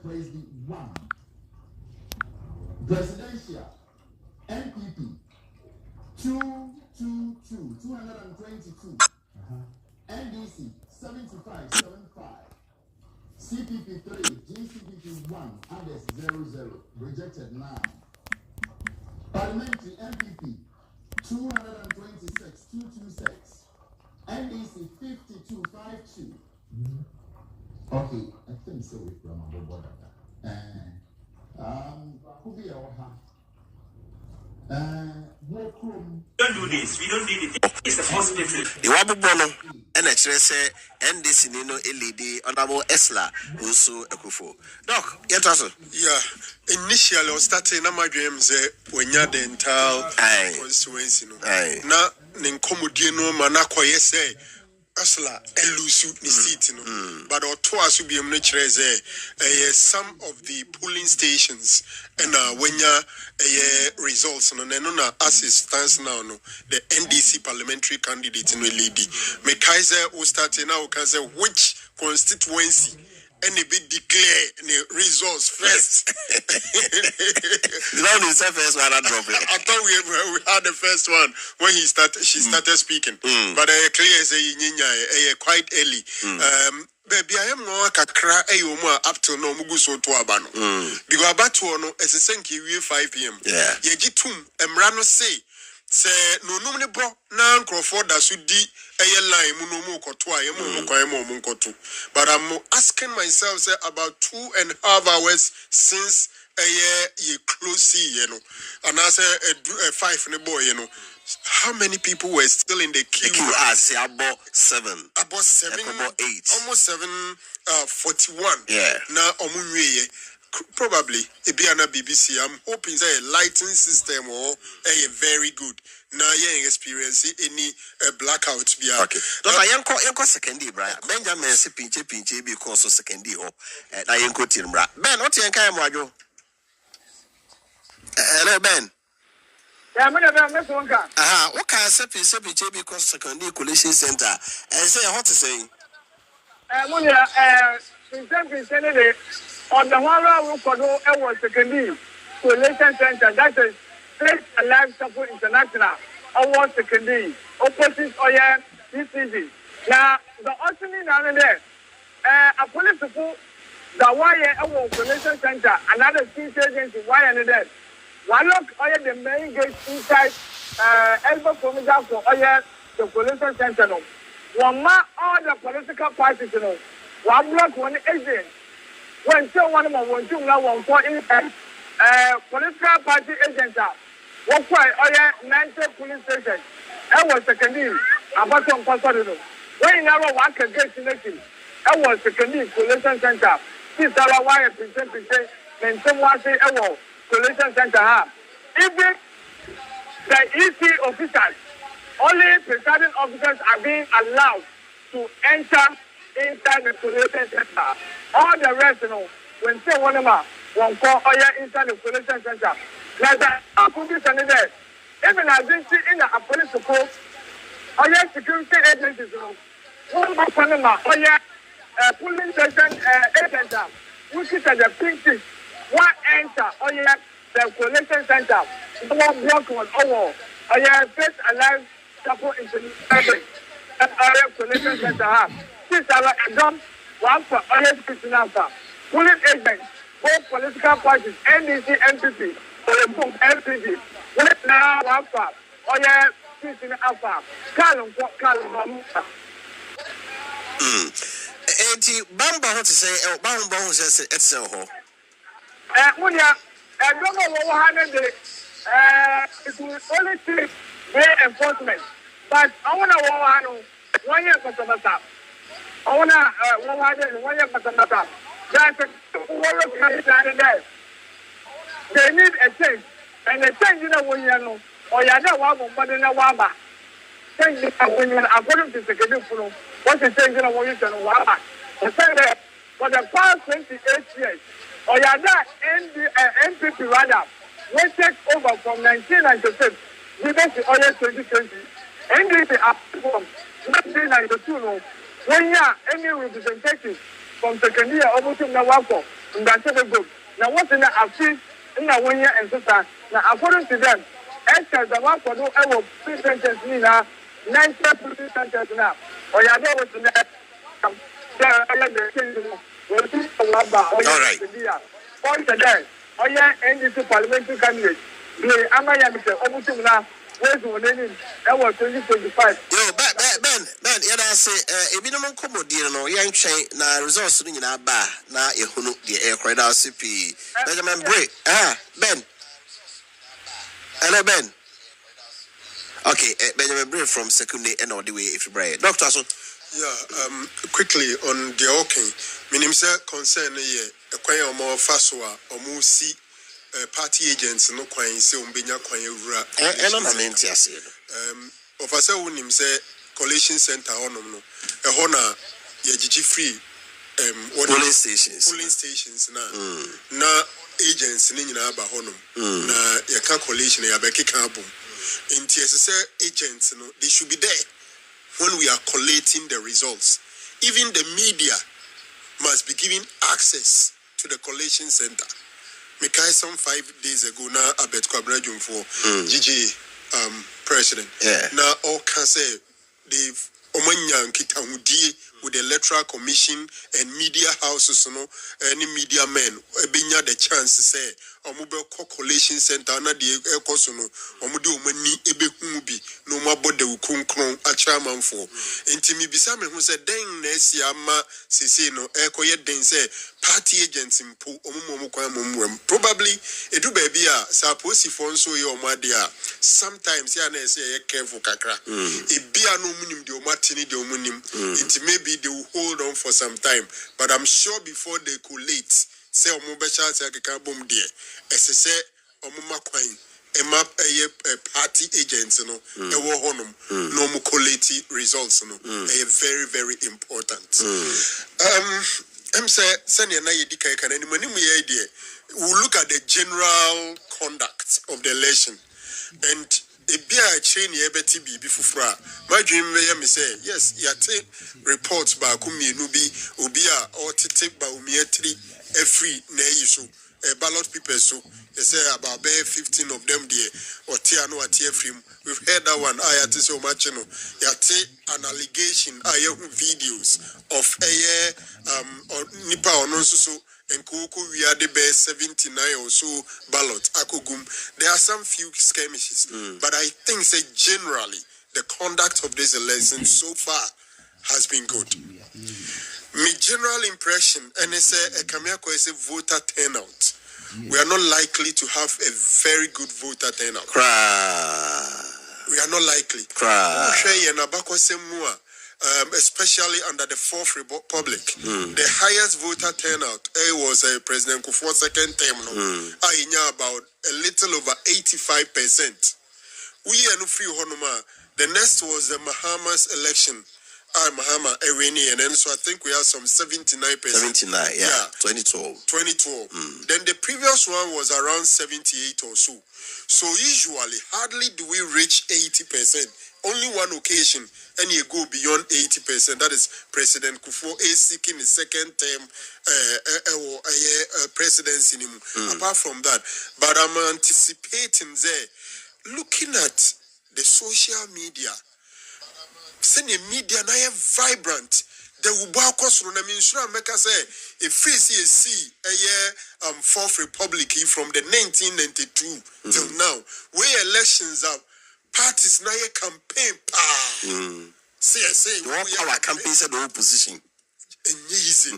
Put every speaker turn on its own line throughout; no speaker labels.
Presley 1. Presidential NPP 222. NDC 75. CPP 3, GCPP 1, others 00, rejected 9. Parliamentary MPP 226. NDC 52. Okay, I think so with Ramabo Border. Could be our
don't do this. We don't need it. It's the hospital.
The Wabubono and say NDC Nino LED Honorable Esla also Ekufo. Doc,
yeah. Initially, I was starting my dreams when you're the entire constituency. Now, Ninkomudino Manako, say. Asla elusu ni seat no but to asu bi em no kire some of the polling stations and when ya results no na as it stands now no the NDC parliamentary candidate no lady me kaiser will start now can say which constituency and a bit declare the results first.
That is the first one I dropped.
I thought we had the first one when she started speaking. But clear as quite early. Baby, I am more kakra up till no muguso to abano. Because abatuono as a senki 5 p.m.
Yeah.
Yejitum emrano say no numne bro na Crawford da sudi line munomu kotoa yemu mu koto. But I'm asking myself say about 2.5 hours since ye close you know. And I say 5 ne boy, you know. How many people were still in the queue?
About 7.
About 7.
About 8.
Almost 7:41.
Yeah.
Now omunwe probably Ebiana BBC. I'm hoping that a lighting system or a very good. Now you experience any blackout be
okay. Doctor yanko second day, Brian. Benjamin se pinche because of second day oh. Na yanko tin bra. Ben, what yanka ya mwajo? Hello Ben.
Yeah, me na so nka.
Aha, what can say pinche because second day collation center. And say what to say?
Pinche ne on the one round for no was secondary collation center that is Faith Alive Support International award secondary opposite Oya DCG. Now the ultimate now there a police support the wire award collation center another state agency wire there. One look Oya the main gate inside elbow from for Oya the collation center no. One ma all the political parties no. One block one agent. When someone wants to know one for inside political party agents are what quite all 90 police stations. I was secondary about some person. When you never walk against election, I was secondary collation center. This is our wire present and someone say I was collation center. Even the EC officers, only presiding officers are being allowed to enter inside the collation center. All the rest, you know, when say one of them, one call inside the collation center. Like that, I could be sending there. Even as they see in a police support, security agencies, you know, one more Panama, police station agent, which is at the pink tick, one enter, the collation center, one block on over, Faith Alive Support International, collation center. This is our exam. One for honest Christian Alpha. Police agents, both political parties, NDC, NPP, or the book LPG. What now one for Christian Alpha. Carlum.
Enti Bamba what to say? Bamba who says it's so ho.
Munya, I don't know what happened. It will only take their enforcement. But I want to know 1 year for some time. I want to 1 year for some time. That's a they need a change. And the change in the one year, or you know, one in a waba. Change according to the second floor. What's the change in a 1 year and waba? For the past 28 years, or you know, NPP rather, we take over from 1996, we make the oil 2020. NDP up from 1992, when you any representative from second year over to Nawako, Ndasebe now what's in the after in a 1 year and sister. Now according to them, extras the one for no ever free sentence now 90 free sentence now. Or you know what's in that?
All right.
On today, oh yeah, NDC parliamentary candidate. The Amayamite, Omutumna, where's the name? That was 2025.
Yo, Ben, yeah, I say, a minimum commodity, no, young chain, na resource in our bar, na a hunu, the air credit CP. Benjamin Bray, Ben. Hello, Ben. Okay, Benjamin Bray from Secondary and all the way if you bring Doctor. So,
yeah, quickly on the Oking, meaning, sir, concern a quay more faswa or more see party agents, no quine, so Umbina quine,
and on a mentia said.
Officer Unim say, Collation Center, no, a honor, Yajiji free,
polling stations
now agents in Aba Honum, na Yaka collation, Yabeki Cabo. In TSS agents, they should be there when we are collating the results. Even the media must be given access to the collation center. Mekai some 5 days ago now Abet Kwabrajum for GG president.
Yeah.
Now all can say they've Omanyan Kitahudi with the electoral commission and media houses, any media men binya the chance to say Omube collation center na the ekosono Omudi Omani Ebehumubi no more body ukunkron a chairman for intimi bisame who said den nesi ama sisi no ekoye den say party agents impo omumu probably edu baby a saposi fonso ye omadia sometimes ya na say careful kakra ebia no munim de omatini de omunim it maybe they will hold on for some time but I'm sure before they collate say omubesha say akeka bom de esese omuma kwan ema party agents no ewo honum no mu collate results no very very important I'm saying na yedika kan ani mani mu ye de we look at the general conduct of the election and ebia chain ye beti bi fufura my dream me say yes yate reports ba ku mienu bi obi a o tete ba omietri every na yiso ballot papers so they say about 15 of them there or tia no atie film we've heard that one I had to so much no yate an allegation videos of or nipa ono so and Kuku we are the best 79 or so ballot akogum. There are some few skirmishes, but I think say generally the conduct of this election so far has been good. My general impression, and it's a Kamiako is a voter turnout. We are not likely to have a very good voter turnout. We are not likely. Especially under the Fourth Republic, the highest voter turnout was President Kufuor's second term. About a little over 85%. We are no free honoma. The next was the Bahamas election. Mahama Erini, and then so I think we have some 79%.
79, yeah. 2012.
2012. Then the previous one was around 78 or so. So usually, hardly do we reach 80%. Only one occasion, and you go beyond 80%. That is President Kufuor is seeking his second term presidency. Apart from that, but I'm anticipating there, looking at the social media. Send the media na vibrant. The Ubako Srona Minsura Meka say a free CSC Fourth Republic from the 1992 till now. Where elections are parties na campaign CSA
our campaigns at the opposition.
Easy.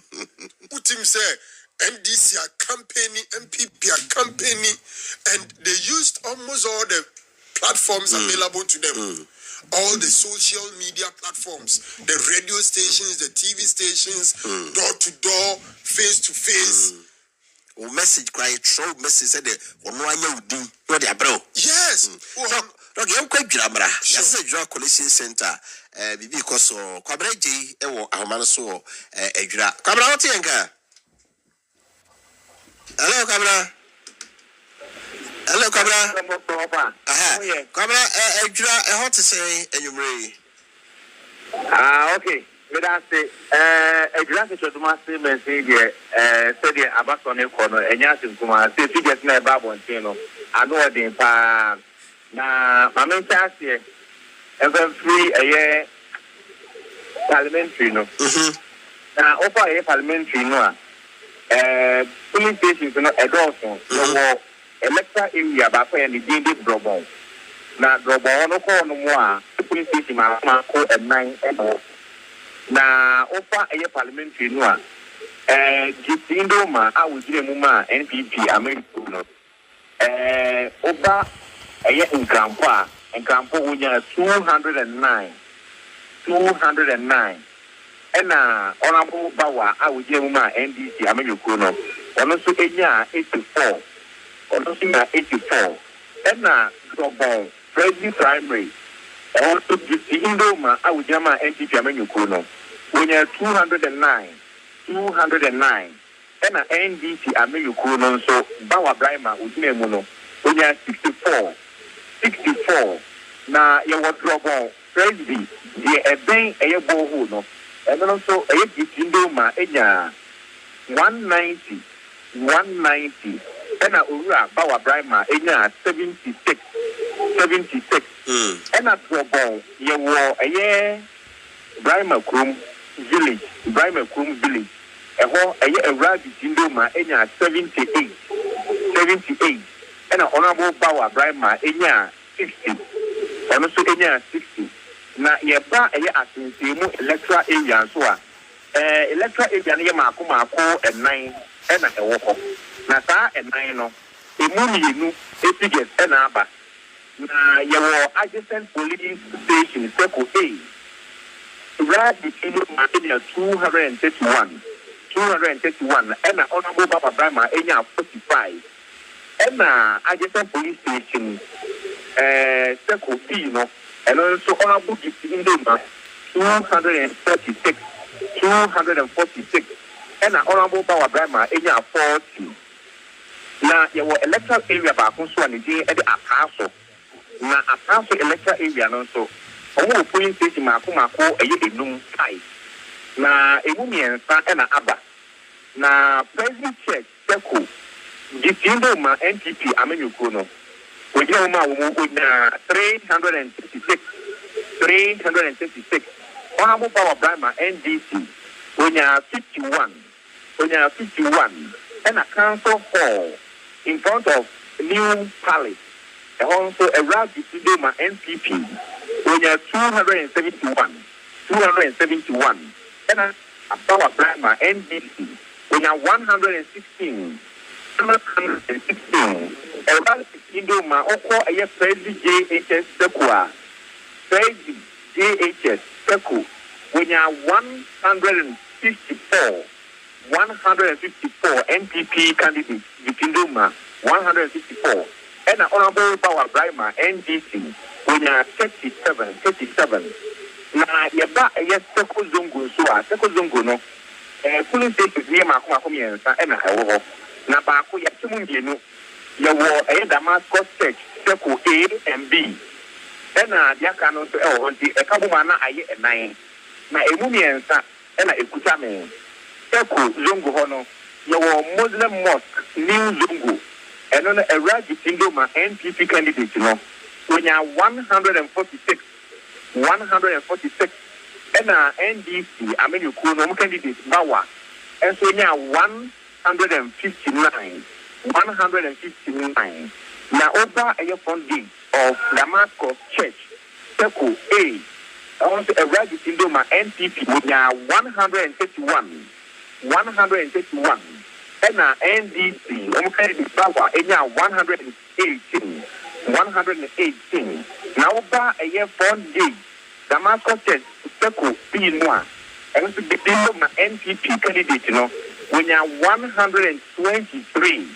Utim say MDC are campaigning, MPP are campaigning, and they used almost all the platforms available to them. All the social media platforms, the radio stations, the TV stations, door to door, face to face.
Message cry, throw message said yes. Look, young quite grammar. Yes, a drug collection center. Because Quabraji, Amanaso, Edra. Cabra, hello, Cabra. Hello, Cabra. Cabra, I want to say, and you may.
Okay.
me da say a grand to my statement say said the abasone corner enya sinkuma say figures na babo ntino ano den pa na mamenta say free a parliamentary no na offer a parliamentary no police stations no edoso no electoral area ba kwa ni dinde drobon na drobon no ko no mo a police station ma ko e9 ebo na offer a parliamentary no a gitindo ma a wujire mu ma NPP America no oba eye nkampo wonya 209 ena honorable bawa a wujire mu ma NDC America no ono so enya 84 ono so na 84 ena drobon President primary also gitindo ma a wujire ma NPP America no wonya 209 ena NDC America no so bawa Brahma ujine mu no wonya 64 na ye wodrobo President the eben eye bohu no eno so eye gitindo ma enya 190 ena owura bawa Brahma enya 76 ena drobo ye wo eye Brahma Krum village eho eye Ewradi Tindoma enya 78 ena honorable bawa Brahma enya 60 ono so enya 60 na yeba eye asensemu electoral area so a electoral area ne mako e9 ena ewo ho na saa e9 no emu mienu figures ena aba na yewo adjacent police station Circle A Right between 231 and honorable Baba Brahma enya 45 and adjacent police station Circle B no and also honorable between 246 and honorable Baba Brahma enya 40 na yewo electoral area ba ko so ani dey e dey akaso na akaso electoral area no so omo polling station mako eye enum 5 na emu miensa e na aba na president check Circle gitindo ma NPP Amenyuko no oje ma wo na 336 honorable power Brahma NDC onya 51 and a council hall in front of New Palace also a rally to my NPP when you 271 and a power Brahma NDC when you 116 a rally to my Oko a President JHS Sekua JHS Seku when you 154 NPP candidates Vikinduma 154 and honorable power Brahma NDC when you 37 na yeba yes Seku Zungu so a Seku Zungu no polling station near Makoma Miensa and a ho na ba ko ya tumu ndienu ya wo Damascus Church Seku A and B and ya kanu so nti ekabuma na aye 9 na emu miensa na ekutame Seku Zungu hono yawo Muslim Mosque New Zungu eno na Ewradi Tindoma NPP candidate no wonya 146 ena NDC Amenyuko no candidate bawa enso nya 159 na over a funding of Damascus Church Seku A also Ewradi Tindoma NPP wonya 131 and NDC candidate bawa enya 118 now ba a year funding Damascus Church Seku B no and so the NPP candidate no when you 123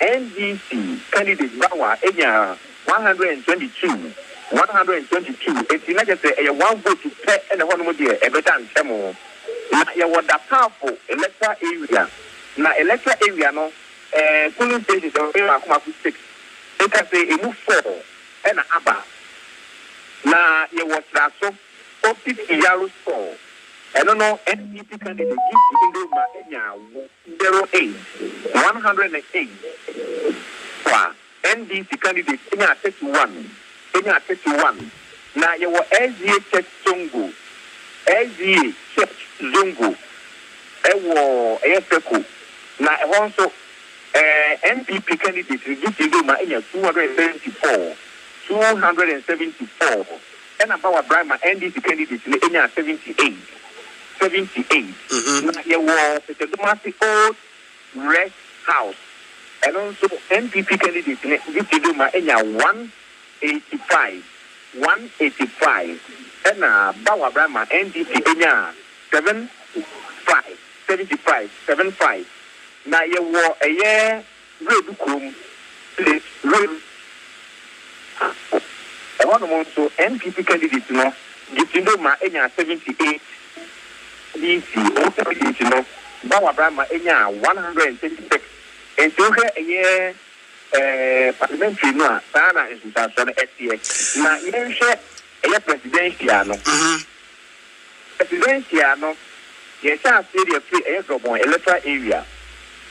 NDC candidate bawa enya 122 it's not just a one vote to pay and one more dear a better and temo na ya wada powerful electoral area na electoral area no polling station so we akoma 6 they can say e move 4 and aba na ya wada so Optic Yellow Store. I don't know NDP candidate gift in the Enya 08 108. NDC candidate Enya 31. Enya 31. Now you were SDA Church Zongo. SDA Church Zongo. Ewo Efeko. Now also NPP candidate gift in the Enya 274. 274. And about Brahma NDC candidate Enya 78. 78. Now you were the domestic old rest house. And also NPP candidate this is my 185. 185. And Bawa Brahma NDC Enya 75. 75. Now you were a year red room. I want to also NPP candidate no Gitindo ma Enya 78. DC also no Bawa Brahma Enya 136. And so here parliamentary no sana in Susan STX. Na yen share presidential no. Presidential no yes area free Robon electoral area.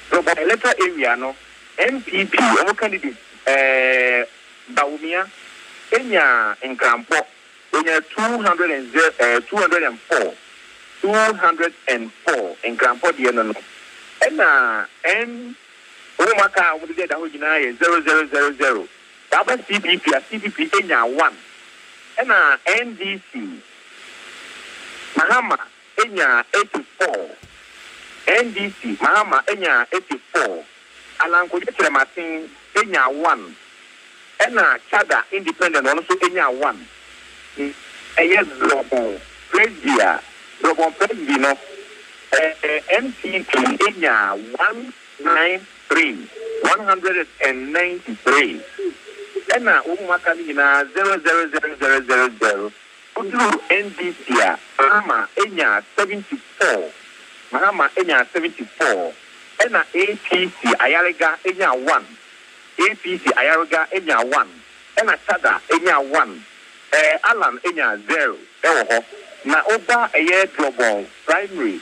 Robon electoral area no NPP our candidate Baumia Enya in Crampo Enya 204 in Crampo Diano and Omaka would get a 0000. Double CPP Enya 1. And NDC Mahama Enya 84. NDC Mahama Enya 84. Alanko Martin Enya 1. And Chada Independent also Enya 1. Yes, Robon Presia no MCP Enya 193. And Umakana 00000. NDC Mahama Enya 74. Mahama Enya 74. And APC Ayariga Enya 1. APC Ayariga Enya 1. And Chada Enya 1. Alan Enya 0. Na Oba Aye Drobon Primary.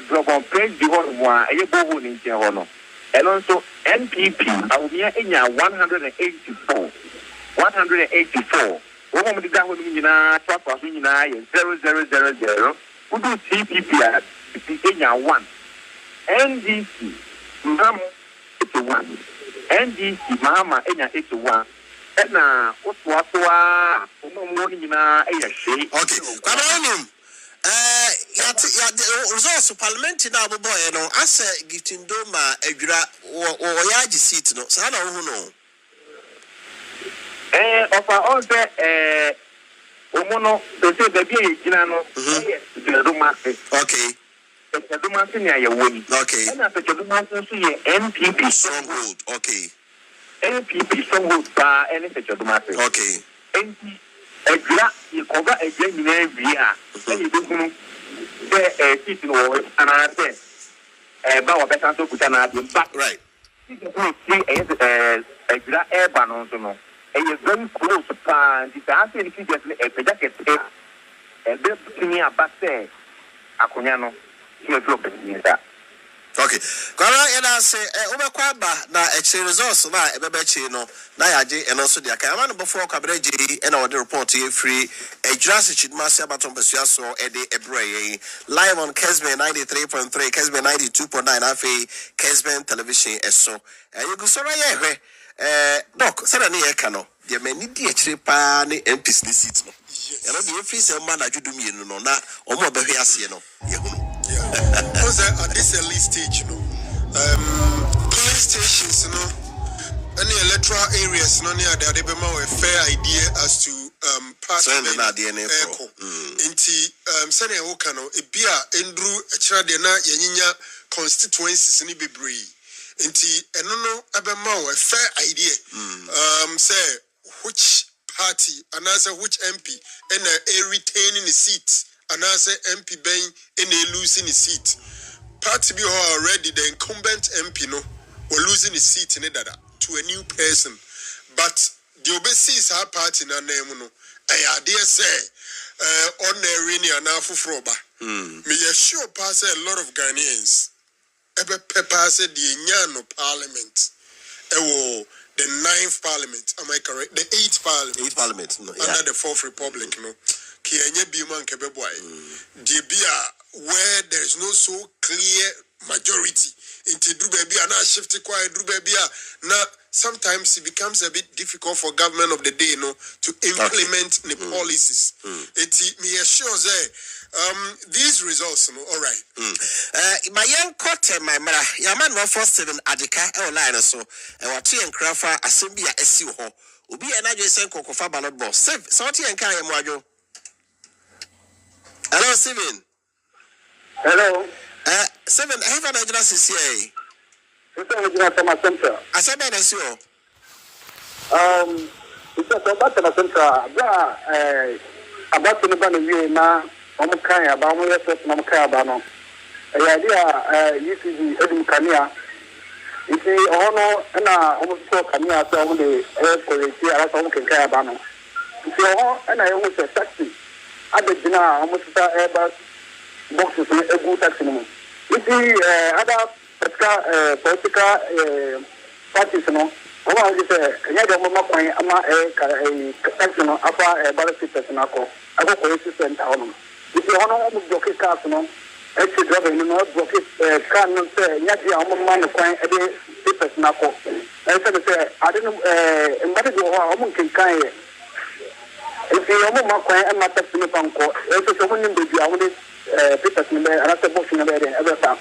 Drobon Praise the one one Aye Bobo Ninja Hono. And also NPP Aumia Enya 184. 184. Woman with that woman in a 0000. Who do CPP at Enya 1. NDC Mahama 81. NDC Mahama Enya 81. And now, what's what? Okay,
results of parliament now, boy, no, I say gifting doma, a gra or yaji seat, no, so I don't know.
Of our own, Omono, they say the BA, the Romance.
Okay.
The Romance near your way.
Okay.
And after the Romance, NPP
stronghold. Okay.
NPP stronghold bar any such a matter.
Okay.
NP a gra you cover a genuine via. And you don't the sitting over and I said, Bawa Betanto Putana, but
right.
See a gra air ban also no. And you're very close to plan. This answer if you just a jacket and then putting me a back there. Aconiano, you're dropping that.
Okay. Kwara ena say obekwaba na eche results na ebebechi no na yaje eno so dia kan man before kwabreje ena wode report ye free ejrasi chidmasi abaton pesua so ede ebreye live on Kesben 93.3 Kesben 92.9 afi Kesben television eso you go so ye hwe doc say na ye ka no de mani di echire pa ne MPs ni seat no eno de free say man adwudum ye no na omo behwe ase no ye hunu.
Because at this early stage, polling stations, any electoral areas, they are a fair idea as to party echo. Inti Sene Okano, Ebia, Andrew, Chradena, Yaninya constituencies in Ibibri. Inti Enono Abema, a fair idea. Say which party and answer which MP and a retaining a seat. And I say MP Ben in a losing his seat. Party be already the incumbent MP no were losing his seat in it to a new person. But the obese is our party na name no. I dare say ordinary and afufroba. Me sure pass a lot of Ghanaians. Ebe pass the Nyano Parliament. The 9th Parliament, am I correct? The 8th Parliament.
8th Parliament, no, yeah.
Under the 4th Republic, no. Kienye Biman Kebeboy. Debia, where there is no so clear majority. Into Drubebia, now shift quiet Drubebia. Now, sometimes it becomes a bit difficult for government of the day, you know, to implement the policies. It me assure say, these results, you know, all right.
My young court, my mother, Yaman no first 7 Adika, online so, and what tea and crafa, assembly at SU Ho, will be an adjacent Cocofa ballot boss. Salty and Kaya Mwajo. Hello, 7.
Hello.
7, I have an address here.
It's a center.
I said that as you.
It's a center. About the Banner now, Omokaya, about Namkaya. The idea used to be Edum Kania. You see, Ono and almost so Kania, so the air quality, I also can carry Bano. You see, and I almost a taxi. At the dinner, almost airbus boxes in a good taxi. You see, other political parties, no. One is a Mama point, Ama a taxi, upper ballot system. I go for a system. If you honor block it, Casino, actually driving, you know, block it, can't say, yet the Amman point a day, papers, Nako. I said, I didn't, embody the can kind. If you have my point, I'm not touching the banco, it's a woman in the only papers in there, and that's a book in the bed, and every time.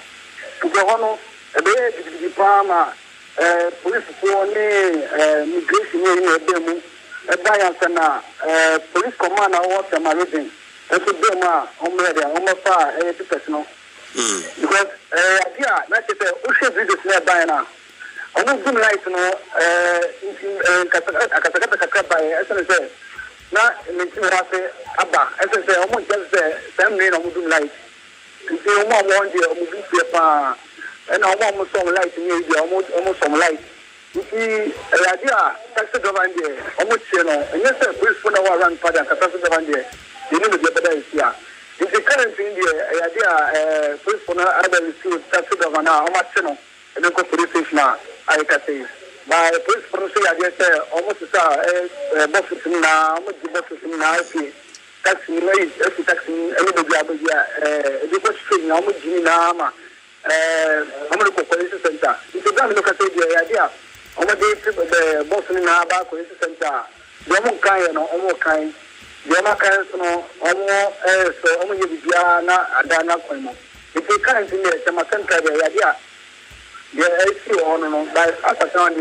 To go on, a day, the farmer, police for migration in a demo, a Diana, police commander, what's a marine. That's a demo, almost far, a professional. Because, yeah, that's it, Usha visits nearby now. I won't do like, you know, Katakata by SNSS. Now, Abba, as I say, almost just the same name of Muslim light. You see, almost 1 year, almost paper, and almost some light, almost some light. You see, the idea, taxi government, almost, you know, and yes, please put our run for the taxi government. You need to get better here. In the current India, the idea, please put other taxi government, how much, you know, and then go police station, I can say. By police policy, I just almost boxes now, boxes now, taxi, taxi, anybody, because now, Jinama, I'm going to police center. If you don't look at the idea, I'm going to the Boston Naba police center, the Omo kind, Omo kind, the Omo kind, so only Diana, Adana Quemo. If you can't see it, I'm a center, the idea. Yeah, I see on by Afghanistan.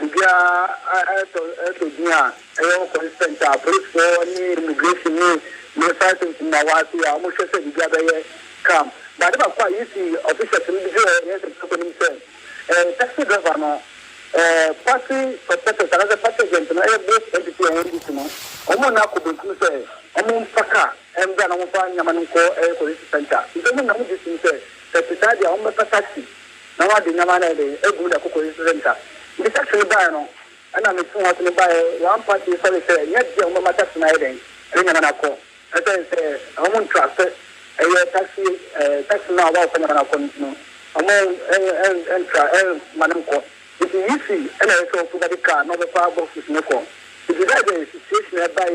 We are to Nia, a constant police for immigration, no fighting in Nawati, I almost said together come. But about quite easy officials in the taxi governor, party protectors, another party agent, and I have both entity and Endisimo. Omonako be say, Omon Paka, and then Omopan Yamanko Air Police Center. You don't know this in say, that the idea of the taxi. Now I didn't know a good center. It's actually buying, and I'm going to buy one party, so they say, yet the Omama tax night, and Yanako. As I say, I won't trust it. A taxi now about Yanako. Among and Manamco. It's easy, and I saw to the car, not the power box with Noko. If you have a situation by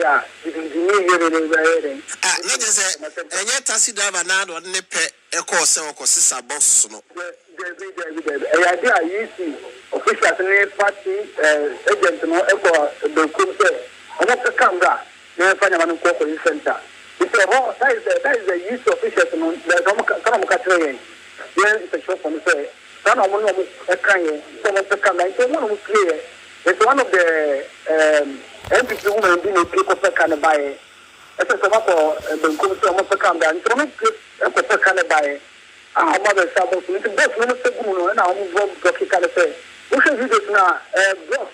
you can do anything.
Not just a taxi driver now, or Nepe, a course or Cosissa boss.
The idea you see officials in the party agents no echo the cook say almost a camera never find a man in center. It's a whole that is the use of officials no some catching. Then it's a shop on the say some of them are crying, some of the camera, so one of clear. It's one of the MPs who may be people can buy. As a for the cook almost a camera and some of the can buy. Our mother Sabbath, the best minister, and our move block it. We should do this now. Block,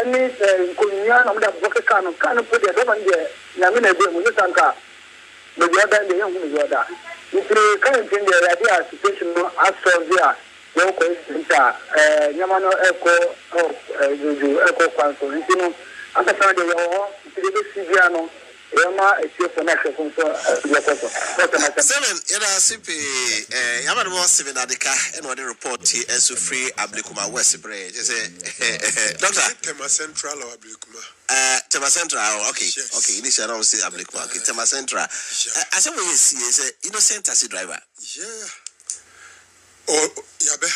any Kunyan of that block can put the government there. Yamina, we can't car. But the other day, young Yoda. If you can't think the idea situation, as for there, your question, Yamano Echo, Echo Council, you know, understand the Siviano,
CP, Yamada was 7 at the car and what the report here as to free Ablikuma West Bridge. Doctor
Tema Central or Ablikuma?
Tema Central, okay,
Yes.
okay, initially I don't see Ablikuma, okay, Tema Central. I said, what you see is an innocent taxi driver.
Yeah. Oh, Yabe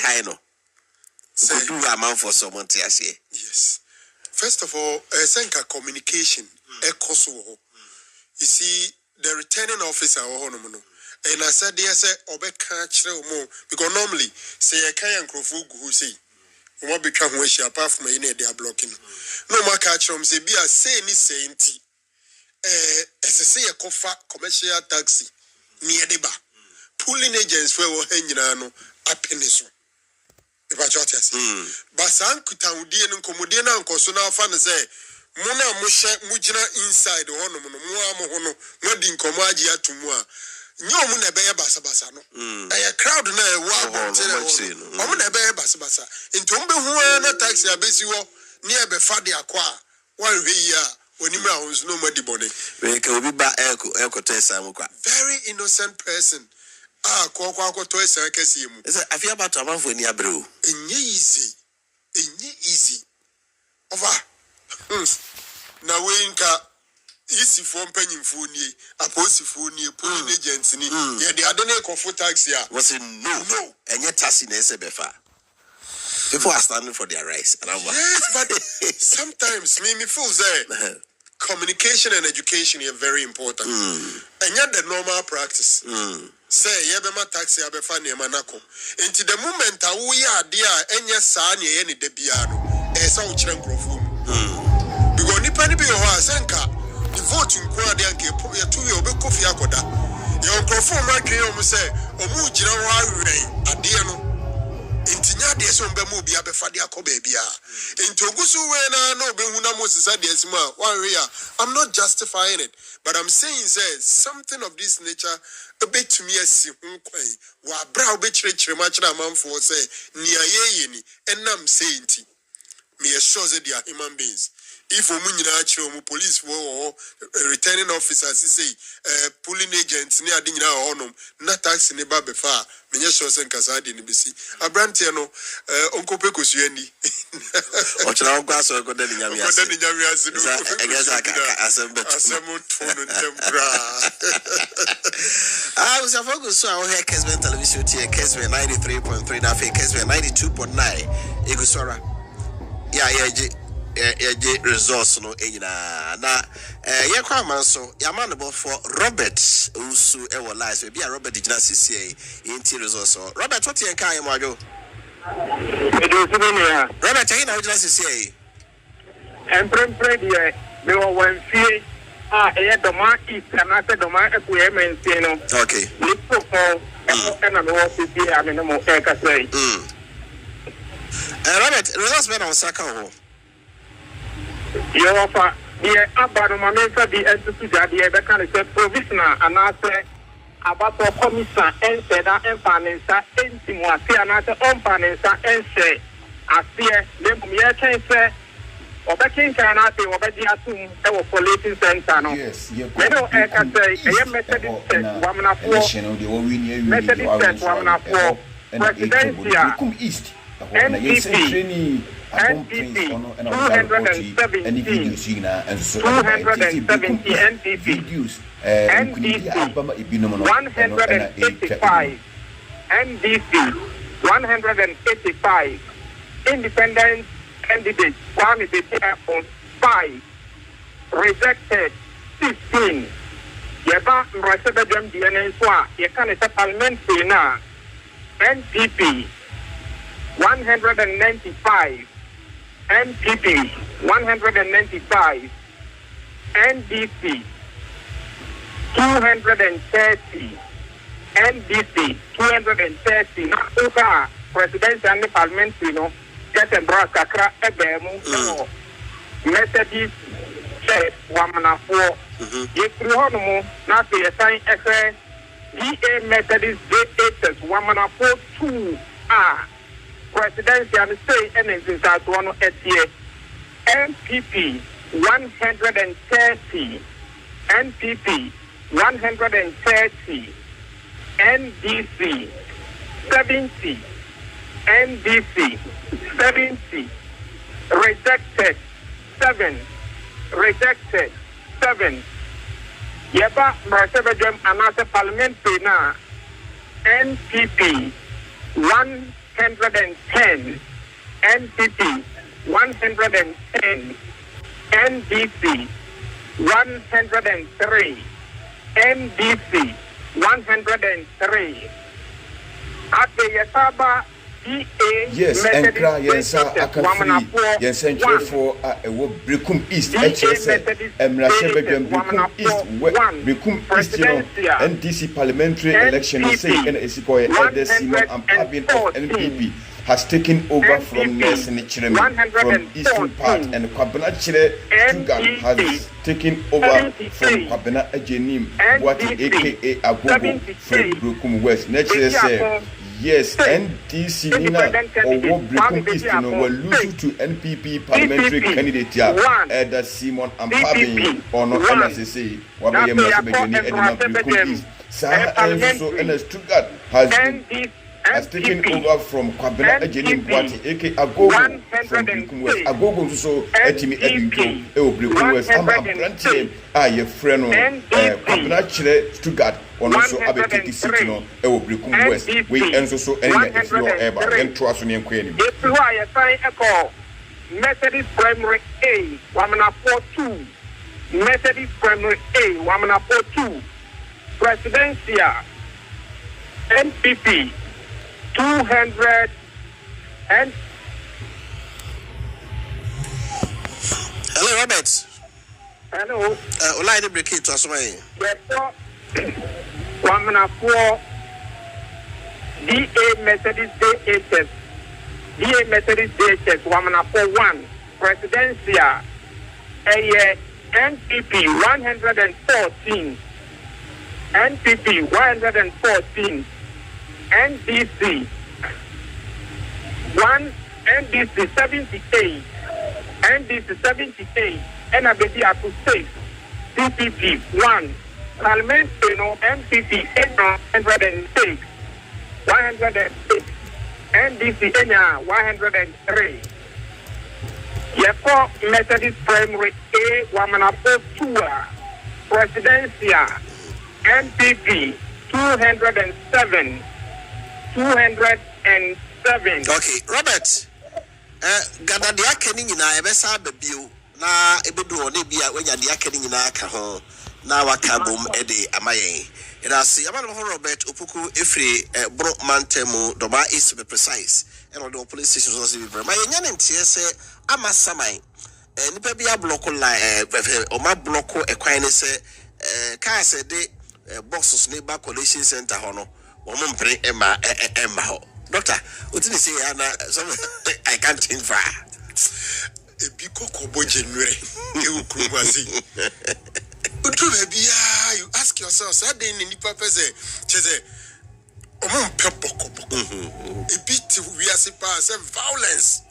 High no. So do a man for someone to say.
Yes. First of all, Senka communication, Ekoso. You see, the returning officer, and I said, yes, Obe catch more because normally, say a Kayan Krofu who say, what become when she apart from any they are blocking. No more catch them, say, be a say any sainty. As I say, a commercial taxi near the bar. Pulling agents were hanging happiness. If I try to say, but Sankuta Udian and Comodiana and Cosona fan say, Mona Mujina inside the Hono, Modin Comagia to Mua. No Muna Bear Basabasano. A crowd now, Mona Bear Basabasa. In Tombe Huana taxi Abesio near Befadi Aqua. While we are when you was no muddy body. We can be back Elko Tessa. Very innocent person. Kwako to say I feel about a month when you bro. Easy. Over. Now winka easy form penny funi, a posifuni, pulling agents ni. Yeah, the other comfort taxi. Was it no, and yet taxi nesebefa. People are standing for their rights. Yes, but sometimes me feel say communication and education are very important. And yet the normal practice. Say, Yabema taxi abefani manako. Into the moment we are there, and yes, Sani, any debiano, as our children. Because Nipani be your Senka, the voting quad and get 2 year old coffee akoda. Your perform like you say, Omujina rain, a deano. Intinya de sombe mu bia be fadia ko baby a intogusu we na no be huna Moses adesima I'm not justifying it, but I'm saying say something of this nature a bit to me asi hu kwan wa bra be chire ma chira manfo say nia ye ni enam say nti me sure say they are human beings. If Omunyina Chiro police for returning officers say pulling agents near Dina Honum, not taxi neighbor before, Minyasho and Casadi in BC. A brantiano, Uncle Pecos Yendi. What's our glass or good in Yamias? I guess I was a focus so our hair Kesman television here, Kesman 93.3, now Kesman 92.9, Igusora. Yeah, resource no na yakwa so yamanable for Robert Usu ewo lies be a Robert Digina CCA inti resource Robert what you kan yamajo Robert you na Digina CCA
emprempre die me wo wan fie e doma east na se doma ekuye mense no
okay
lipo ko na me wo fie ame no mo e ka say
Robert resource me na osaka ho
you offer the Abanomanesa the Institute, the Becca provisional, and I say about the commission and said that Empanesa, Entimua, another Ompanesa, and say, I fear them, can say, or Becking cannot be over the assume our police center. Yes, you can say, I am Methodist, woman of war, Methodist, woman of war, Presidential East, NPP. NPP 270 NPP NDC 185 NDC 185 independent candidates on 5 rejected 16 yeba mrasebe dem DNA so a ye kan se parliamentary na NPP 195 NPP 195 NDC 230 NDC 230 na over presidential and parliamentary no get a bra kakra ebemu no Methodist church wamanafo ye prihono na se yesan efe DA Methodist DA wamanafo 2 presidential say anything that one at here NPP 130
NPP 130, NDC 70, NDC 70, rejected 7, rejected 7. Yeba Marasabajam Anasa Parliamentary na NPP 110, NPP 110, NDC 103, NDC 103. Ate Yasaba
yes, and cry, yes, I can free, yes, and for a Bricum East, HSA, and Rashabegam Bricum East, Bricum East, NDC parliamentary election, say, and Esikoya, Ede Simon and Pabin of NPP has taken over from Nelson Chirem from eastern part, and Kwabena Stuttgart has taken over from Kwabena Ejenim, what aka Agogo from Bricum West. Naturally, say. Yes, NDC Nina or Bricum East were losing to NPP parliamentary candidate Eda Simon and Pabin or not NSC. What may you Bricum East? Sarah also and Stuttgart has taken over from Kwabena Ejenim Boati, aka Agogo from Bricum West. Agogo so Etimi Edinko, Bricum West, Amabrantium, your friend Kwabena Stuttgart. Also, I will take the city no. Bricum West. We answer so any if you are ever and trust on your queen.
It's why I sign a call. Methodist Primary A, Wamana 42. Methodist Primary A, Wamana 42. Presidential NPP 200 and.
Hello, Robert.
Hello.
Olai the break it to us, way.
Wamana 4 DA Methodist DHS DA Methodist DHS Wamana 1 Presidential NPP 114 NPP 114 NDC 1 NDC 78 NDC 78 and Abedi Aku 6 CPP 1 Parliamentary MPP 806 106 NDC Enya 103 Yako Methodist Primary A Wamanapo 2 Presidential MPP 207
Okay, Robert. Gada dia keni nyina ebesa babio na ebedu one bia wanya dia keni nyina aka ho na wakabom ede amayen. Ida si amana ho Robert Opoku efri bro mantemu Doma East be precise. And the police station so be very. My nya ntie se amasaman. Nipa bia block line o ma block ekwan ne se car se de boxes ne ba collection center ho no. Wo mo mpre emma ho. Doctor, what did you say? I can't change far.
A biko kobo January. You could but you ask yourself, I didn't need papa say, a bit we are supposed violence.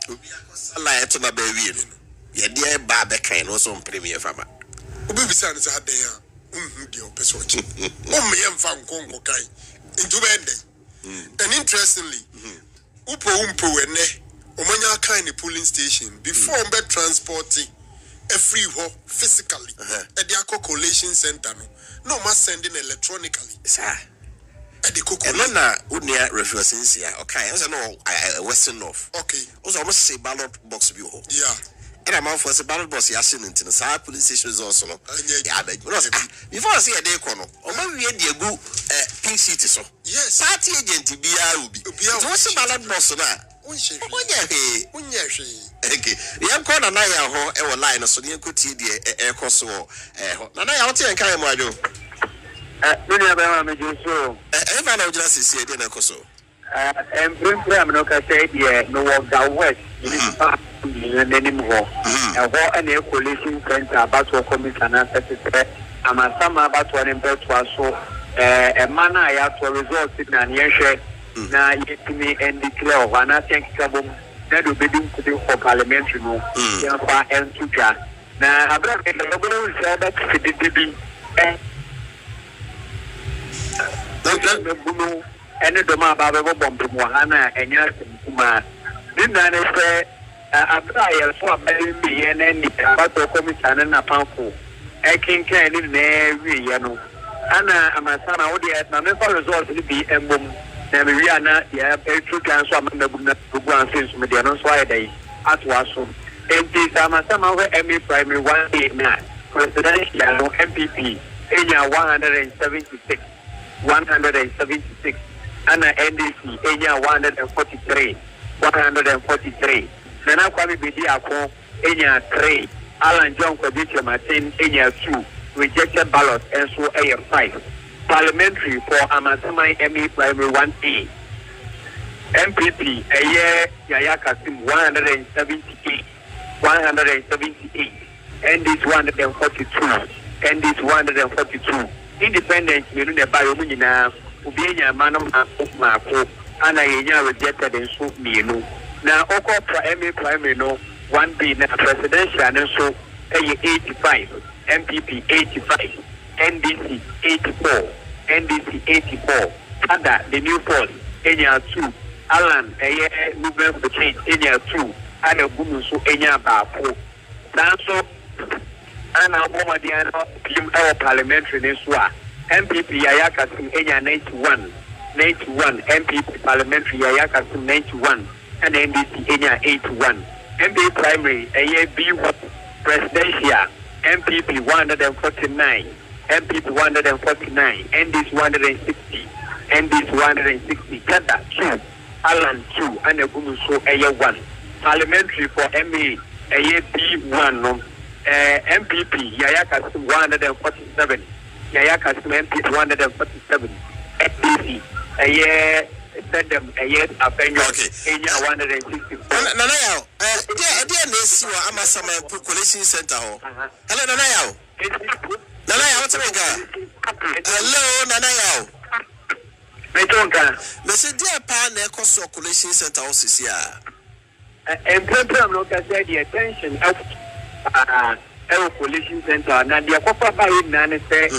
Like to my baby. Yeah, dear Baba can also premier farmer.
Baby sons are there. Dear person. Oh, me and found Congo Kai into bending. And interestingly, Upo Wene, Omanya kind of polling station before bed transporting a free ho physically at the collation center. No más sending electronically.
Sir.
At the cocoa.
And then Unia reference here. Okay, as I know, Western North.
Okay.
Also, almost say ballot box view.
Yeah.
And I'm out for the ballot box. Yasin into the side police station is also. Yeah, before I see a day corner, or maybe a good pink city. So,
yes,
party agent to be a what's the ballot box now? Okay, the young corner now, our line, so you could see the air cost. Now, I want to encourage my job. Everyone will just see the Coso.
And I'm not going to say, yeah, no walk down west. Anymore. And what an coalition center about to commit an answer. I'm a summer about to embed to us. So, a man I have to resort in an year. Now, yet to me and declare one. I think that will be doing for parliamentary. No, and to now, I've got a little that Bunu ene doma ba be bomb mo hana enya kuma dinna ne se abra ye so abeli mi ye na ni ba to commission na panko ekinkan ni na wi ye no ana amasana wo de na me for result ni bi embom na me wi ana ya petro kan so amana bu na bu anse so me de no so aye dai atwa so enti amasama wo MA primary 1A na presidential no MPP enya 176 and NDC enya 143 Nana Kwame Bedi Ako enya 3 Alan John Kwabiche Martin enya 2 rejected ballot and so enya 5 parliamentary for Amasamai MA primary 1A MPP Yaya Kasim 178 NDC 142 independent me no ne ba yo nyina obi enya manam akoko ana yenya rejected and so mienu na oko MA primary no 1B na presidential and so 85 MPP 85 NDC 84 Ada the new force enya 2 Alan movement for change enya 2 ana gunu so enya ba ko dan so ana boma dia no pim parliamentary ne so a MPP Yaya Kasim enya 91 MPP parliamentary Yaya Kasim 91 and NDC enya 81 MPP primary B1 presidential MPP 149 NDC 160 Kada 2 Alan 2 and Gunu so 1 parliamentary for MA B1 no MPP Yaya Kasim 147 Yaya Kasim MPP 147 NDC said them Apenyo Enya 164
Nana yao dia nesi wa Amasama Population Center ho hello Nana yao what's up hello Nana yao
Metonka
Mese dia pa na ekoso Population Center ho sisi a
program no ka say the attention of Population Center na dia kofa ba yi na ne say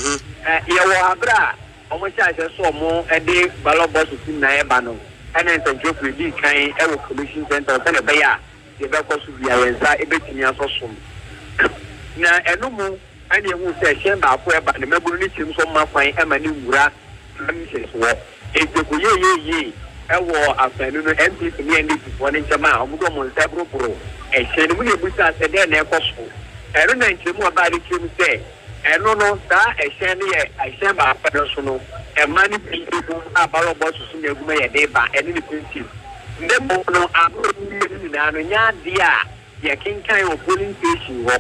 ye wo abra omo charge so mo de ballot box team na e ba no ana ntanjo free kan Population Center se ne be ya ye be ko su bia yensa e betimi asosom na enumu ani ehu se hye ba ko e ba ne maburu ni tim so ma kwan e ma ni wura am se so e te ko ye ewo afanu no MPP ni NDC for ne chama omugo mo nsabro pro e hye ni mu ne busa se de na e ko so ero na nchemu aba ri tim se eno no sa e hye ni e hye ba afanu so no e ma ni bi bu abalo boss so na eguma ye de ba eni ni principle nde mo no abro ni na no nya dia ye kinkan o polling station wo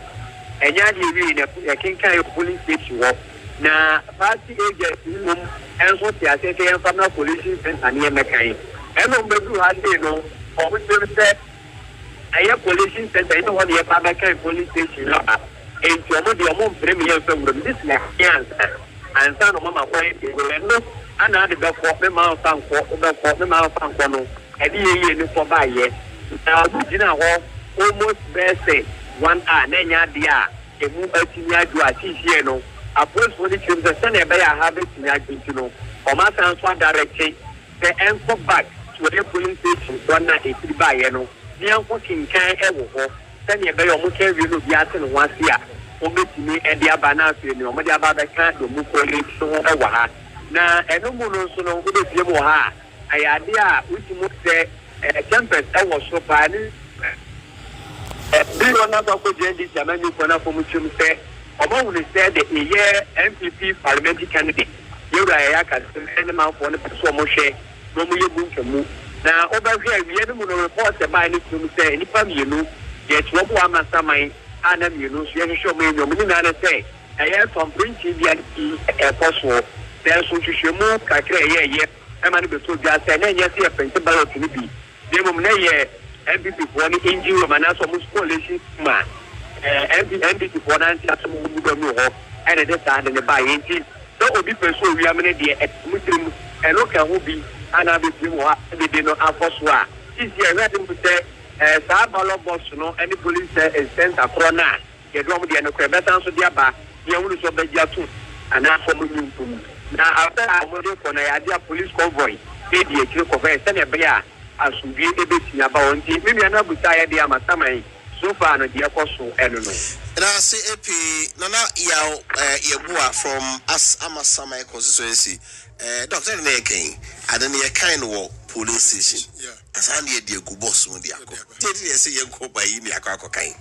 enya di wi ne ye kinkan o polling station wo na party agent mum enso ti ase ke family police center ni emekan eno mbedu ha dey no o bi se aye police center ino won ye pa mekan police station lo enti omo de omo premier fe wuro this na chance ansa no mama kwa e no ana de be ko me ma fa nko no e di ye ni for ba ye na obi jina ho almost best 1 hour na nya dia e mu atimi adu atihie no approach for the team the send be ya have it nya gintino o ma san so direct the enko back to the polling station don na e tiri ba ye no ni anko kinkan e wo ho send be yo mo ke wi no bi ase no wase a o betimi e dia ba na afi ni o mo dia ba be kan do mu polling so e wa ha na eno mu no so no go be fie mo ha ayade a utimu se campus e wo so pa ni bi wona ba ko je di jamani ko na fomu chum se omo wuli se de eye MPP parliamentary candidate yura ya ka se ene ma fo ne so mo hwe no mu yebu nkemu na oba hwe awie ne mu no report e ba ni chum se ni pa mienu ye chwo bo amasaman ana mienu so ye hwe mo enyo mu ni na ne se eye from prince dia e poso den so hwe mu kakra ye e ma ne be so dia se na ye se e pente ballot ni bi de mo na ye MPP for any injury man as almost coalition man MPP for an answer mu do no ho and the stand in the buy engine so obi person we am na dey muslim e no ka ho bi ana be bi mo be dey no afoswa this year we dem say sa ballot box no any police center corona ye do mo dey no kwa betan so dey aba ye wonu so be dia tu and now for me. Now, after I'm waiting for a police convoy, maybe a trick of a Senator, as we be able to about maybe another tired dear Matamai, so far, no dear Cosso, I don't know.
And I say, Epi, Nana Yabua from us, Amasama constituency, Dr. Naking, I don't need a kind of police station.
Yeah.
As I need the good boss, Mundiako. Did you say you go by India cocaine?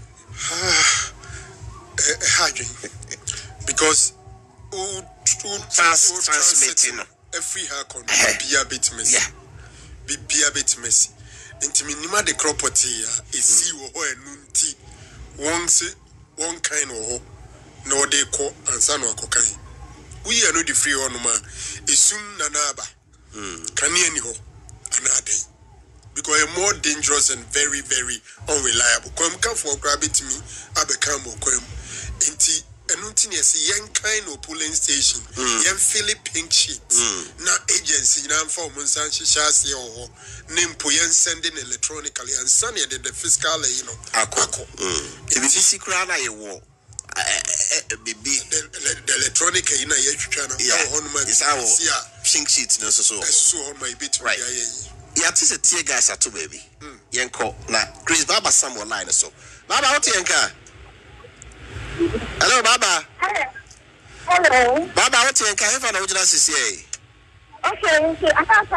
Because
transmitting
every hack on be a bit messy. Be a bit messy. Into minima the property is see or nunti. One kind of no they call and son or cocaine. We are not the free on man. Is soon nanaba. Can you anyhow another? Because you're more dangerous and very, very unreliable. Come for grab it to me, I become or come. Inti. And nothing is a young kind of polling station. Young Philip Pink sheets. Now agency, now for Monsanto Shasi or name Poyan sending electronically and Sunny did the fiscal, you know. Ako. If you see crowd, I war. The electronic in a channel. It's our
pink sheets, no so
on my bit,
right? Yeah, it is a tear gas at 2 baby. Yanko, now Chris Baba somewhere line so. Baba, what Yanka? Hello, Baba.
Hello.
Baba, what you can have an original CCA?
Okay, I have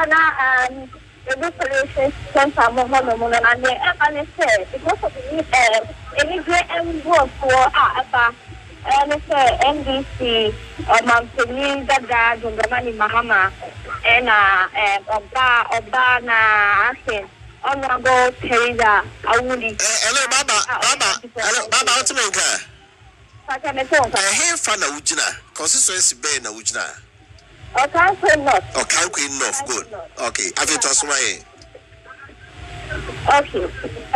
the police center Mohammed and the say because of the immigrant and work for NDC Mountain Dada Jungramani Mahama and Obana Asin. Honorable Teresa Awuli.
Hello, Baba. Hello, Baba, what you mean? I hear from the Ujina, consistency bay na Ujina.
Oh, can't say not.
Oh, can't queen enough. Good. Okay, I think that's why.
Okay.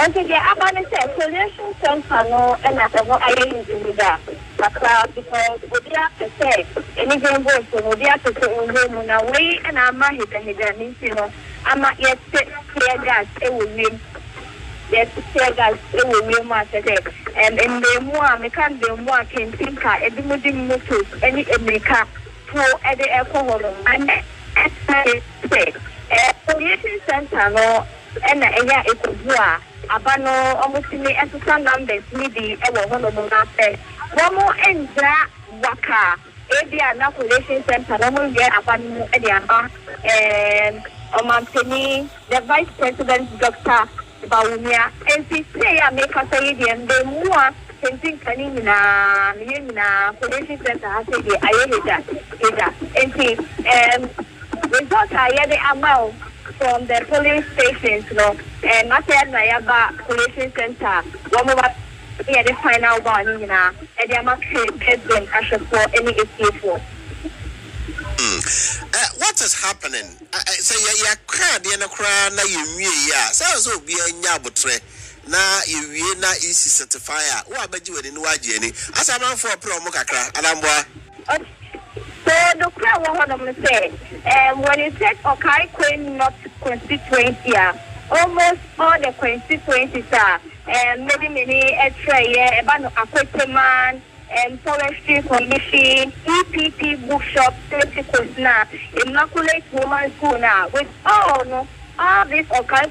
Okay, yeah, I'm going to say, solution center, no, and I don't know, I didn't do that. Because we have to say, anything goes to we have to say, oh, no, way, and I'm not hitting, you know, I'm not yet clear gas, it will win. Yes, guys, it will be more today. And in the more, we can't do more can think at the moving motors, any America for the alcohol. And say, pollution center, no, and it's a bois, Abano, almost in the assistant numbers, maybe ever one of them say. One more and that waka, Abia pollution center, no more get Abano, and Omantini, the vice president, Dr. Baunia, and she say I make a say the more something coming in a police center. I say I and she results I had the amount from the police stations, no, and not Nayaba police center. One more the final one and the amount president I should for any escape for.
What is happening? I say ya crowd in a crowd na you so be a nyabutre na you na isi certifier. Who about you in Wajeni? As a man for a promo kakra, Alambwa.
So the crowd what say, when you take Okai Queen not constituency, almost all the constituencies are many extra year about Aquitaman. Forestry Commission, EPP bookshop, 30 now, Immaculate Woman School now, with all this Okai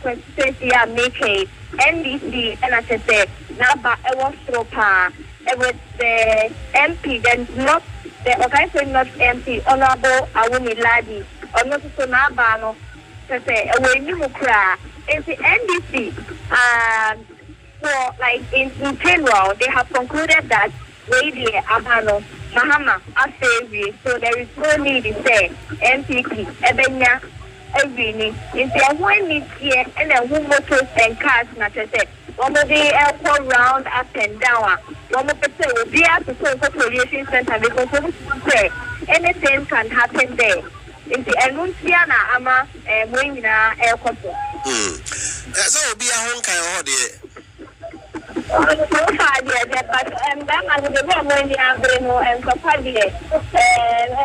constituency are making NDC and I said, Naba Ewa Stropa, with the MP, then not the Okai not MP, Honorable Awuni Ladi, or not so Nabano, to say, away Nimukra, it's the NDC, so, like in general, they have concluded that Lady Abano, Mahama, Asevi, so there is no need to say MPP, Ebenya, Ebini, in the one need here, and then who motors and cars, not to say, one of the airport round up and down, one of the say, will be at the social pollution center because say anything can happen there. In the Anunciana, Ama, Wingina airport.
So, be a home kind of idea.
So far, yes, but then I will go when the Abreno and Papadi.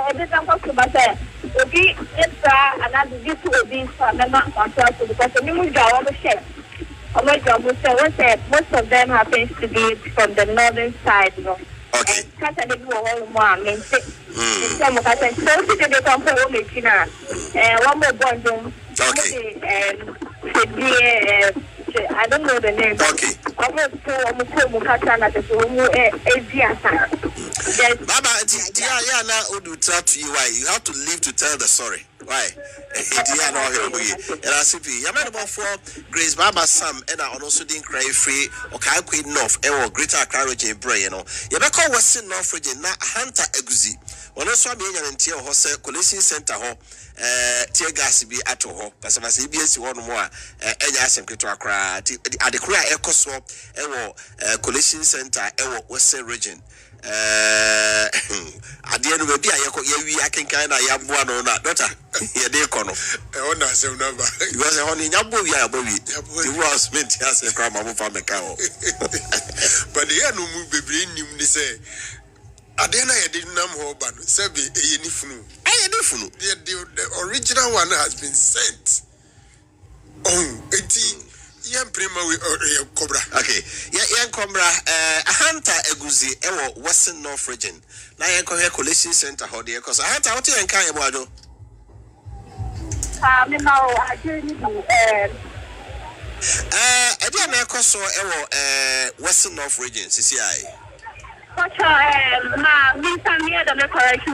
And this is what I will be extra another this will be for member myself because the new job of chef. Most of them happens to be from the northern side,
Okay.
Kasa de wo wo mo a me se. Se mo kasa so se de ko mpo wo me tina. One more bondum.
Okay.
I don't know the name.
Okay.
Baba,
yeah, now you have to live to tell the story. Why? Grace Baba Sam and I also didn't cry free or Kai Queen North or Greater Accra region Bray, you know. You better call Western North region, not Hunter Eguzi. When I saw me in Tia Hose Collection Center Hall, Tia Gas be at all, but some CBS one more, and I sent to Accra at the Korea Echo Swap, Collection Center, Western region. At the end of the day, I can kind of have one on that daughter. Yeah, they come.
On that same number.
You was a honey, Yabu, the was meant to ask a grandma from the cow.
But the no move be bring him, they say. Adena didn't know but Sebi a unifunu. The original one has been sent. Oh, 80 young prima with Cobra.
Okay, young Cobra, Hunter Eguzi, Western North region. Now, I call her Collection Center, how dear, because I had to out here and kind of wado.
I didn't
I didn't so Western North region, CCI.
We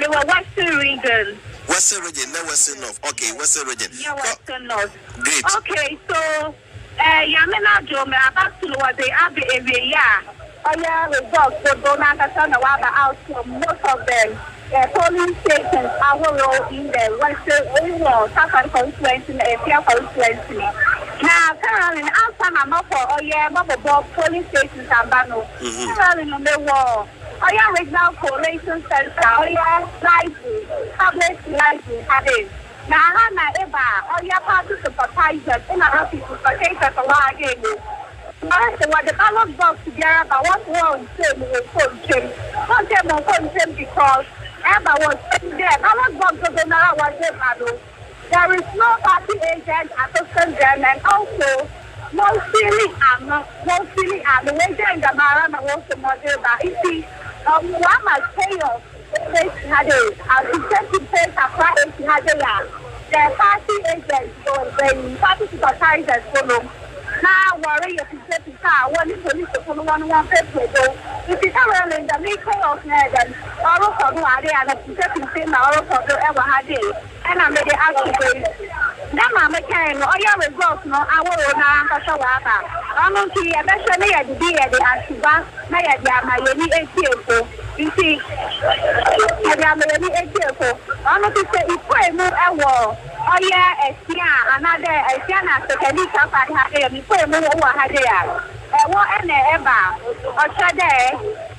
were Western region.
Western region, no Western North. Okay, Western region.
Yeah, Western North.
Great.
Okay, so Yamena Jome, about to what they are every year. Oh, yeah, results for Donata out from most of them. Polling stations are in the Western Southern constituency and Asia constituency. Now, currently, outside my mother, oh, yeah, Mother Bob polling stations are banned. Currently, on the wall. Oh, yeah, regional collation center. Oh, yeah, library, public library, have it. Now, I'm not able. Oh, yeah, party sympathizers, and I have to sympathize a lot again. What the ballot box together, but what wrong saying was function. Not them on function because Emma was sitting there. Ballot box doesn't know what they do. There is no party agent assistant them, and also mostly I'm the way in the Marama was the model. But you see, one must pay off. The party agents go the party sympathizers follow. Now worry if you set the car, one is police to follow one paper. If you can't in the making of Megan, all of them are there and the same all of them ever had it. And I made it out to go. Now, Mamma can, all your results, no, I will not have a show. I'm on to you, eventually at the day at the Ashuba, my Miami 8 years. You see, I am Miami 8 years. I'm not to say it's quite more a war. Oh, yeah, another Asiana, so can you come and have a before more over here? What and ever, or shall they?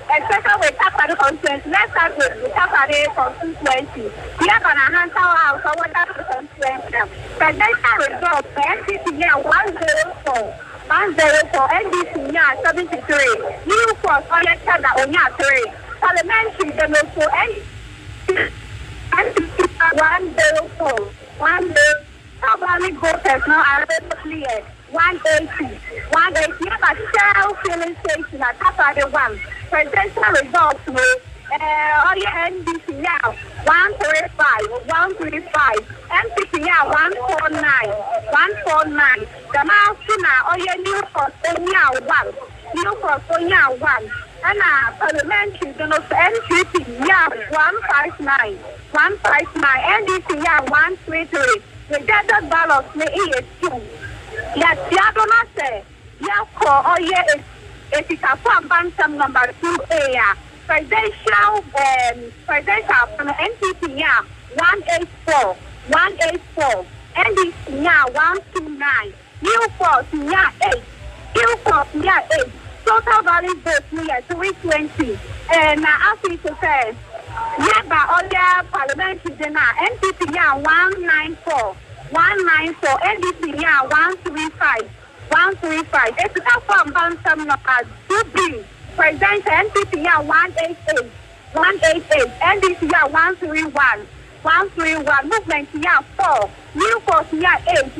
Especially with Tapari constituency, let's start with the Tapari constituency. We are going to hand out for what that constituency. But that's our result. NDC year 104, NDC year 73. New force on your channel on your 3. Parliamentary, the local NDC 104. 1 how many voters now are clear? 180. 180. But Shell filling station at Tapari 1. Presidential results with all your NDC now 135, 135, MPC now 149, 149. The mouse now all your new force now 1, new force now 1, and parliamentary the NPC now 159, 159, NDC now 133. The gathered ballots may is 2. Yes, the other not say, yeah, for all your if it's a form bantam number 2A, presidential NPP 184, 184, NDC 129, new force 8, new force 8, total valid votes 320. And as we say, yeah, but all the parliamentary NPP 194, 194, NDC 135. 135. It's a form bantam number 2B. Presidential NPP 188, 188. NDC 131, 131. Movement 4. New force 8.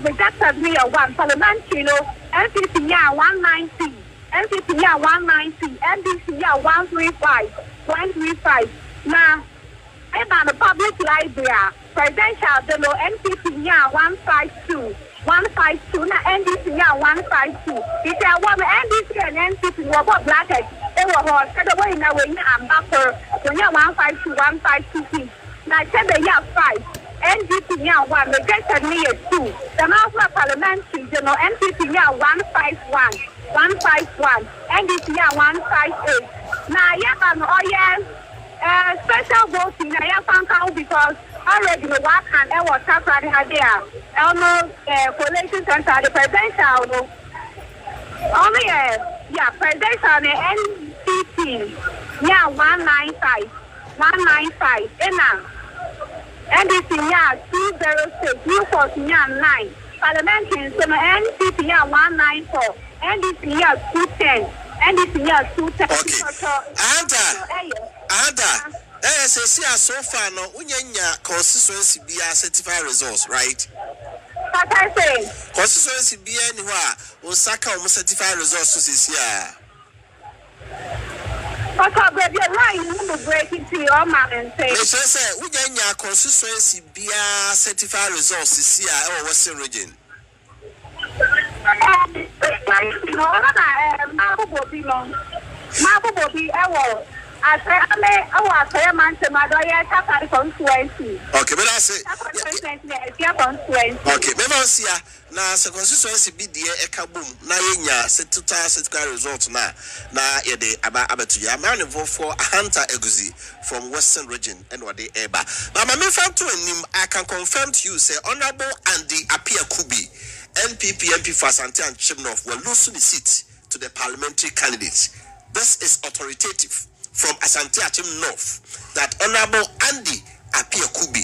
Rejected 1. Parliamentary NPP 190, NPP 190. NDC 135, 135. Now, about the public library, presidential, the low NPP, 152. 152, na NDC, 152. If I want NDC and NPP, what blackhead, they were all said away in a way, I'm back for 152, 152. Now, 10 the year 5. NDC, 1, the guest at me is 2. The House of Parliamentary, the NPP, 151. 151. NDC, 158. Now, special voting, I have found out because already the work and I was separate there. Almost collation center, the presidential, only presidential, the NCT, 195. 195. NDC, 206. Newport, 9. Parliamentary, so NCT, 194. NDC, 210. NDC, 210.
Okay. So far, no, unyanya constituency be a certified results, right?
What I say?
Constituency be anywhere, Osaka almost certified results this year.
But I'll be right, you will break it to your man and say,
unyanya constituency be a certified results this year, or Western region.
Okay, but
that's it. Okay, never see now. So constituency be the ekabum. Now yenya certified results now. Now yede abatuya. I'm vote for Hunter Eguzi from Western region and what they eba. But my friend to him, I can confirm to you, say Honorable Andy Apia Kubi, NPP MP for Asante and Chimnof will lose the seat to the parliamentary candidates. This is authoritative from Asante Achim North that Honorable Andy Apia Kubi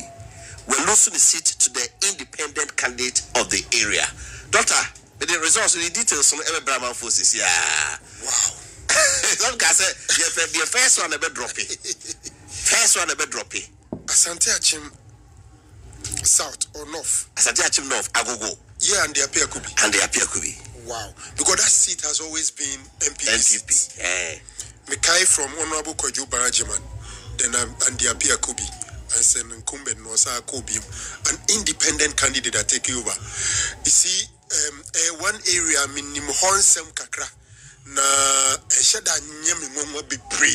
will lose the seat to the independent candidate of the area. Doctor, the results, the details from every Brahman forces. Yeah. Wow. Some guy said the first one a bit droppy. First one a bit droppy.
Asante Achim South or North?
Asante Achim North, Agogo.
Yeah, and the Apia Kubi.
And the Apia Kubi.
Wow. Because that seat has always been MPP.
Yeah.
Mekai from Honorable Kojo Barajiman, then Andy Apia Kubi, and Sen Nkumbe Nosa Kubi, an independent candidate that take over. You see, one area minimum Hornsem Kakra, na Shada Nyami Moma be pre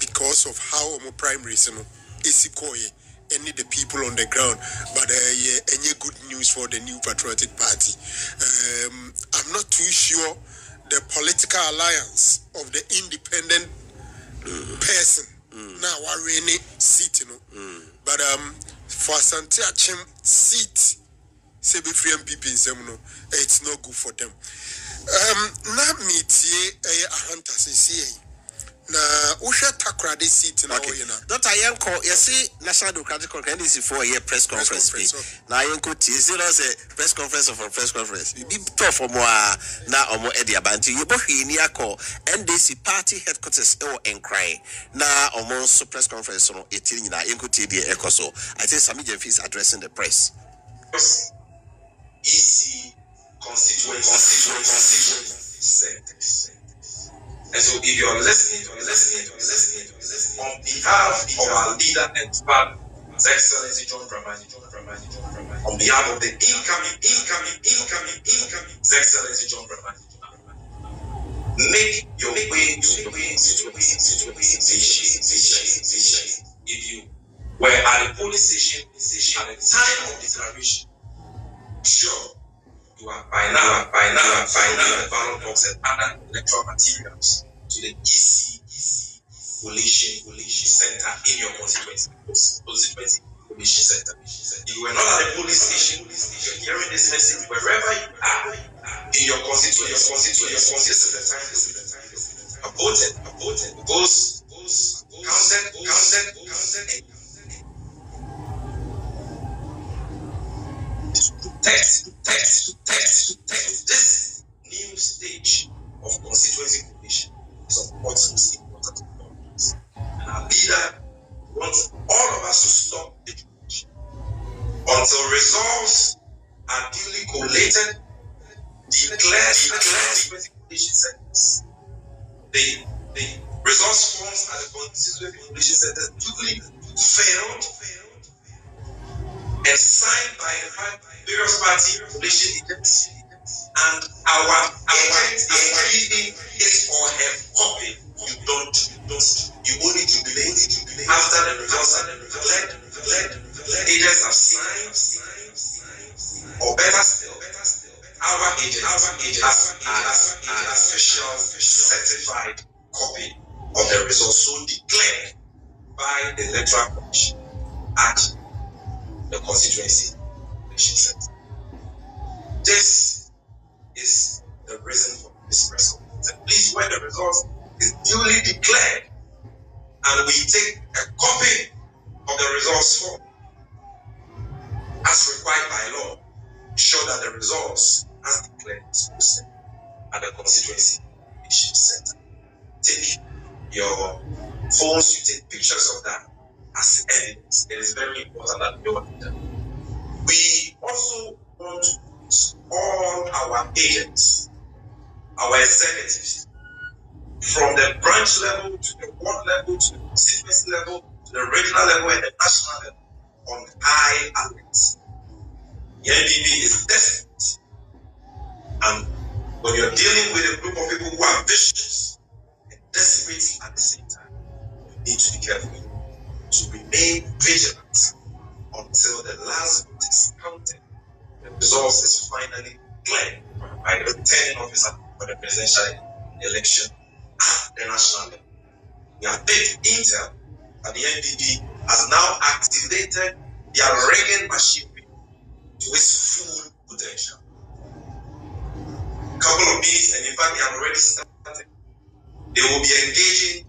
because of how my primary seno is any the people on the ground, but any good news for the new patriotic party. I'm not too sure the political alliance of the independent person now are any seat, you know. But for Asante Achim seat, say be free MPP in Semuno, it's not good for them. Now meet a hunter say na Usha Takra this seat now, you know.
Dr. Yanko, you see, National Democratic Congress for a press conference. Now, Yanko, is it a press conference or press conference? You be tough for more now or more Eddie Abanti. You both in Yako, NDC party headquarters and crying now almost press conference on 18 Yanko TD Echo. So I think Sami Jeff is addressing the press.
EC constituency. And so if you're listening on behalf of our leader and father, His Excellency John Dramani, on behalf of the incoming His Excellency John Dramani, make your way to the station. If you were at the polling station at the time of declaration, sure, you are by now the ballot box and other electoral materials to the EC collation center in your constituency collation center. If you were not at the police station, you're hearing this message wherever you are in your constituency. This is the time to vote. Votes counted. Text. This new stage of constituency collation is of utmost importance. And our leader wants all of us to stop the collation until results are duly collated, declared collation centers. The Resource forms at the constituency population centers duly failed and signed by various party population agents, and our agent is or her copy. You only jubilate after the results are declared. Agents have signed, or better still, our agent has an official certified copy of the results so declared by the electoral commission at the constituency election center. This is the reason for this press conference. Please, when the results is duly declared and we take a copy of the results form as required by law, show that the results as declared is posted at the constituency election center. Take your phones, you take pictures of that as evidence. It is very important that we all do that. We also want to put all our agents, our executives, from the branch level to the ward level to the constituency level to the regional level and the national level on high alert. The NDP is desperate, and when you're dealing with a group of people who are vicious and desperate at the same time, you need to be careful to remain vigilant until the last vote is counted. The results is finally declared by the returning officer for the presidential election at the national level. We have taken intel that the NDP has now activated their rigging machinery to its full potential. A couple of these, and in fact, they have already started. They will be engaging,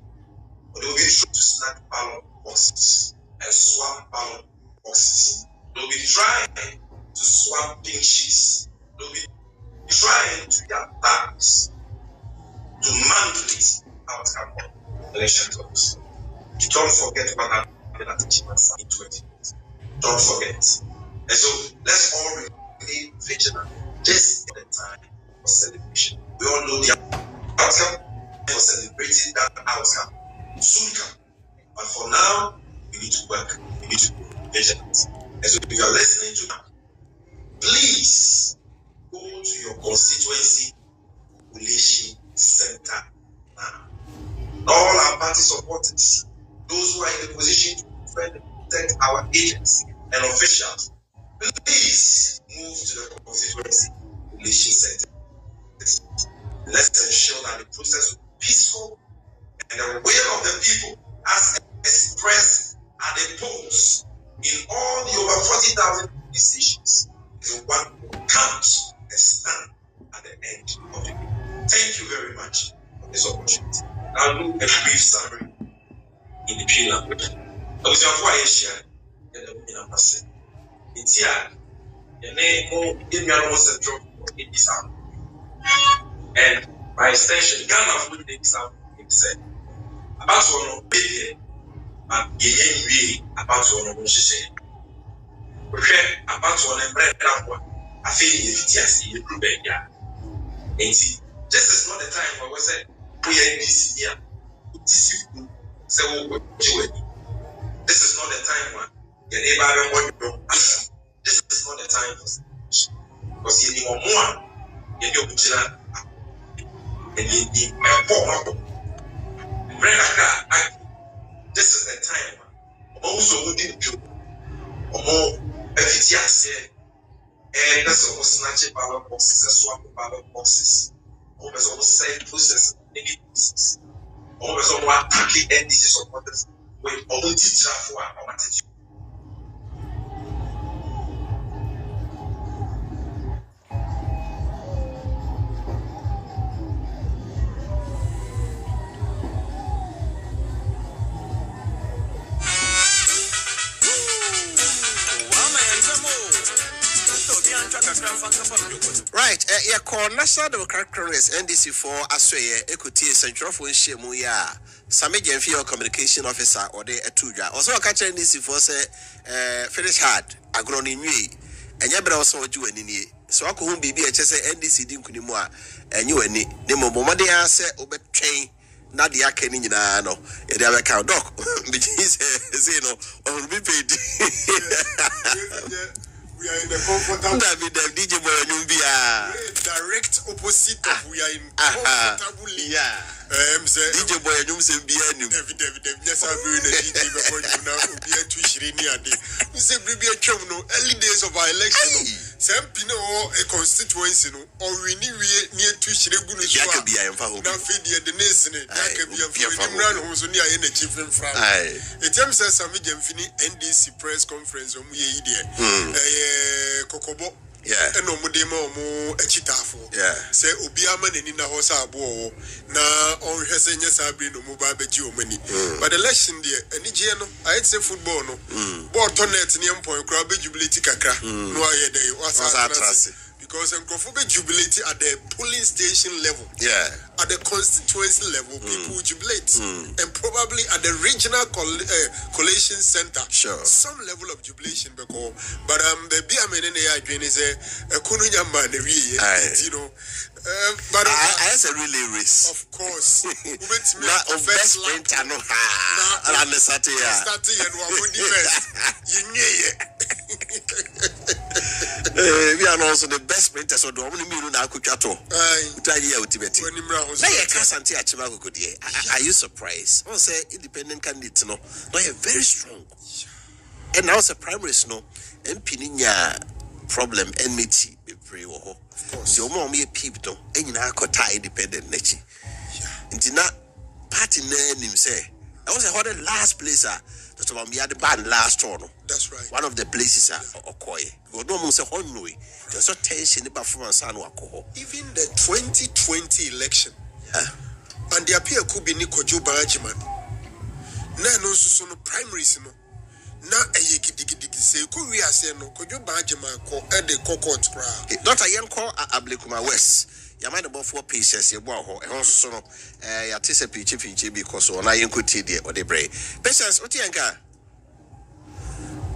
or they will be trying to snag ballot boxes and swap ballot boxes. They will be trying to swap pink sheets. They will be trying to get bags to manipulate outcome of election talks. Don't forget what happened at the Chimansa in 2020. Don't forget. And so let's all remain vigilant. This is the time for celebration. We all know the outcome for celebrating that outcome soon come. But for now, we need to work. We need to be vigilant. And so if you are listening to that, please go to your constituency population center now. All our party supporters, those who are in the position to defend and protect our agents and officials, please move to the constituency population center. Let's ensure that the process will be peaceful and the will of the people as expressed at the polls in all the over 40,000 decisions is one who counts and stand at the end of the day. Thank you very much for this opportunity. I'll do a brief summary in the Twi language. I was your voice in the women of say. It's here. The name of Indian was a drop in this house. And by extension, Ghana would take some himself. About one of baby, but ye about one of she about one and bread down. I feel if it has a group. And see, this is not the time where we say we are in this year. This is not the time when your neighbor want. This is not the time for celebration. Because you need more. You need and you need a poor. This is the time when also we didn't do more efficiency. And that's almost snatching ballot boxes and swapping ballot boxes. Almost almost same process in pieces. Almost almost attacking NDC supporters with almost teacher for our attitude.
Right, yeah, call National Democratic Congress NDC for Asway, Equity, Central for Shemuya, Sami Genfio Communication Officer, or the Etuja. Also, a catcher NDC for say, finish hard, agronomy, and Yabra also do any. So I could be a chess NDC Dinkunimua, and you any, Nemo Momadea say, Obet train, na de aka ni nyina no e dey aka doc be say no on be paid
we are in the comfortable
David DJ boy nyumbia
direct opposite of we are in comfortable
DJ boy nyumse bia nim
David yes I be na DJ before you now obi atu hire ni ade we say bibia twem no early days of our election no sem pino a constituency no or we ni atu hire gu no so
ya ka bia yemfa ho
na fe de the nation ya ka bia fa ni mra no so ni aye na chief from etem say some Gemfini NDC press conference omu ye ide kokobo eno mudema omu echitafo say obi ama nani na ho sa abo na onhwese nya sabre no mu ba beji omani but election there ani je no I say football no ball tournament ni empon kra be jubilate kakra no aye dey wasa because Nkrofo be jubilate at the polling station level. At the constituency level, people jubilate. And probably at the regional collation center, some level of jubilation. Because, but the BMNA again is a Kununya man, you know. But
I a relay race.
Of course.
Not of best sprinter no ha. And the Saturday
and one best.
We are also the best sprinters so do we mean na akutwato utadi ultimate na ye kasante achima gogodie are you surprised one say independent candidate no you very strong and now say primaries no MP ni nya problem enmity be pray wo ho so o me peep don enyina akota independent nachi ntina party na nim say I was a the last place that's why we had the band last turn.
That's right.
One of the places Okoye. We don't know say honwe. There's so tension in performance and alcohol.
Even the 2020 election. And the appear could be Kojo Barajiman. Na no so no primaries no. Na eyigidigi say could we say no Kojo Barajiman ko e de court kra.
Dr. Yanko Ablekuma West. Yamai about 4 pieces, you want her, so no, ya tisa pinchi because on I could see the or the brain. Patience, what yanka?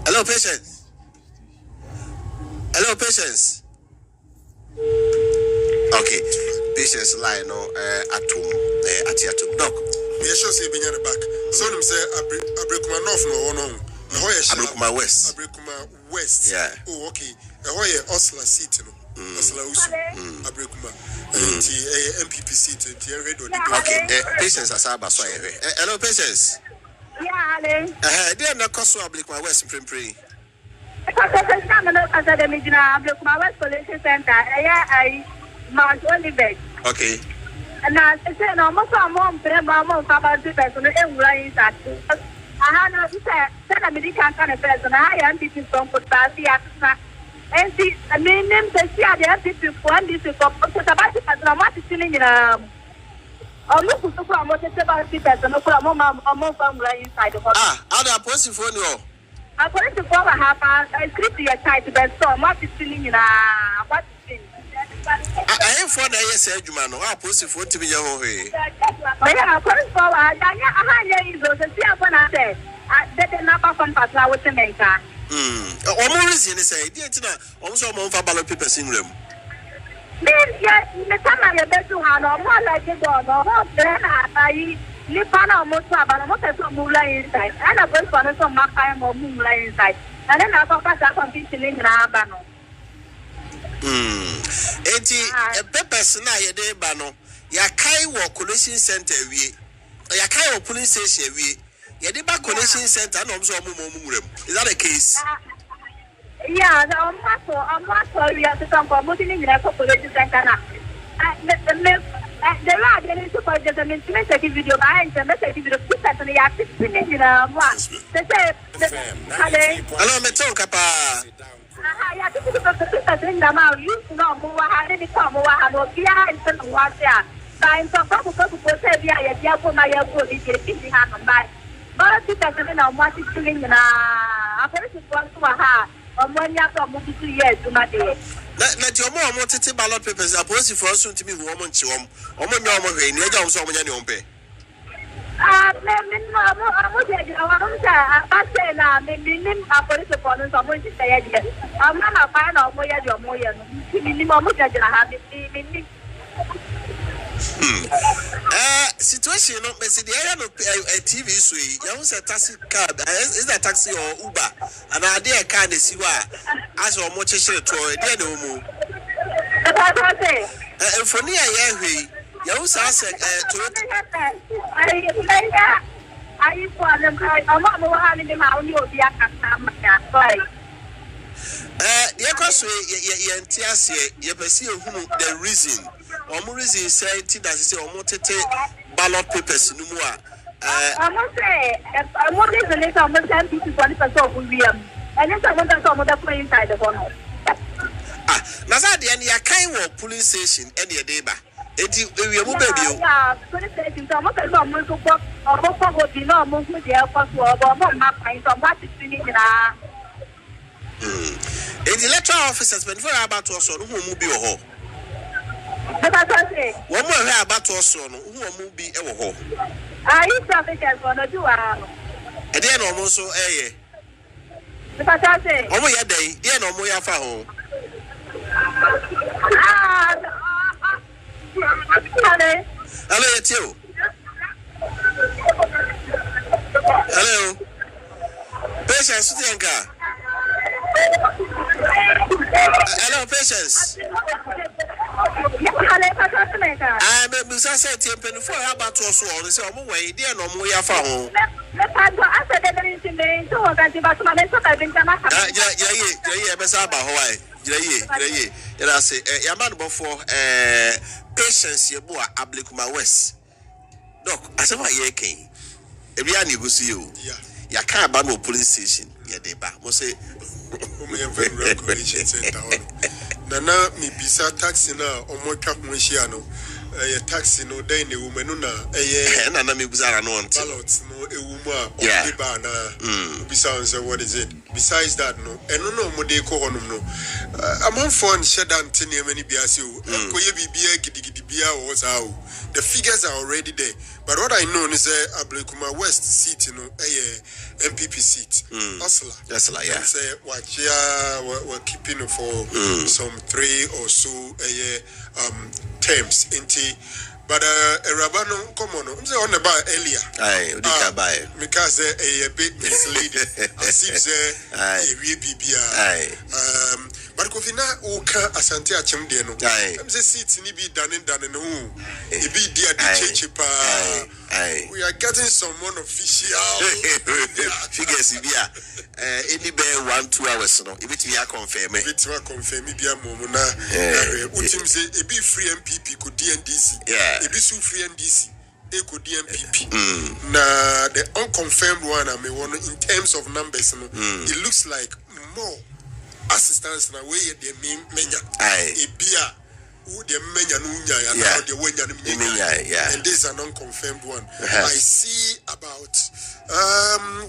Hello, patience. Hello, patience. Okay, patience line no at Yatum. Doc,
we are sure say being the back. So them say Ablekuma North no.
Ablekuma West.
Ablekuma West.
Yeah.
Oh, okay. Ahoye Osla seat no. Osla Usu. Ablekuma. MPP seat.
Okay. Patience asaba so hello, patience.
Yeah,
they na koso Ablekuma West pray.
Ablekuma West Collation Center. I Mount Olivet.
Okay.
And I said, no, most of mom, about the person in that. I had no said American kind of person. I am teaching from Potasi and see, I mean, the people one this is about the feeling in almost to promote about the person among family inside the house.
Other person for you.
According to former half, I script your type to best so much feeling in what is
I am for the yes, Jumano. I post it for to be your way.
I according forward, I is the see when I said, I number from Patra with the maker.
Or more reason is a dear also more for ballot papers in room.
Yes, the time I bet to have no more like it or no, then I live on almost about most of some mula inside, and I went for some Makam or Mula inside, and then I got back on teaching in Rabano.
A peppers na ye de bano. Ya kai wo collection center wie. Ya kai wo police station wie. Ya de ba collection center na omso omumurem. Is that the case?
Yeah, I'm not sorry to come for putting in the collection center now. The lad is to put the message video behind the message video put that in the 16 in one. They say,
hello, Meton Kapa.
I have to put the amount you know who are having come over and will be and was there. By some people say, yeah, for my elbow, it's a hand by. But it doesn't know what is doing in a person wants to have. When you have to move 2 years to my day.
Let your mom wanted to ballot papers. I post for us to be woman to him. Or my normal way, near down so many on pay.
I say now, maybe I'm police opponents are going to say again. I'm not a fan of more.
Situation no me see the area no TV so you know say taxi cab is that taxi or Uber and I dey car dey see wa as o mo chechere to dey na omo for near here you know say
I for them I'm not having them out you be a
the cause ye entiase ye pese ehunu the reason omo reason say ti that say omo tete ballot papers no mu a
I'm say I'm not reason is I'm saying this is 1% of William and it's I'm not some of the inside the corner
na say the any kan wo polling station e dey dey ba enti ewie mu baby o
yeah polling station so I'm say I'm so go di no mo ku dey for so but mo ma pan so what is finish na
the electoral officers been for about to us on who will be a hole. One more here about to us on who will be a hole.
I used to have it for the do.
And then almost so a oh, yeah, day, dear no more for home. Hello, it's you. Hello, Patience, Tianka. Hello, Patience. I'm a Musasa Temple for about to us all. So, I'm away, dear, no more ya for home. I say, Yaman before Patience, your boy, Ablikuma West. Doc, I said, my ye king. If you are you go see you, ya can't ban no police station. Yeah, they back. Must say,
Nana, me bisa taxi na omoka mwishiano. Taxi no day ne woman na
Nana me bizarre no until
ballots no a woman or na besides what is it? Besides that no no modeko honum no. Among phone shed antony many biasio. Koye bibia gidigidibia was how the figures are already there. But what I know is Ablekuma West seat, you know, a MPP seat. Osla,
yeah.
Say what we're keeping for some 3 or so terms. But a Rabano common on the bar earlier.
Aye,
because a bit misleading. As if a BBI. But Kofina Oka Asante Achimdeno. I'm the seats need be done in who. It be dear cheaper. We are getting some unofficial
figures. Any bear 1-2 hours. No, if it be a confirm.
It will confirm me be a momuna. Utim say a be free MPP could DNDC.
Yeah,
a be so free NDC. Eco DMPP. Now the unconfirmed one I may want in terms of numbers. It looks like more assistance na way the menya. A beer who the menya nunya and the wenya and this is an unconfirmed one. I see about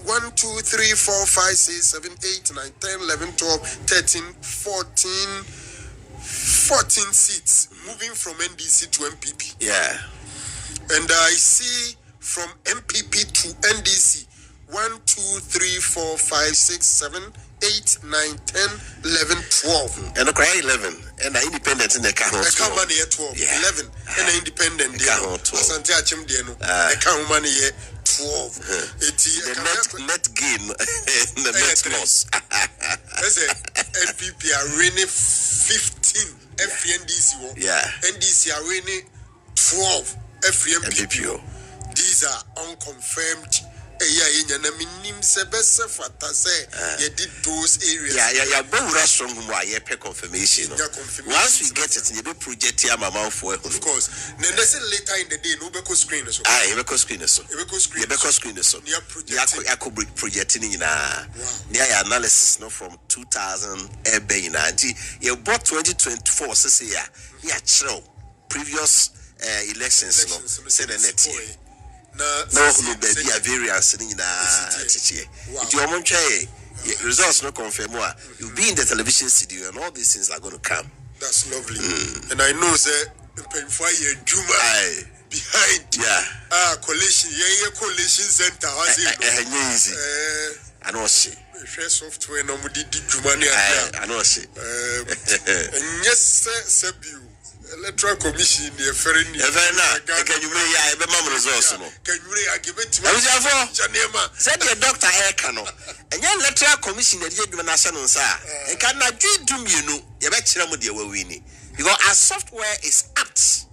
1, 2, 3, 4, 5, 6, 7, 8, 9, 10, 11, 12, 13, 14 seats moving from NDC to MPP.
Yeah.
And I see from MPP to NDC 1, 2, 3, 4, 5, 6, 7, 8, 9, 10, 11, 12.
And okay, 11. And I independent in the count.
I count money at 12. 11. And I independent there. Asante Achim there no. I count money at 12.
The net gain, the net loss.
That's it. NPP are winning 15. FNDC.
Yeah.
NDC are winning 12. FNPP. These are unconfirmed. Yeah, those areas.
Yeah, but strong confirmation. Once we get it, you be project here, mama for
of course. Then there's later in the day, no beko screen so.
Beko screen so. I could be projecting in a analysis no from 2000 you bought 2024 say yeah, chill previous elections no say the net year. No, baby, a variance in if you want to results not confirm more, you'll be in the television studio and all these things are going to come.
That's lovely. And I know that Juma behind coalition center
I know she
software no did Jumani
I know she
and yes, Sebu Electoral Commission, the very
can you make a mamma resource?
Can you give it to
me? Said the doctor Ekano, and your electoral commission that you do national, sir. And cannot do you know, you bet you dear winning. Because our software is apt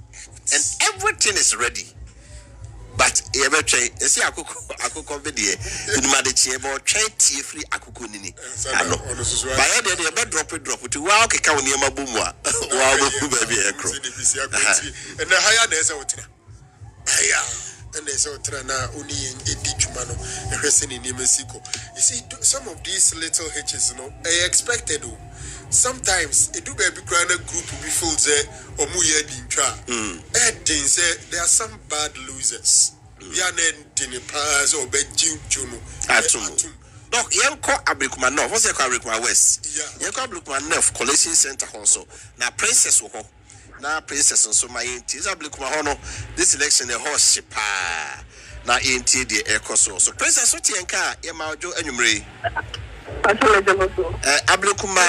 and everything is ready. But you ever try, you see, I could video in Madichi about try free Akukunini. I know. By the bed drop it to wow, Kaka near Mabumwa. Wow, baby,
and the higher there's out there. And there's out there now, only in Edichumano, and resting in Mexico. You see, some of these little hitches, I expected. Sometimes it do be a group will be full there or muye dintra. There are some bad losers. Yanen pass or bedjim juno. Atum. Doc, Yanko Abrikuma North. What's the Abrikuma West? Yeah, Yanko Abrikuma North Collection Center also. Now Princess Woko. Now Princess and so my auntie is Abrikuma Hono. This election the horse shipa. Now auntie the echo so. So Princess Otienka, Yamaujo and Umre. Ablekuma,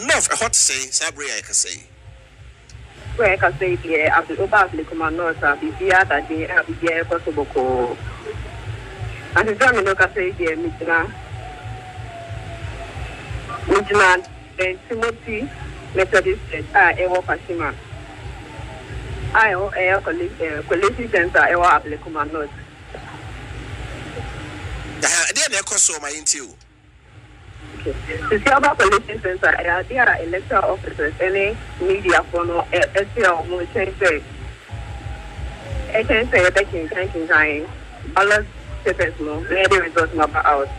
North, hot say, Sabri, I can say.
Where I can say, yeah, Ablekuma North, I'll be here that day, I'll be here for Soboko. And the German look at say, yeah, Midland, then Timothy, Methodist, Ewa Pashima. I owe a collection center, Ewa Ablekuma North.
Then I so my into.
The Silver Collection Center, there are electoral officers, any media for no SPL, no change. I can say that in time, balance papers, no, ready results number out.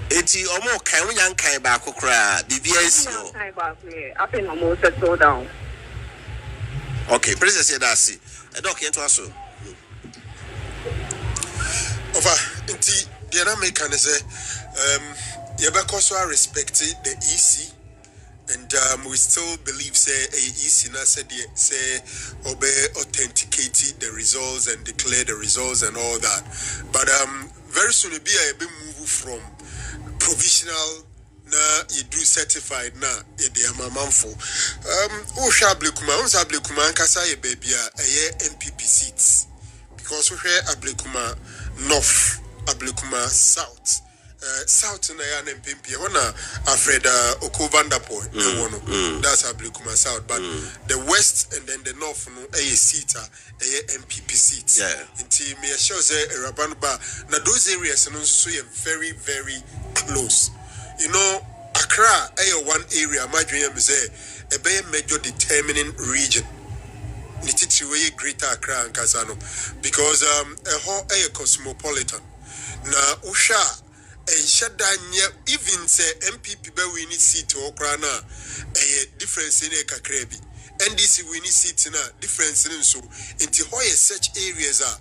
It's almost can we young kind back cry, BBS.
Up in almost settle down.
Okay, Princess said, I see. I don't care to us.
Over, indeed, the American is Yabako respected the EC, and we still believe EC say obey authenticated the results and declare the results and all that. But very soon it be a bit move from provisional na you do certified na the amamfo. Ablekuma nkasa ye baby a MPP seats because we hear Ablekuma North, Ablekuma South. South in the MPP, Alfred Okovandapo, that's Ablekuma South, but the West and then the North, a seat, a MPP seats. Yeah. In team, me show say a Rabanba. Now those areas and also very, very close. You know, Accra, one area, my dream is a very major determining region. Nititi Greater Accra and Kasano, because a whole a cosmopolitan. Now Usha. And Shadanya, even say MPP be we need seat to Okrana, a difference in a Kakrebi. NDC we need seat in a difference in so into why such areas are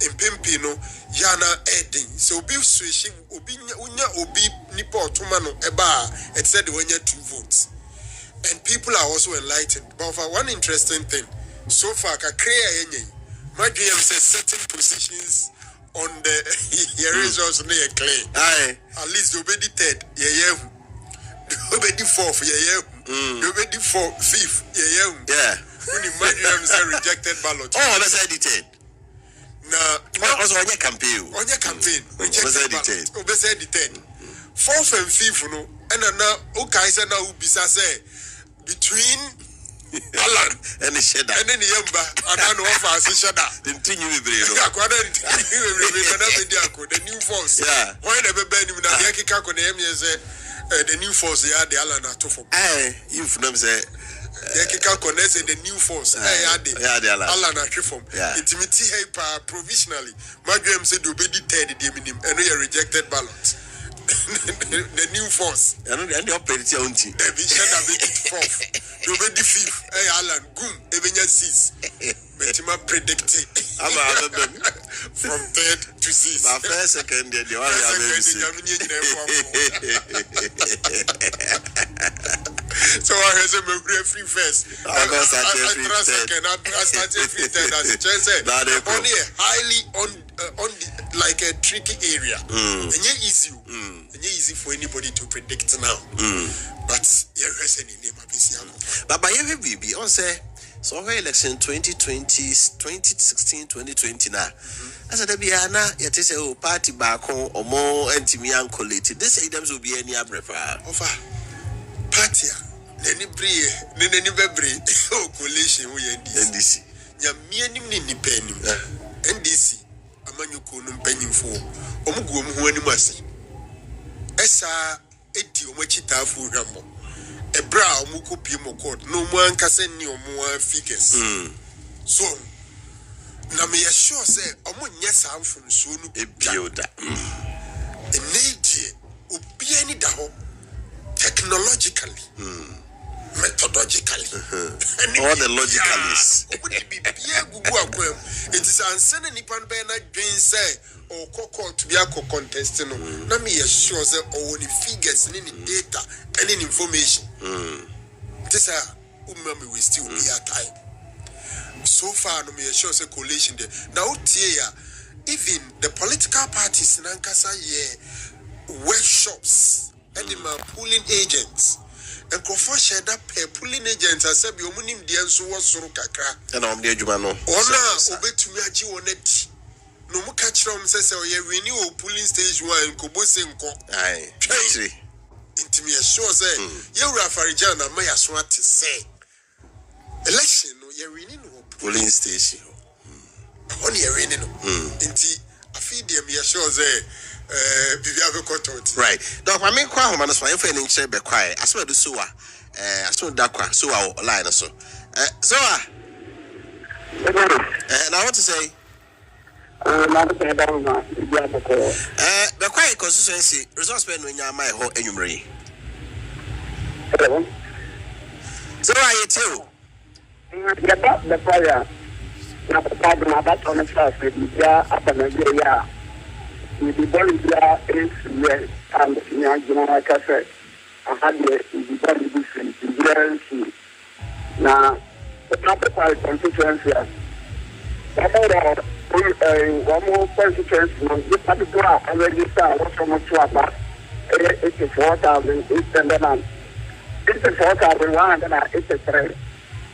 in Pimpino, Yana Edding. So be switching Unya Obi Nipo Tumano Eba, etc. when you 2 votes. And people are also enlightened. But for one interesting thing, so far Kakrea Enye, my GM says certain positions on the results near clay. Aye. At least you'll be the third, yeah. You'll be the fourth, yeah. You'll be the fifth, yeah. When you imagine them rejected ballot. Oh, let's edit. Now, also on your campaign. On your campaign, rejected ballot. Let's edit. Fourth and fifth, no. And now, okay, so now we say between Alan and the Shedder and then the Yamba and I know of us Shedder. The new force. Yeah. Why never been in the Yakika the new force they are the Alan Atofo. Aye, you from them say Yakika connects the new force. The Alan Atofo. Intimity provisionally. My dream said you be the third and we rejected ballot. The new force. And the operator on team. The vision of it fourth. You be the fifth. Hey, Alan, goom, even your six. But you might predict it. From third to sixth. My first second, the one so I has a free first. I started free third as a chance. Only a highly on like a tricky area. And yet easy. And easy for anybody to predict now. But you're in name of
But by every baby, on say so her election 2016, 2020 now. I said, Biana, yet is a party back home or more antimian collated. They say them will be any abrefa.
Over party, any brie, any bebre, oh, coalition, we NDC. Yamianim ni penny, NDC, among you couldn't penny for Omugum who any mercy. Esa eti omachita fu rambo. Ebra omuko pimo court, no one can send you more figures. So. Na me sure say omo nyesa amfun so no
e builder
energy obi ani da ho technologically methodologically
all the logicalies
obi bibia gugu akwam it is answer nipa be na dwen say o kokko to be a contest no na me sure say o ni figures ni data any information this umma me we still be at time. So far, no me sure say coalition there. Now, even the political parties in Ankasa workshops and in my pooling agents and confusion that pooling agents are said, you munim the answer was so kakra.
And I'm the Jumano.
Ona, obey to me, achi on it. No more catch from says, oh, yeah, we knew pooling stage 1 Kobosenko.
Aye, actually.
Into me, sure say, you are Farijana, may as what to say. Election, you're winning.
Polling station.
Only a rain. Inti, I feed them, you're sure they be content.
Right. Now, I mean, quite human, my friend in Chebe quiet. I swear to Sua. I saw that qua, so our line or so. So, and I want to say, the quiet consistency results when you're my whole enumerate. So, I too.
The fire. Not the problem about on the first with Nigeria. With the Bolivia is yes, and like I said, I had the Bolivia now, the capital constituency. One more constituency, this particular already started what's so much about 84,800. 84,183.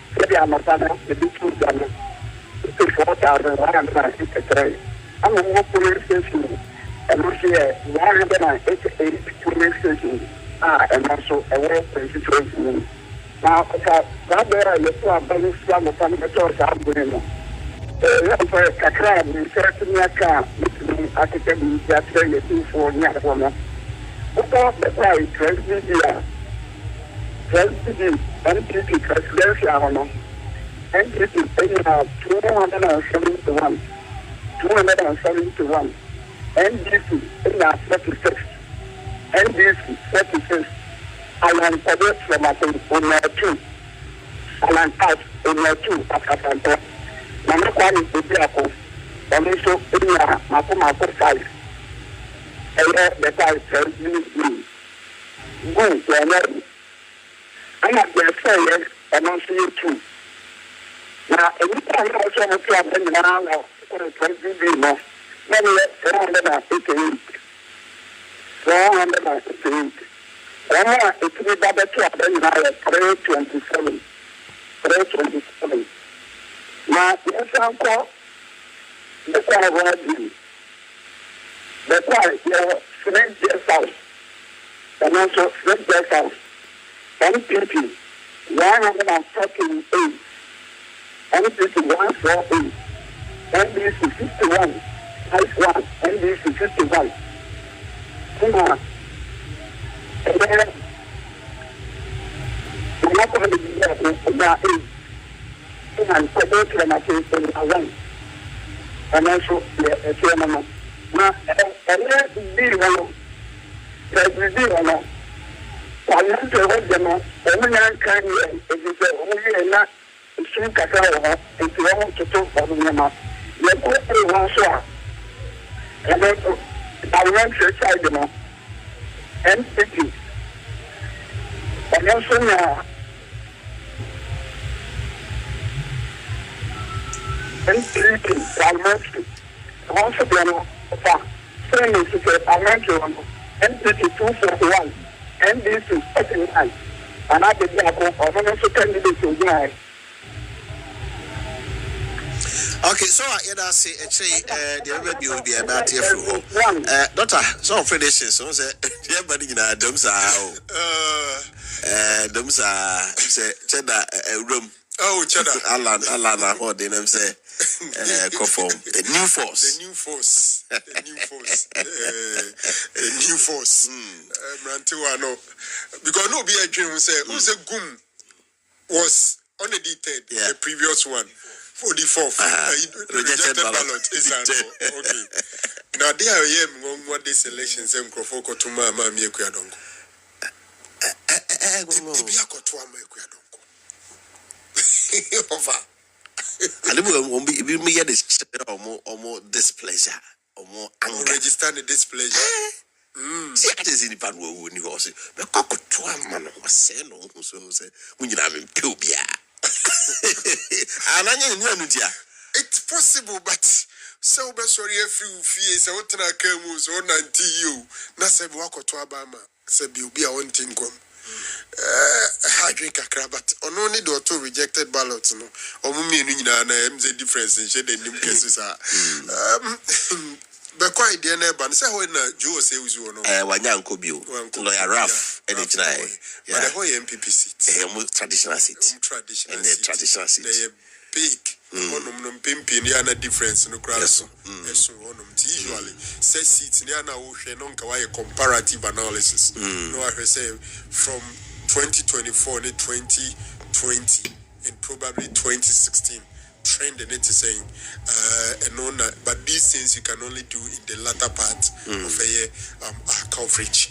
The Amazon, the big food, 4,153. I'm a more police station, and also 188 police stations, and also a work situation. Now, that there are your balance from the Panamatos, I'm going to. For a crack, we certainly can't between architect that very two for Yahoo. About the price, President NPP presidential NPP 271 NDC 36 NDC 36 Alan Podet from on 2 Alan House on 2 Akasanto Mama Kwani Obiako Omiso Ina Mako 5 the price President Go to I'm not going to say yes, and I'll see you too. Now, every time I also have to have been around now, for the 20 more, maybe 488. 488. One more, it's to be better to have been now at 327. 327. Now, yes, I'm called. That's what I want to do. That's why you're French guest house. And also French guest house. NPP 148, NPP 148, NDC 51, H1, NDC 51. And then we're not going to be there about 8. And for those when I say 1, and also the chairman. Now, and let's be one. Let's be one. I want to hold them up. Every man can hear it. If you say, oh, you're not, it's too cacao, if you want to talk about them up. You're going to one shot. And then I want to try them up. NPP. And also now, NPP, I want to. I want to be on the same as I want to. NPP 241. NDC 39, And I did not go on also candidate to win.
Okay, so I say actually the baby will be about here for doctor, so predictions, so say everybody in our doms are say cheddar room.
Oh, cheddar.
Alan, what they them say conform the new force.
The new force. Brantiwa no. Because no be a dream say who say gum was unedited the previous one. For the fourth, rejected ballot is okay. Now there I am what this election say Mkrofoko to mama Miekuyadongo.
Over. And we may get this or more displeasure or more anger.
Register the displeasure.
See, it is in the bad world when you also the cock to a man was saying, so say, when you have him killed.
It's possible, but so sorry if you fear so what I came was on you. Nasa Wako to Abama, said you'll be a one thing come. I drink a crab, but on only do two rejected ballots, no, or meaning the difference in shade and cases are. But quite the neighbor, say when Joe says you know,
one young Kobio, lawyer Ralph, and it's
but the whole MPP seat,
traditional seat,
traditional
seat,
they big. One pimping, the difference no crowd. Yes, usually say seats near now, non comparative analysis. No, I say from 2024 to 2020 and probably 2016. Trend and it's saying but these things you can only do in the latter part of a year coverage.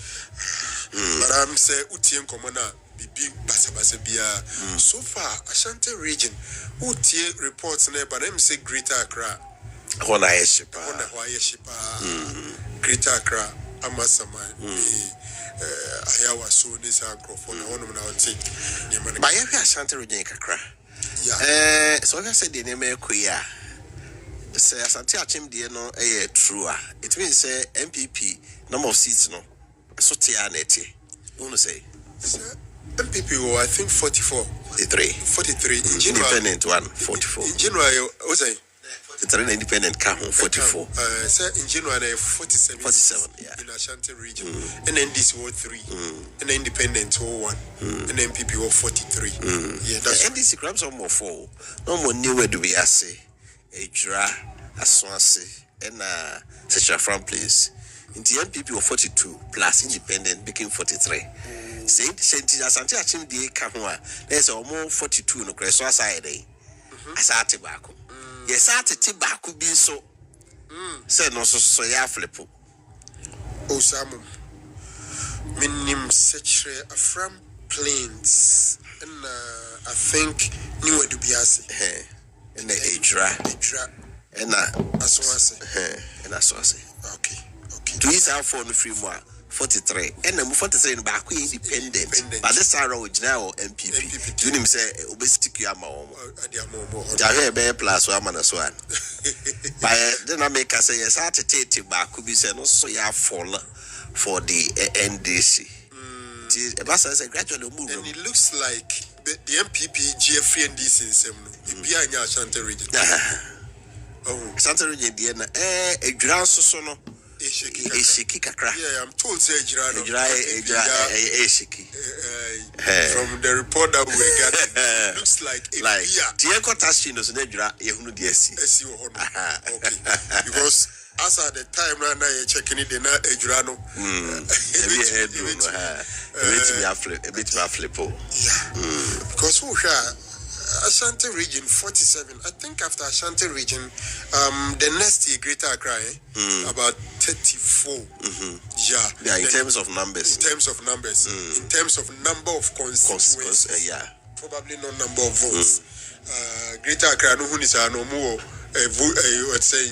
But I'm say Utien Komona Bibi Basabasabia so far Ashanti region Utie reports but I'm say Greater Accra
Hawaii Shipa
Greater Accra Amasama Ayawa so this microphone I want to now take
by every Ashanti region Accra. So I said the name Kuya. Say Asante Achim dear no true. It means say MPP number of seats no. So Tianeti. You say
MPP I think 44. 43. In
independent one 44.
In January what's I?
It's an independent car 44.
Say in January 47.
47, yeah.
In Ashanti region. And then this was 3. And independent 1. And MPP was 43. Yeah, that's
NDC grabs some more 4. No more new where do we say a dra a Swansea and Sesha Fram place. In the MPP was 42 plus independent became 43. Say Asante Achim de Kahua. There's almost 42 no Creswa side. Asate Baku. Yes, I take back could be so. Said no so ya flip.
Osamu. Minim Setre from Plains. And I think New Dubiasi.
And the Adra. And that's what I say.
Okay.
To his out for the free more. 43 and then 43 in back independent. But this are original MPP. You name say obesity Kuyama. Jahe plus 1 minus 1. By then I make us say yes, I take back could be said no so ya fall for the NDC. It gradually move.
And it looks like the MPP GFP NDC in Semno. Behind Ashanti region.
Ashanti region a grand sono. Eshiki kakra.
Yeah, I'm told say Ejirano.
Eshiki.
From the report that we got, looks like
Tieko Tashino so Ejira ehunu DSC.
Okay. Because as at the time right now you're checking it, they're not Ejirano.
A bit my flip.
Yeah. Because who Ashanti region 47. I think after Ashanti region, the next year Greater Accra, about 34.
Yeah. In terms of numbers.
In terms of number of constituencies. Probably no number of votes. Greater Accra, no one is no more. Let's say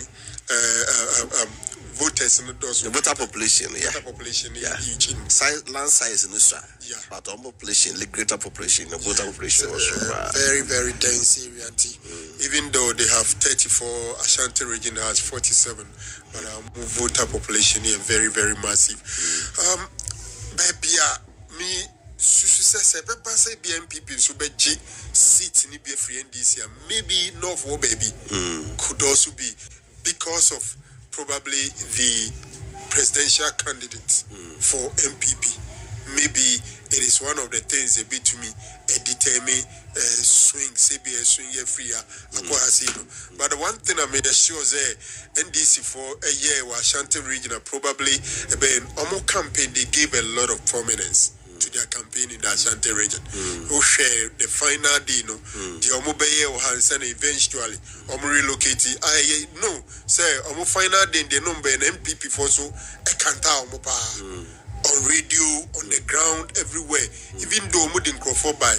voters in the
voter population. Land size in Israel.
Yeah.
But population, greater population, the voter population also
very, very dense area. Even though they have 34, Ashanti region has 47, but voter population here very, very massive. Baby, me Susu say BNPP so be seat ni be free NDC, maybe North War baby could also be because of probably the presidential candidate for MPP. Maybe it is one of the things a bit to me determine swing CBS swing free but the one thing I made sure say NDC for a year was Ashanti regional probably almost campaign they gave a lot of prominence to their campaign in the Ashanti region. Who share the final day, the Omobeye or Hansen eventually relocate. I know, say final day the number and MPP for so I can't tell on radio, on the ground, everywhere. Even though Mudin Crawford by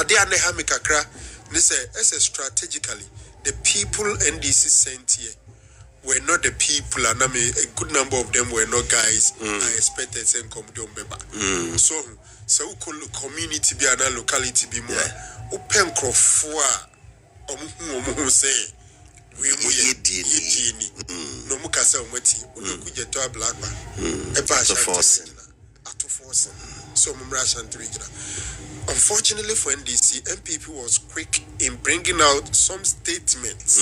Adiane Hamikakra, they say strategically the people NDC sent here were not the people, and I mean a good number of them were not guys I expected send come to Mbeba. So community be and locality be more open Crawford say we no mukasa umati unakuja toa black to force so Ashanti regional. Unfortunately for NDC, MPP was quick in bringing out some statements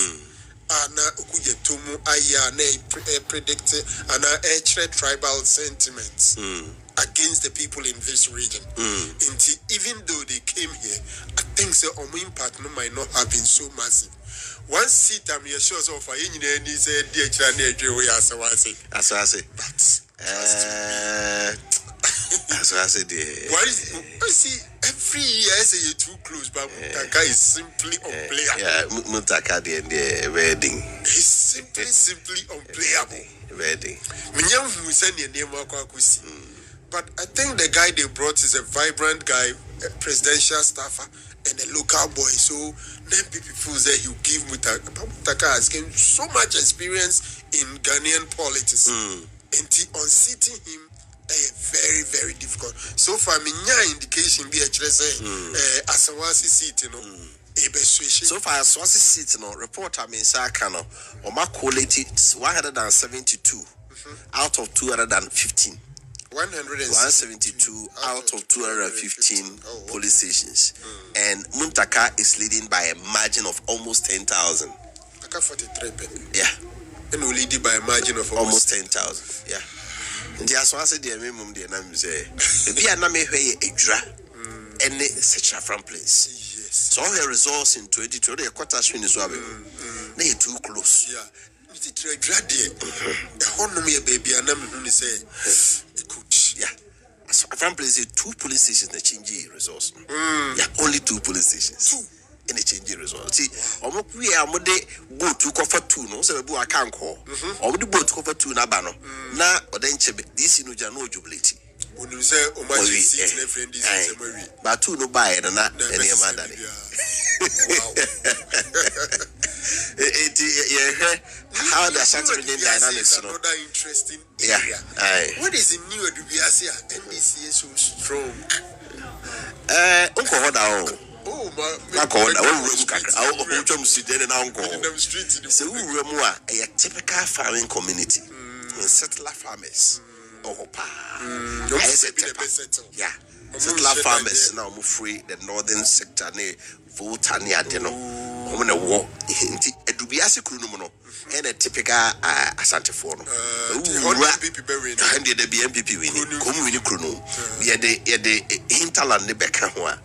and ukuja tumu aya ne predicted and tribal sentiments against the people in this region. Even though they came here, I think the impact might not have been so massive. One seat I'm sure so for any say dear China way as I say. As I said, why see every year I say you're too close, but Mutaka is simply unplayable. Yeah, Mutaka the wedding. He's simply unplayable. Wedding. We send your name but I think the guy they brought is a vibrant guy, a presidential staffer, and a local boy. So then people say he'll give Mutaka has gained so much experience in Ghanaian politics. And unseating him very, very difficult. So far, my indication be as a Asawasi seat, so far, Asawasi seat, report I mean, Sakano, or my quality 172 out of 215. 172 out of 215 police stations. And Muntaka is leading by a margin of almost 10,000. 43. Yeah. And we lead by a margin of almost 10,000. Yeah. The Aswasi the minimum the name say be a name a dra and such from place. Yes. So all the results in 2020 the quarter swing is they too close. Yeah. The baby and I'm say yeah. So from place 2 police stations the change results. Yeah, only 2 police stations. In a change result. See, we are more boat to cover 2, no, so I can't call. Or the boat cover 2 Nabano. Now, or then this in no jubility. When you say, oh, my friend is but 2 no buy and not any other. How the Ashanti dynamics another interesting area. What is the new Adubiasia? NDC is so strong. Uncle Hoda. Oh, my God, I will sit there and uncle. So, we are a typical farming community, settler farmers. Yeah, settler farmers now move free the northern sector near Votania Deno. Woman a war into a dubiasi crunomono and a typical Asante Fono. And the BNPP winning, come winning cruno, yet the hinterland Nebeka.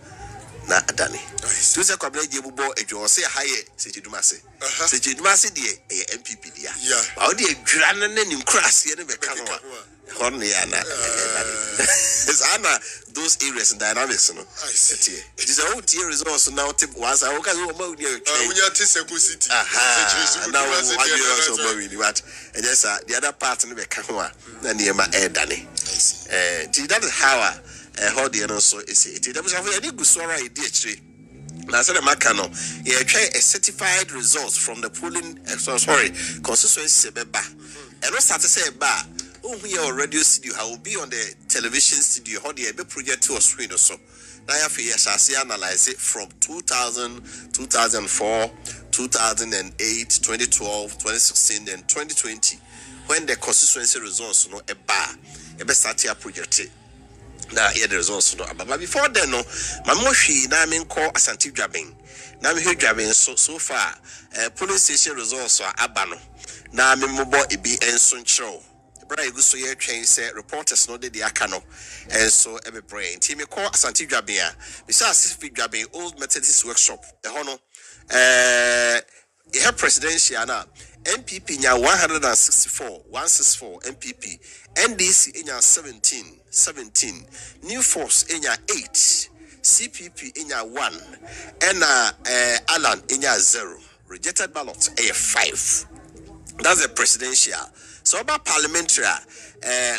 Na adani so se kwabla jebubo edwo se haye se jedumase se jedumase de MPP dia ba o de adwira na nim krase ne be ka no hon ya na sana those areas and dynamics no it is a whole tier resource now tip once I can go about here unya Tiseko city now also about but just the other part ne be ka ho a na ne ma edane that is how how the also is it. There was a good story idea. Now, said the Macano, a certified results from the polling, constituency Beba. And also to say, oh, we are radio studio. I will be on the television studio. How the project to a screen or so. Now, I see analyze it from 2000, 2004, 2008, 2012, 2016, and 2020, when the constituency results, a bar, a best project.
na yeah the results no but before then no mama hwi na me nko Asante Dwaben na me hwe Dwaben so far police station results aba no na me mobo ebi enso nkyerɛw bra eguso ye twen say reporters no de aka no enso ebe brain team me call Asante Dwaben a me say Asante Dwaben Old Methodist Workshop ho no yeah presidential na MPP nya 164 MPP NDC nya 17 New Force nya 8 CPP nya 1 and Alan nya 0 rejected ballot 5. That's a presidential. So about parliamentary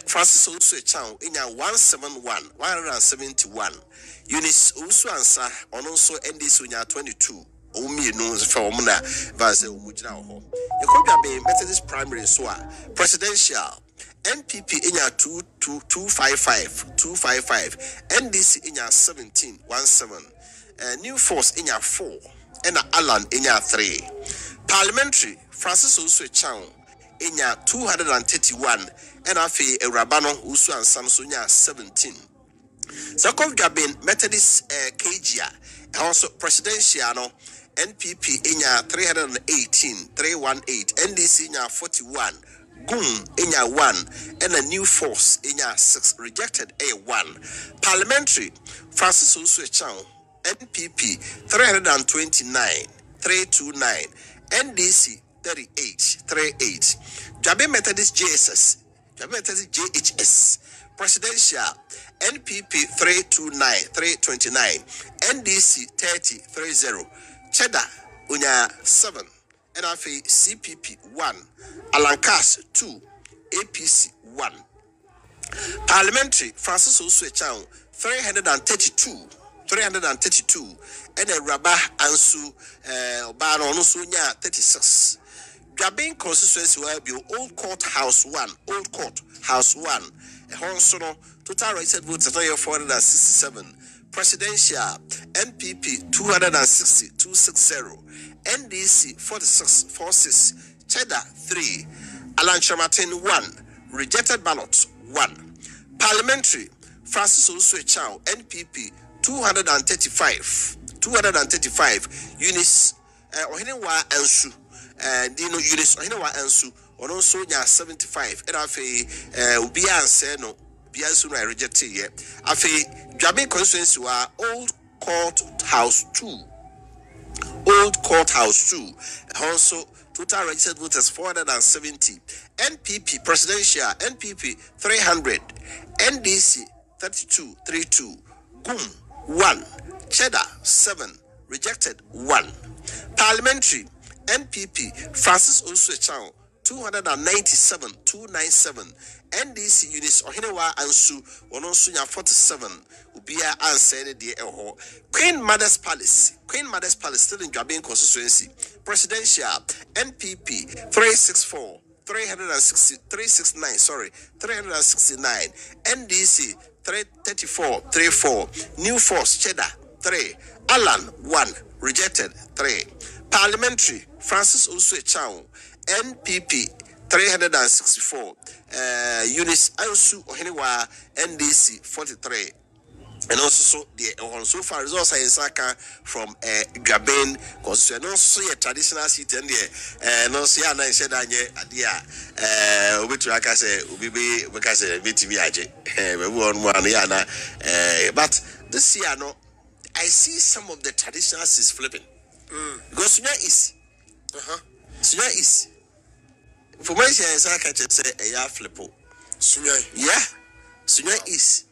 Francis Osu Echan nya 171 Eunice Osu Ansa also NDC nya 22 Omi knows for Omuna Vase Umujina ho. Be Methodist primary so presidential MPP in your 255 NDC in your 17 New Force in your 4 and Alan in your 3 parliamentary Francis Osu Echan in your 231 and Afi Rabano Usu and Samsunya 17 Zakov Gabin Methodist KGA also presidential no NPP inya 318 NDC inya 41 GUM inya 1 and a New Force inya 6 rejected A1 parliamentary Francis Osu Echan NPP 329 NDC 38 Jabe Methodist JHS presidential NPP 329 NDC 30 Cheddar unya 7 and afi CPP 1 Alankas 2 APC 1 parliamentary Francis Osu Echan 332 and a Rabah Ansu Obano Nusunya 36 Gabin constituency will be Old Court House 1 a Honsono total rated votes at 467 presidential MPP 260 NDC 46 Cheddar 3 Alan Chamatin 1 rejected ballot 1 parliamentary Francis Osu Echan NPP 235 Eunice Ohinewa Ansu Dino Eunice Ohinewa Ansu Ononso nya 75 and afi ubia anse no biansu no rejected ye afi Dwaben constituency wa Old Court House 2 also total registered voters 470 NPP presidential NPP 300 NDC 32 GUM 1 Cheddar 7 rejected 1 parliamentary NPP Francis Osu Echan 297 NDC Eunice Ohinewa Ansu Ononsunya 47 Ubia Ansene de Eho Queen Mother's Palace still in Dwaben constituency presidential NPP 369 NDC 34 New Force Cheddar 3 Alan 1 rejected 3 parliamentary Francis Osu Echan NPP 364 Eunice Ansu Ohinewa NDC 43 and also the so far results are from Dwaben constituency also a traditional seat and no see and I said adia obitu say obibe because BTV aje we won one yana but this year no I see some of the traditionals is flipping because Sunya is for my say I can say a flippo Sunya is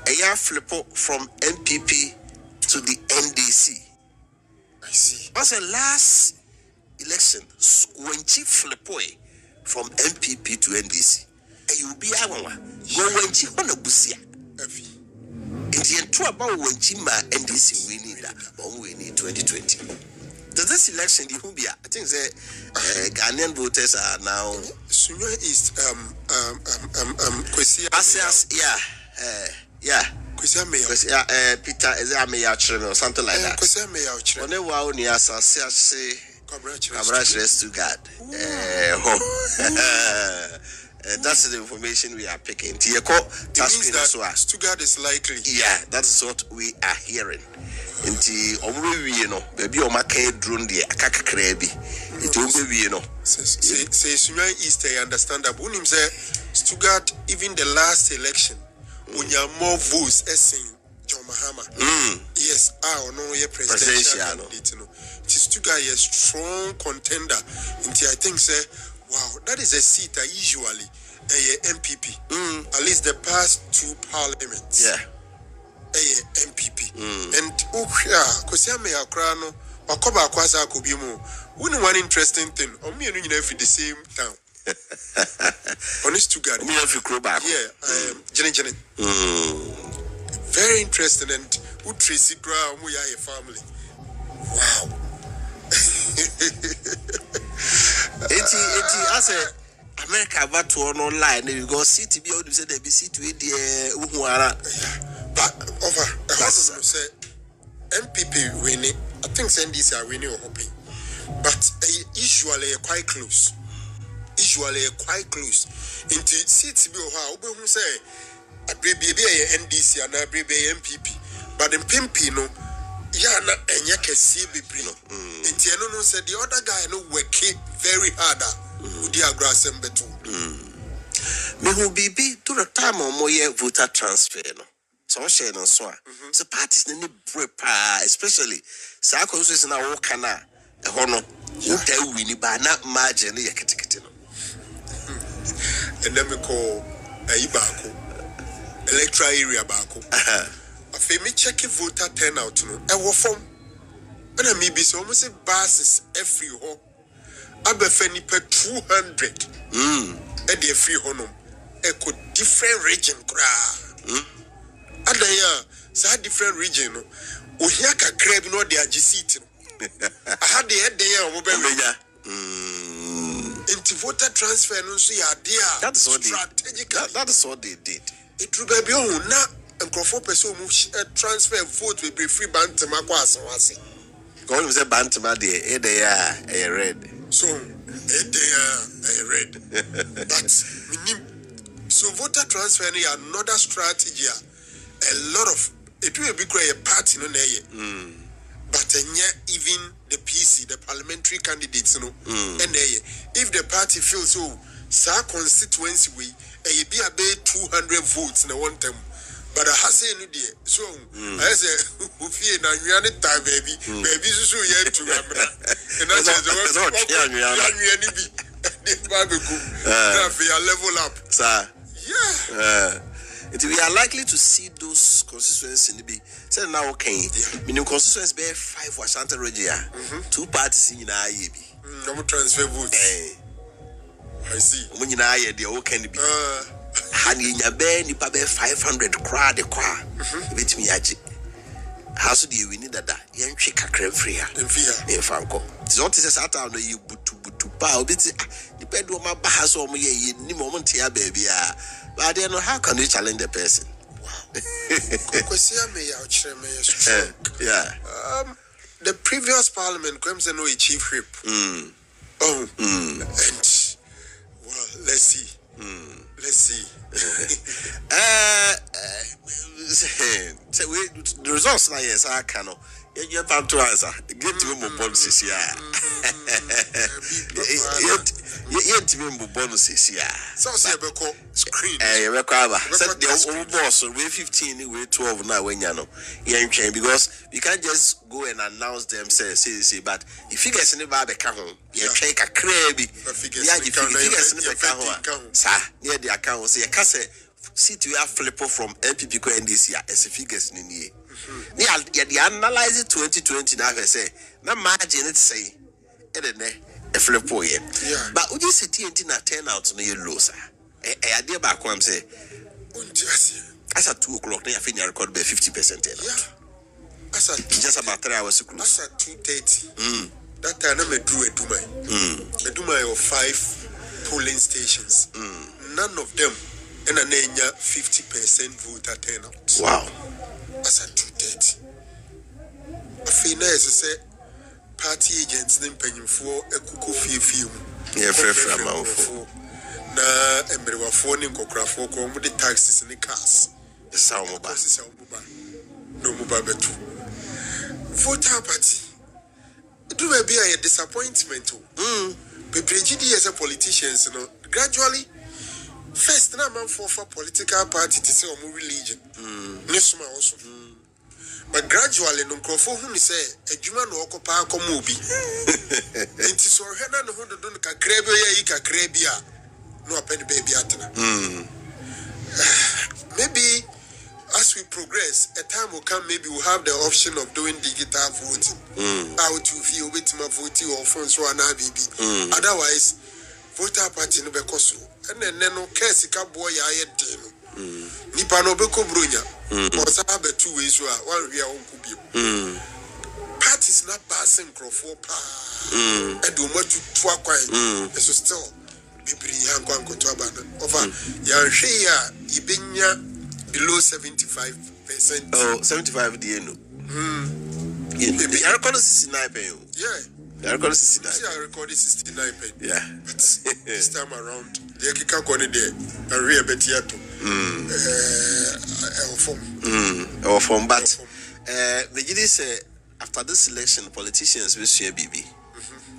a flippo from MPP to the NDC.
I see.
What's the last election when chief flippo from MPP to NDC? And you be a one. Go when chief on a busia. It's about when Chima NDC winning that or winning 2020. Does this election the Hubia? I think the Ghanaian voters are now
Sunya is Kwesi Kwesi
Peter is a mayor or something like that.
Kwesi mayor
on the wow near Sassy Cabrach to God. That's the information we are picking. It means
that Stuttgart is likely.
Yeah, that is what we are hearing. Inti omwe no baby o maka drone de akaka krabi inti omwe no
say Sunyan East I understand that unim say Stuttgart even the last election unya more votes as John Mahama yes no ye presidential candidate no Stuttgart is strong contender inti I think say wow that is a seat that usually a MPP at least the past 2 parliaments MPP and Kosia me akrano wakoba akwasa akobimu one interesting thing me and you the same town honest to God
me have you back
Jenny very interesting and who tracy gra mu ya family wow
eti I say America about to online you go see to be able to say they be see to it
but over say MPP winning I think NDC are winning or hoping but usually quite close into seats be how who say a baby NDC and a baby MPP but in Pimpi no yana and yaka see be no into no said the other guy no work very harder dear grass and betul
me who be to the time or more voter transfer no so share no so so parties ni prepare especially sa constituency na wo kana e ho no wo wini ba na margin ya ketekete no
and then we call Ibako electoral area bako afi me check voter turnout no e wo form na me be so almost buses every ho abefa nipa 200 e dey free honom e ko different region kra adaya sa different region no ohia kakra bi no dey agi seat no aha dey headaya o be into voter transfer no so ya dia
that is what they did
it true baby on na nkrofo person mu transfer vote we be free bantama kwa asawase
go you say bantama dey dey red
so they are red but so voter transfer is another strategy a lot of it will be quite a party no but even the PC the parliamentary candidates no and if the party feels so sa constituency we be about 200 votes in one time but I say no dear so I say who fear na you time baby so yet to and I say level up
sir
yeah
we are likely to see those constituencies in the be say now okay meaning constituencies be 5 Ashanti region 2 parties in IAB
no transfer votes I see
when you na the o can be hani nya be ni pa be 500 kwa de kwa betimi age how so dey we need that yen twe kakra free ha en fanko it's not say sata no you butu pa obiti depend on my ba so mo ye ni mo ntia ba bia but then how can you challenge the person
kwesi me ya ochire me strong
yeah
the previous parliament comes no chief whip and well let's see
so we the results na yes I can you have to answer get to me bonuses yet me bonuses
so say be call screen
you be call ba set the boss we 15 we 12 now when you know because you can't just go and announce them say but if you guys never be ka ho you try kakra bi ya you guys never ka ho sa near the account say you can say see to you flip from MPP ko NDC as figures ni nie they analyze 2020 now say na margin it say e de flip here but we just see na turn out no you lose idea back am say as at 2 o'clock na you finish record by 50%
as at
just about 3 hours close
as at 2:30 that time I drew Edumai of 5 polling stations none of them and an 50% voter turnout.
Wow.
As a 2:30. I feel nice to say party agents then paying for a cuckoo fee film.
Yeah, fair.
na emrewafo ne nkokrafo ko mu de taxes ne cars
sa mo ba
no mu ba betu voter party do be a disappointment bebrejidi as a politicians no gradually first na man for political party to say omo religion nesuma also but gradually no krofo hu ni say adwuma no okopa akomo obi nti so hena no hodo do kakra bi ya yi kakra bi a no open baby atena maybe as we progress, a time will come, maybe we'll have the option of doing digital voting. How to feel with my voting or phones or an ABB. Otherwise, voter party no bekoso. And then no case boy I had Nipa no beko brunya. Or sabe 2 ways one we are on kubi. Parties not passing crofo pa. And do much to acquire. So still, Bibri Yankwan Kotabana. Over Yanshia, Ibinya. Below 75%.
Oh, 75 DN. I record 69 pen.
Yeah.
I record 69.
See, I recorded 69 pen.
Yeah.
But this time around, the Kika Kone there, a real betiato.
Our form. But, the GD say, after this election, politicians will see a BB.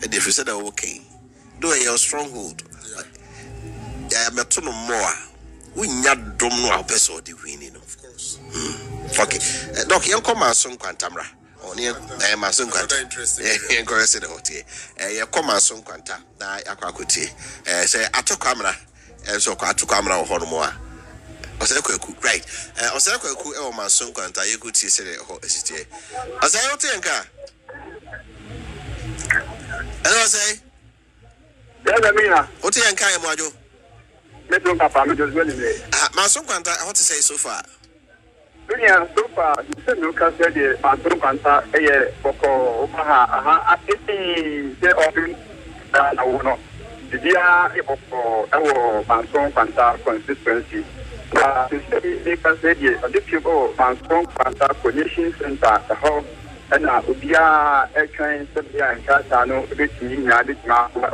And if you said, okay, do a stronghold. Yeah, I'm a ton more. We not don't know how best or the winning, of course. Okay, Doc, you come as some quantamra. Only I am a son quanta. Interesting, you come as some quanta. I aquacuti. Say, I took camera, and so I took camera or Hormoa. Right. Osako, oh, my son quanta, you could see, say, as I don't think. Hello, say, what you can module? Mason Quanta, I want to say so far.
So far, you said no Cassidy, Mason Quanta, a Boko, Omaha, the offering that I will not. The dear our Mason Quanta consistency. They can say the people, Mason Quanta Condition Center, the home. And Ubia airtrain Sabia and Catano, which means Yadit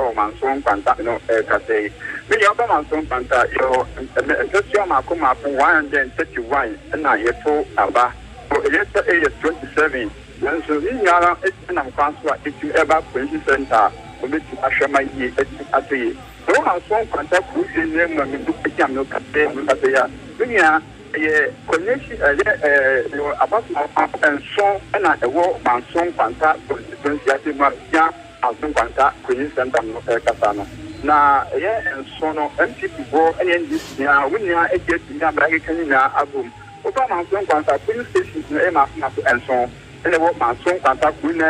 or Manson Panta, no Cate. Many other Manson Panta, just your Macoma from 131, and I have 4 Abba. For Elector age 27, and so in Yara, and I'm transferred into ever Quincy Center, which Ashama at the no Manson Panta, who is named when we do become no Cate, connection about and so and at the war Manson Panta constituency Manson Panta Queen Center Casano. Now, and so no empty people and this now when you are a get in American album. Over Manson Panta Queen Station and so and the war Manson Panta Queen.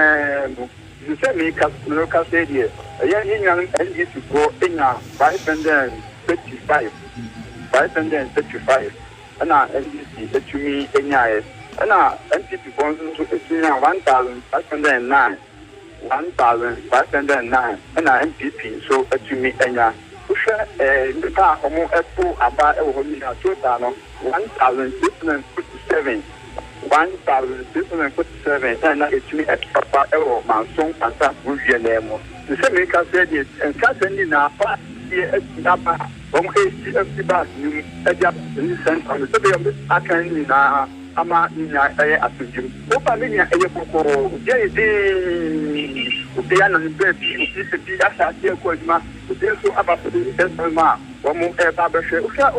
You say me Casano said here. A young and this go in 535. 535. And NDC to me, and NTP bonds to 1,509, 1,509, and MPP, so to me, and push the car almost a full about a 1,657, 1,657, and it's me at Papa Evo, Manson, and that would be a name. The same can say this, and certainly now, here at Napa. From ACFC back, you adjust in the sense of the study of this. I can in Ama in Asujim. Open a Yoko, J.D. Upian and Baby, that's a dear Quasma, who deals so about the Esma, or more air barbershop. Upa,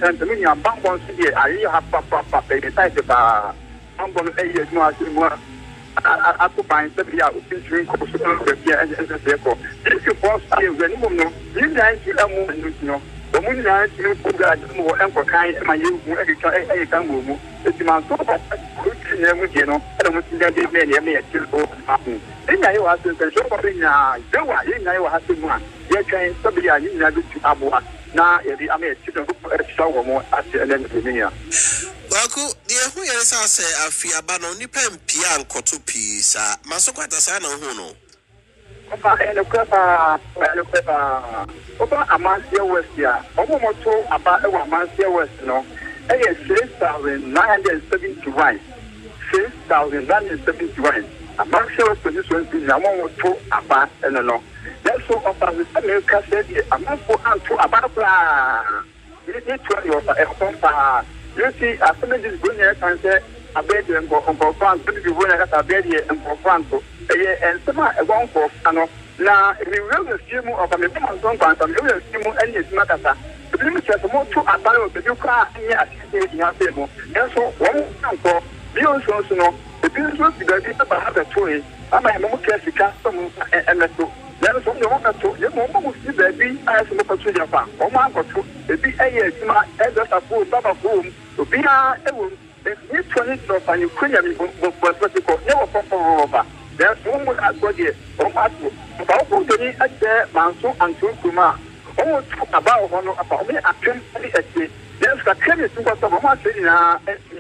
and the Minia Bambon City, I have Papa, the type of Bambon A years more. I could find somebody out with drink or and the vehicle. If you force I will no, you guys will have more than you know. The moon night you put that more and for kind my you every time I can move. It's my so good never you know. I don't think that they may a chill happen. Then I was to show up in don't worry, I will have to one. You're trying somebody I need to Abua. Now, I may chicken show more at the end of the year.
Waku, the who is say a fear bano nipen pian kotu piece, Masoquata Sana Huno.
And a pepper, over a month here west here, almost about a month here west, no, 6,971, 6,971,
about shows to this one, I want to about and no. That's so often the America said, I'm not for to about you need to your you see, as soon as this going and say, I bet you and go from France, but if you want to have a and for France, and some are going for Fano. Now, if you will assume of a minimum song, and you will assume any matter. The limit more to a barrel, but you can't assist in your table. And so, one for you also know the business because people have a choice. I'm a more careful customer and so. There is only one or two. You almost see the bee as an opportunity. Or one or two. The bee as a full top of room to be a room. If you turn it off and you couldn't what you call never perform over. There's one more as well here. Or about the at the Manso and Tukuma. Almost about one about me. I can't see it. There's a credit to what I'm saying.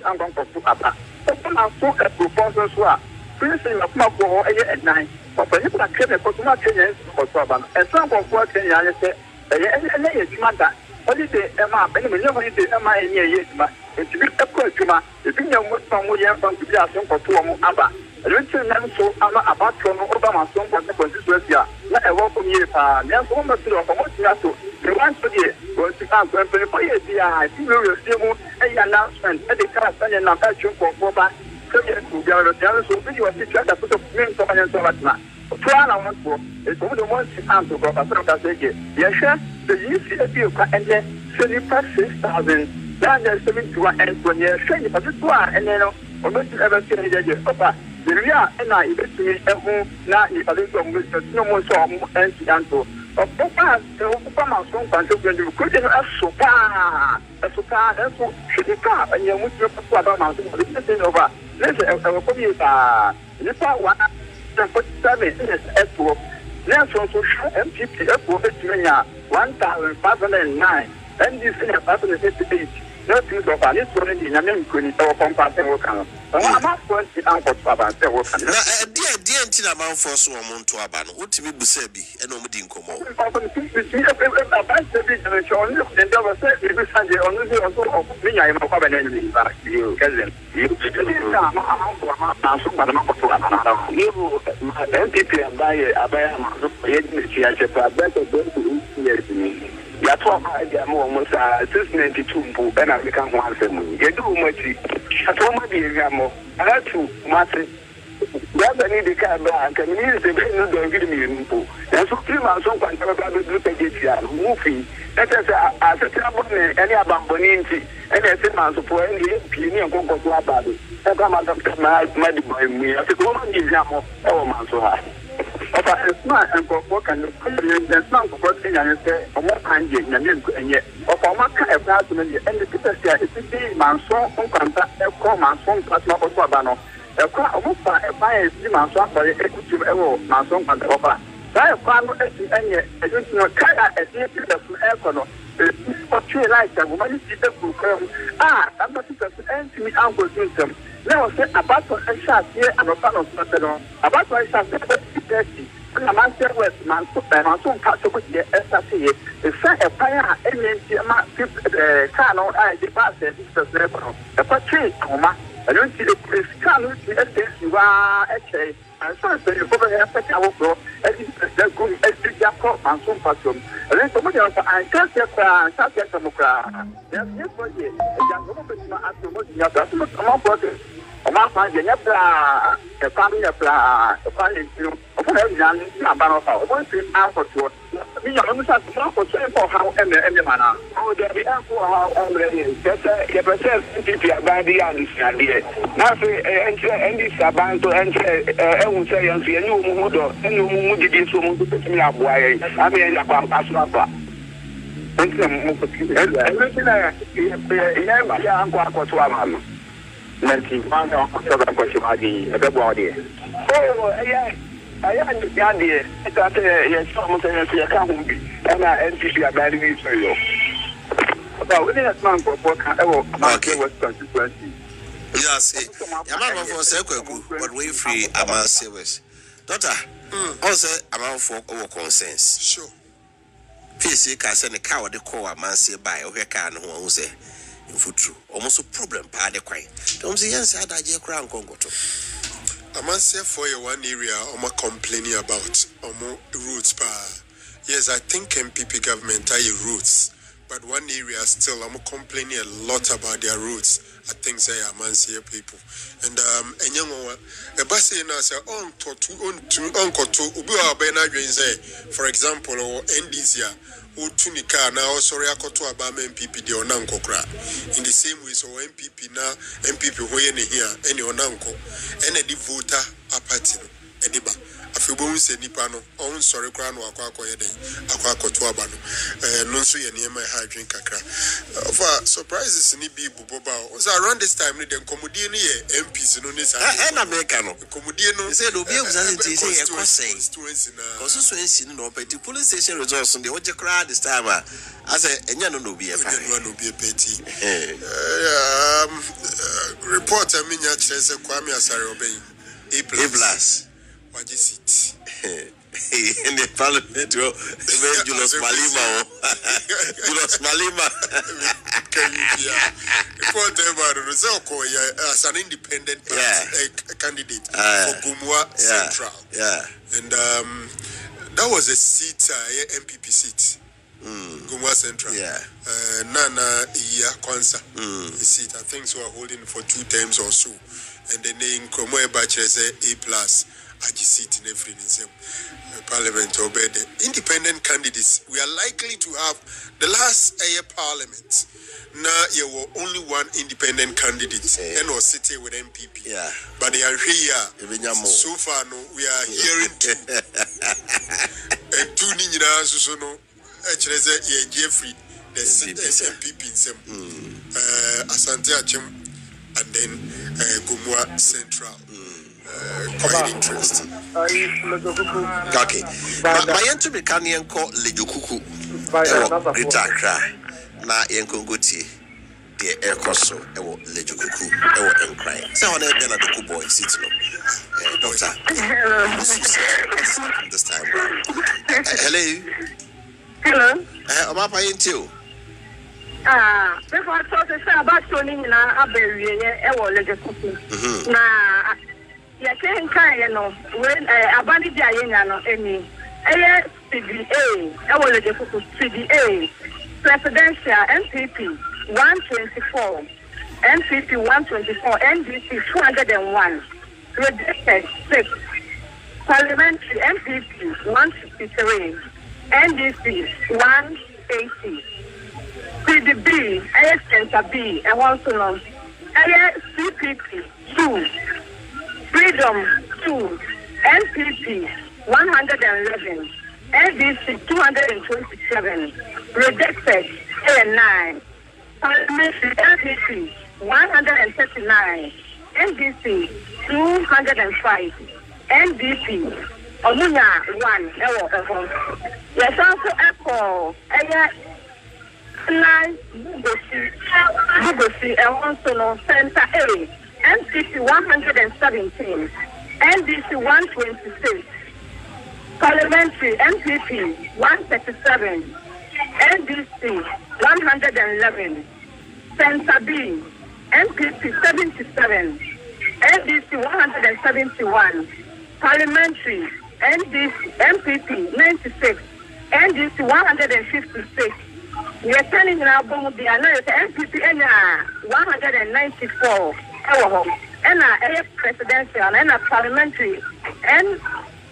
I'm going to Abba. Open our talk at proposals were. Previously, I'm not for at 9. But for people that came for too Kenyans for Saban, and some of what Kenya said, and matter. Holiday Emma, Benjamin, holiday Emma, and Yesma, and to be a question, if you know what from William from to be a song for 2 more Abba. I don't know so about from Obama song for the constituency. Not a welcome year, there's one more to what you have to. The one for the was to come to 24 years. I think we will see an announcement at the car and not that you for Boba. So, yes, we are so video was situated to put a film for an answer. Plan I want for it's only one to go for say, yes, sir, the use and then 6,000. Then there's 71 and 1 year training for this one, and then I'm going to ever see the Papa. The real and I eventually now if I don't no more song and Santo. Of Papa, the Obama song country couldn't have so far, and so should be car, and you're with your Papa Mountain for the over. Let's have a one. 47 is F4. Let's also show MPP F4 1,509. And this is 558. No things of an instrument in a name could or compact and work on. I'm not going to answer about the work.
Dear amount for so amount to Aban, what to be Busebi and Omidin Como. And there was every Sunday on the also me. I am a covenant back to you, cousin. You MPP and buy a better going to me. You are talking about almost 692 and I become 170. You do much. I told my dear Mo, I had to matter. Rather need the car back and use the business don't give me a move. And so 3 months on, I'm about to do the movie. That is a trouble any abandoned and I said, man, for any opinion and go to about it. I come out of my boy me. I said, woman, give him all man so high. It's not and for work and there's not for working and say, or more kind and yet, or for my kind of husband, and the people say, it's man so on contact, a call man so plus not for Sabano. A car almost a fire is man so for equity man so on the offer. I have found and yet, I don't know, Kaya as if it's an aircon. For 3 nights, a woman is the book. I'm not going to me uncle system. Now, say about a shot here and a fan of Saturday. About my shot, 30. And a master West man, my son catch up with the SRC. The set a fire and the cannon, I departed this level. A patron, I don't see the police cannon, you are actually. And so I you probably have to go as the good as the Jacob and some person. And then somebody else, I can't get some cry. There's no way. I'm not finding a family of a family of young about one thing out for two. Me, I'm not for how any manner. Oh, there be ample how already. That's a people by the understand it. Nothing enter any saban to enter. I will say, and see a new mood and you moved it so much to pick me up. Why? I mean, about Asrapa. Everything I am going to Amman. Nancy, found out question everybody. Oh, yeah. I understand it. That yes, someone says you can't be, and I NCP are very good for you. But within a month of work, I will was constituency. Yes, a man for Sequel, but we free among service. Doctor, also amount for our consensus.
Sure.
PC can send a cow the core man say by or can who say. In future, almost a problem. Pad the quite. Don't see yes, I die crown Congo.
must say for one area, I'm complaining about roads. Yes, I think MPP government are roads, but one area still, I'm complaining a lot about their roads. I think say Amansia people, and young a bus in us on to for example, or NDCA. Tunika now sorry akoto abama MPP de onanko kra in the same way so MPP na MPP hoye ne here any onanko ene di voter apathy no ediba afebo nse nipa no on sorry kra no akwakoye den akwakoto aba no no nso ye ne ma ha adwen kakra for surprises ni bi buboba so around this time ni den komodie ni ye MPs no ne sa
na America no
komodie no
say do be say e constituency no but the police station results on the oje kra this time I say enya no be a
petty report aminya kire se Kwame Asare Oben A+ what is it
in the parliament Julius Malema
report about as an independent candidate for Gumwa Central and that was a seat MPP seat Gumwa Central Nana Iya Kwanza seat I think so are holding for 2 terms or so and then in Kromoe Bachelor's A+ seat in every parliament or the independent candidates. We are likely to have the last parliament. Now you were only one independent candidate and was sitting with MPP. But they are here. So far, no, we are hearing two. And 2 Nina Susono, actually, Jeffrey, the MPP in some Asante Achim, and then Gumwa Central. Quite interesting.
Okay. My entry mechanic called Lejukuku. Greater Accra. Na Yenkongoti. The air coso. Lejukuku. Encry. So on the Benadu boy sits no. Doctor. This time. Hello.
Hello.
I'm up into.
Before I talk about Tony na Abbey, Lejukuku. Na. Ya ken kan ye no when abandi dia ye nya no eni CDA le de fuku CDA presidential MPP 124 MPP 124 NDC 201 rejected 6 parliamentary MPP 153 NDC 180 PDB Center B and also no CPP 2 Freedom 2, NPP 111, NDC 227, rejected 9, parliamentary NPP 139, NDC 205, NDP Omunya 1, yes also echo, Bugosi, and also no Center A. NCC 117, NDC 126, Parliamentary MPP 137, NDC 111, Center B, MPP 77, NDC 171, Parliamentary MPP 96, NDC 156. We are turning now the MPP 194. And a presidential and a parliamentary and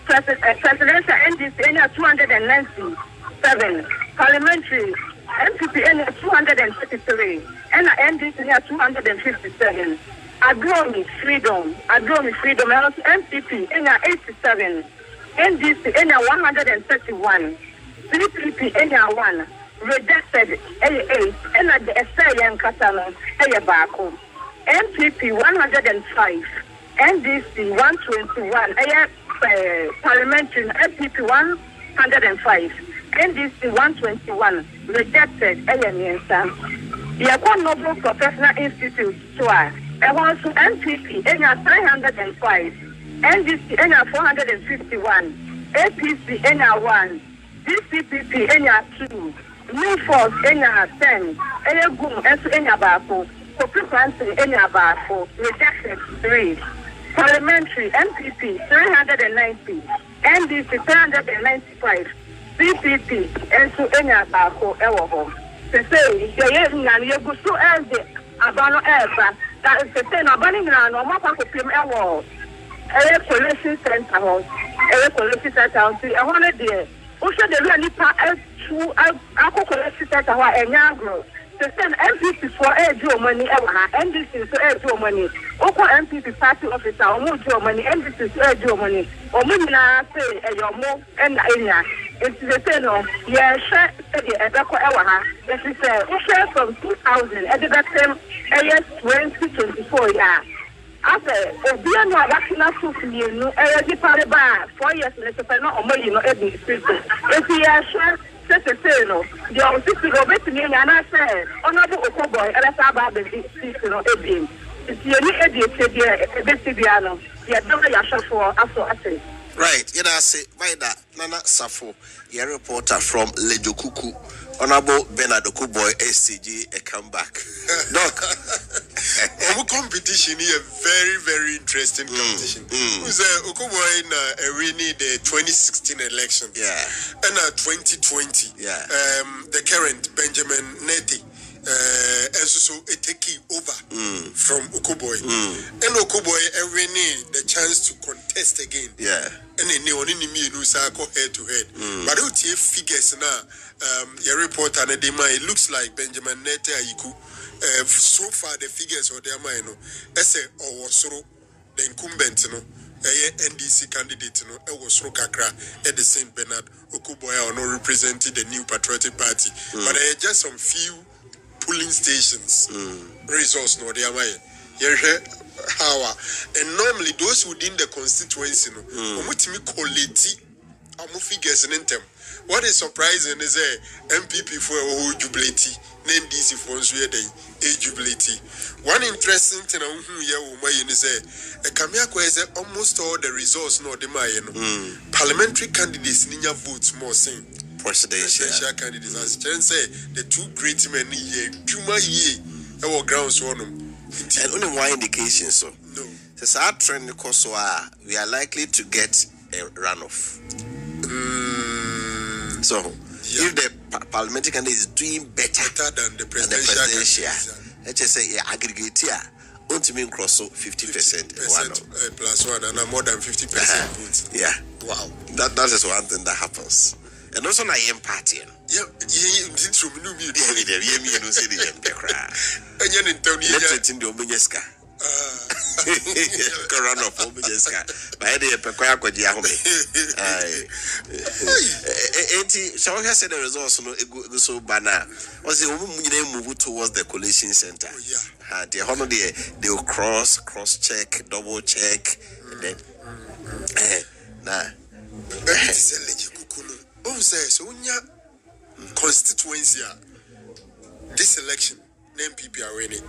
presidential NDC 297, parliamentary MPP 233, and NDC 257. Agromi Freedom, and MPP 87, NDC 131, CPP 1, rejected 88, and at the Australian Catalan, Ayabako. MPP 105, NDC 121, parliamentary MPP 105, NDC 121, rejected AMNSA. Yakon Noble Professional Institute, also MPP 305, NDC 451, APC 1, DCPP 2, New Force 10, Ayagum S. Bako. Rejected 3. Parliamentary MPP 390, NDC 395, CPP and so any abako ewo. To say the year you go so as the abano ever that is the same abaning and or more pim ewo. A collection center house, a collection center house, a 100 years. Also, the really part to collection center and young growth. The same MPP for a money ever, NDC for a money. Oko MPP party officer, or more money, NDC for a money. Or money say a your more and area. It's the same of yeah, share a echo ever. It is a share from 2000 at the same year 2024 year. After Obiano National School, you know, a party bar 4 years later, or more, you know, every street. If you are sure. The office will be to me, and I say, Honorable Okoboy, and I about the season of Edwin. It's your new idiot, a bit Sibiano. You have never your shot for after I say.
Right, you know, I say, by that, Nana Safo, your reporter from Lejokuku, Honorable Bernard Okuboy, SCG, a comeback. Doc,
our competition here, very, very interesting competition. Who's Okuboy winning the 2016 election?
Yeah.
And 2020.
Yeah.
The current Benjamin Neti. And so it take over from Okuboy. And Okuboy every need the chance to contest again.
Yeah.
And then only me no go head to head. But out here figures now, your report and it looks like Benjamin Nete Ayiku. So far the figures or their mind, essay or soro the incumbent, NDC candidate, was Kakra at the St. Bernard Okuboy or no representing the New Patriotic Party. But just some few polling stations results no they are how and normally those within the constituency collect figures in them. What is surprising is MPP for a whole jubility, NDC for a jubility. One interesting thing is almost all the results no the parliamentary candidates ninya votes more saying presidential candidates as Chen say the two great men here Juma ye our grounds on them.
And only one indication so.
No.
Since our trend because we are likely to get a runoff. So if the parliamentary candidate is doing better
than the presidential,
let's just say aggregate here. Ultimately cross 50%
plus one and more than 50% votes.
Yeah.
Wow.
That is one thing that happens. And also na yem party.
Yeah, you did from me.
You know say the yem cry.
And you didn't tell me
let's in the Omunyeska. Corona for Omunyeska. By the Pekoya Kwaji Ahome. So I said the results no so banner. Was the woman move towards the collation center.
Yeah.
The honor they will cross check, double check, and then
so constituency this election NPP are winning,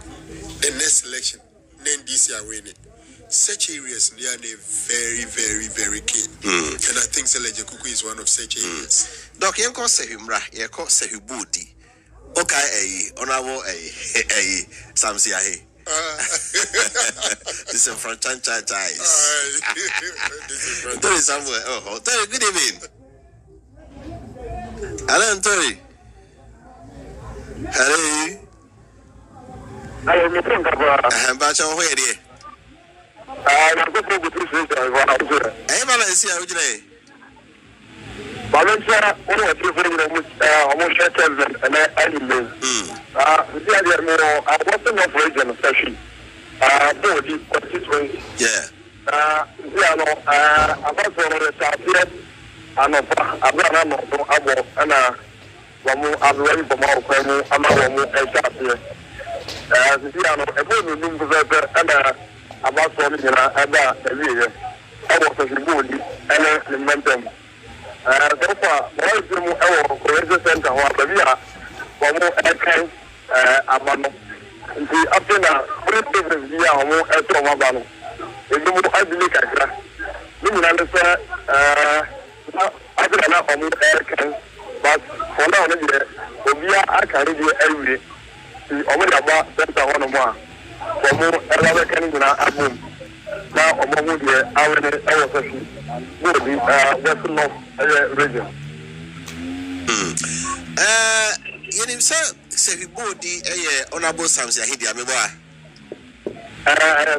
the next election NDC are winning. Such areas they are very, very, very keen. And I think Selejekuku is one of such areas.
Doc, you call Sehimra, you call Sehibudi. Okay, honorable Samsia. This is from Chanchais. Tori somewhere. Oh, Tori, good evening. Hello, Tori. Hello. I'm back on where there.
I'm going to go to the
I'm going to see how you do.
Valencia, almost and animals. I wasn't of region, especially. Body constituency.
Yeah.
About the South, and I'm ready for more Quemo, and about something every year. I was a good and momentum. So far, what is the Courageous Center or we are for more airtime? Amano. The after now, business we are more at Romabano. If you I believe I understand, after enough of more airtime, but for now, we are carrying every day. The Omega Center one more. For more Canada album. Now, who the our session would be Western North region.
You say we body honorable Samson Hidia Meboa.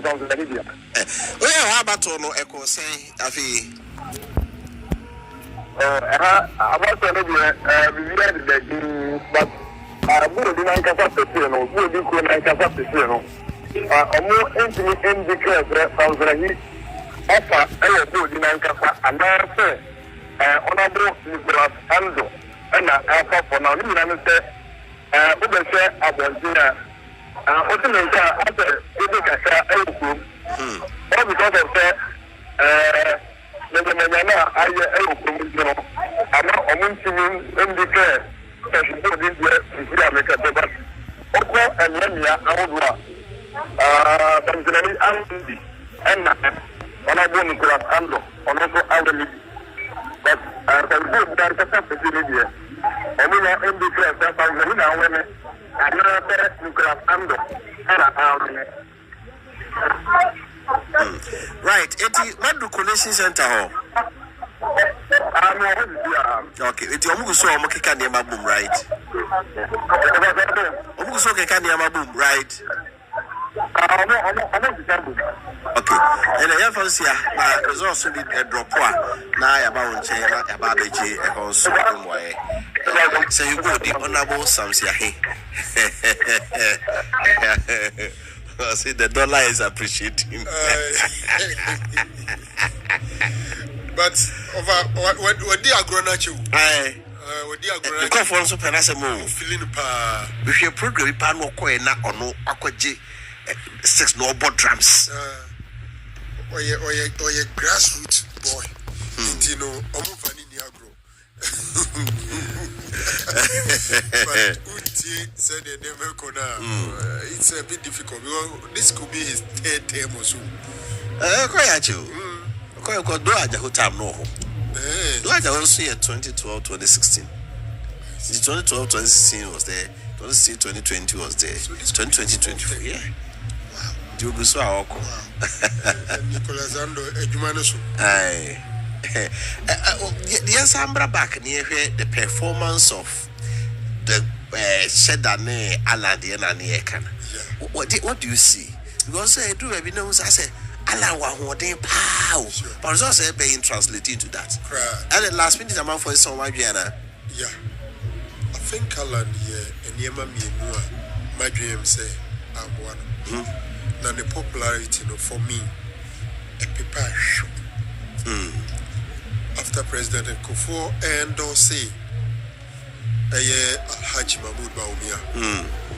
Samson Hidia.
Oh, how about no echo say, Afi?
About the but Budi Nankasa Pesino, Budi Nankasa Pesino. A more intimate indicator from the offer a Budi Nankasa, and now say, honorable Nicholas Ando, and I offer for now, you say, Ubese Abonzina, ultimately, after Ubeka Elku, all because of that, the Manana, I Elku, I'm not a Munchinin indicate. Make a debate. Okay, and Lemia, I would Benjamin Andy, and honorable Nicholas Ando, honorable Adami. But the good director facility, and we are in the class that found the winner women, and another Nicholas Ando, and
right, what do Connection Center? Okay, it's your so I'm okay, can boom, right? So can boom, right? Okay, and I have also my results in the drop one. Now about China, about the G, and also why. So you go the honorable Samson. I see the dollar is appreciating.
But over what they are grown at you?
Aye.
What they are grown
at you? Come for us, Penasamo.
Feeling pa.
If you program, pan or coin, or no, aquaji, 6 no board drums.
Or your grassroots boy. You know, almost an Indiagro. But Uti said they never could. It's a bit difficult because this could be his 3rd term or so.
Quite at you. Quite got Doaja who time no. Doaja also here 2012, 2016. The 2012, 2016 was there. 2016, 2020 was there. 2020, 2024. Yeah. Wow. Do you so our
Nicholas Ando, Ejumanoso.
Aye. The Asambra back near the performance of the Shedane Aladian and Yekan. What do you see? Because I do have knows I say Allah pow. But also being translated into that. And the last minute amount for someone Vienna.
Yeah. I think Alan here and Yema Mienua, my dream say I'm one. Now the popularity for me a paper show. After President Kufuor endorsed Alhaji Mahmoud Bawumia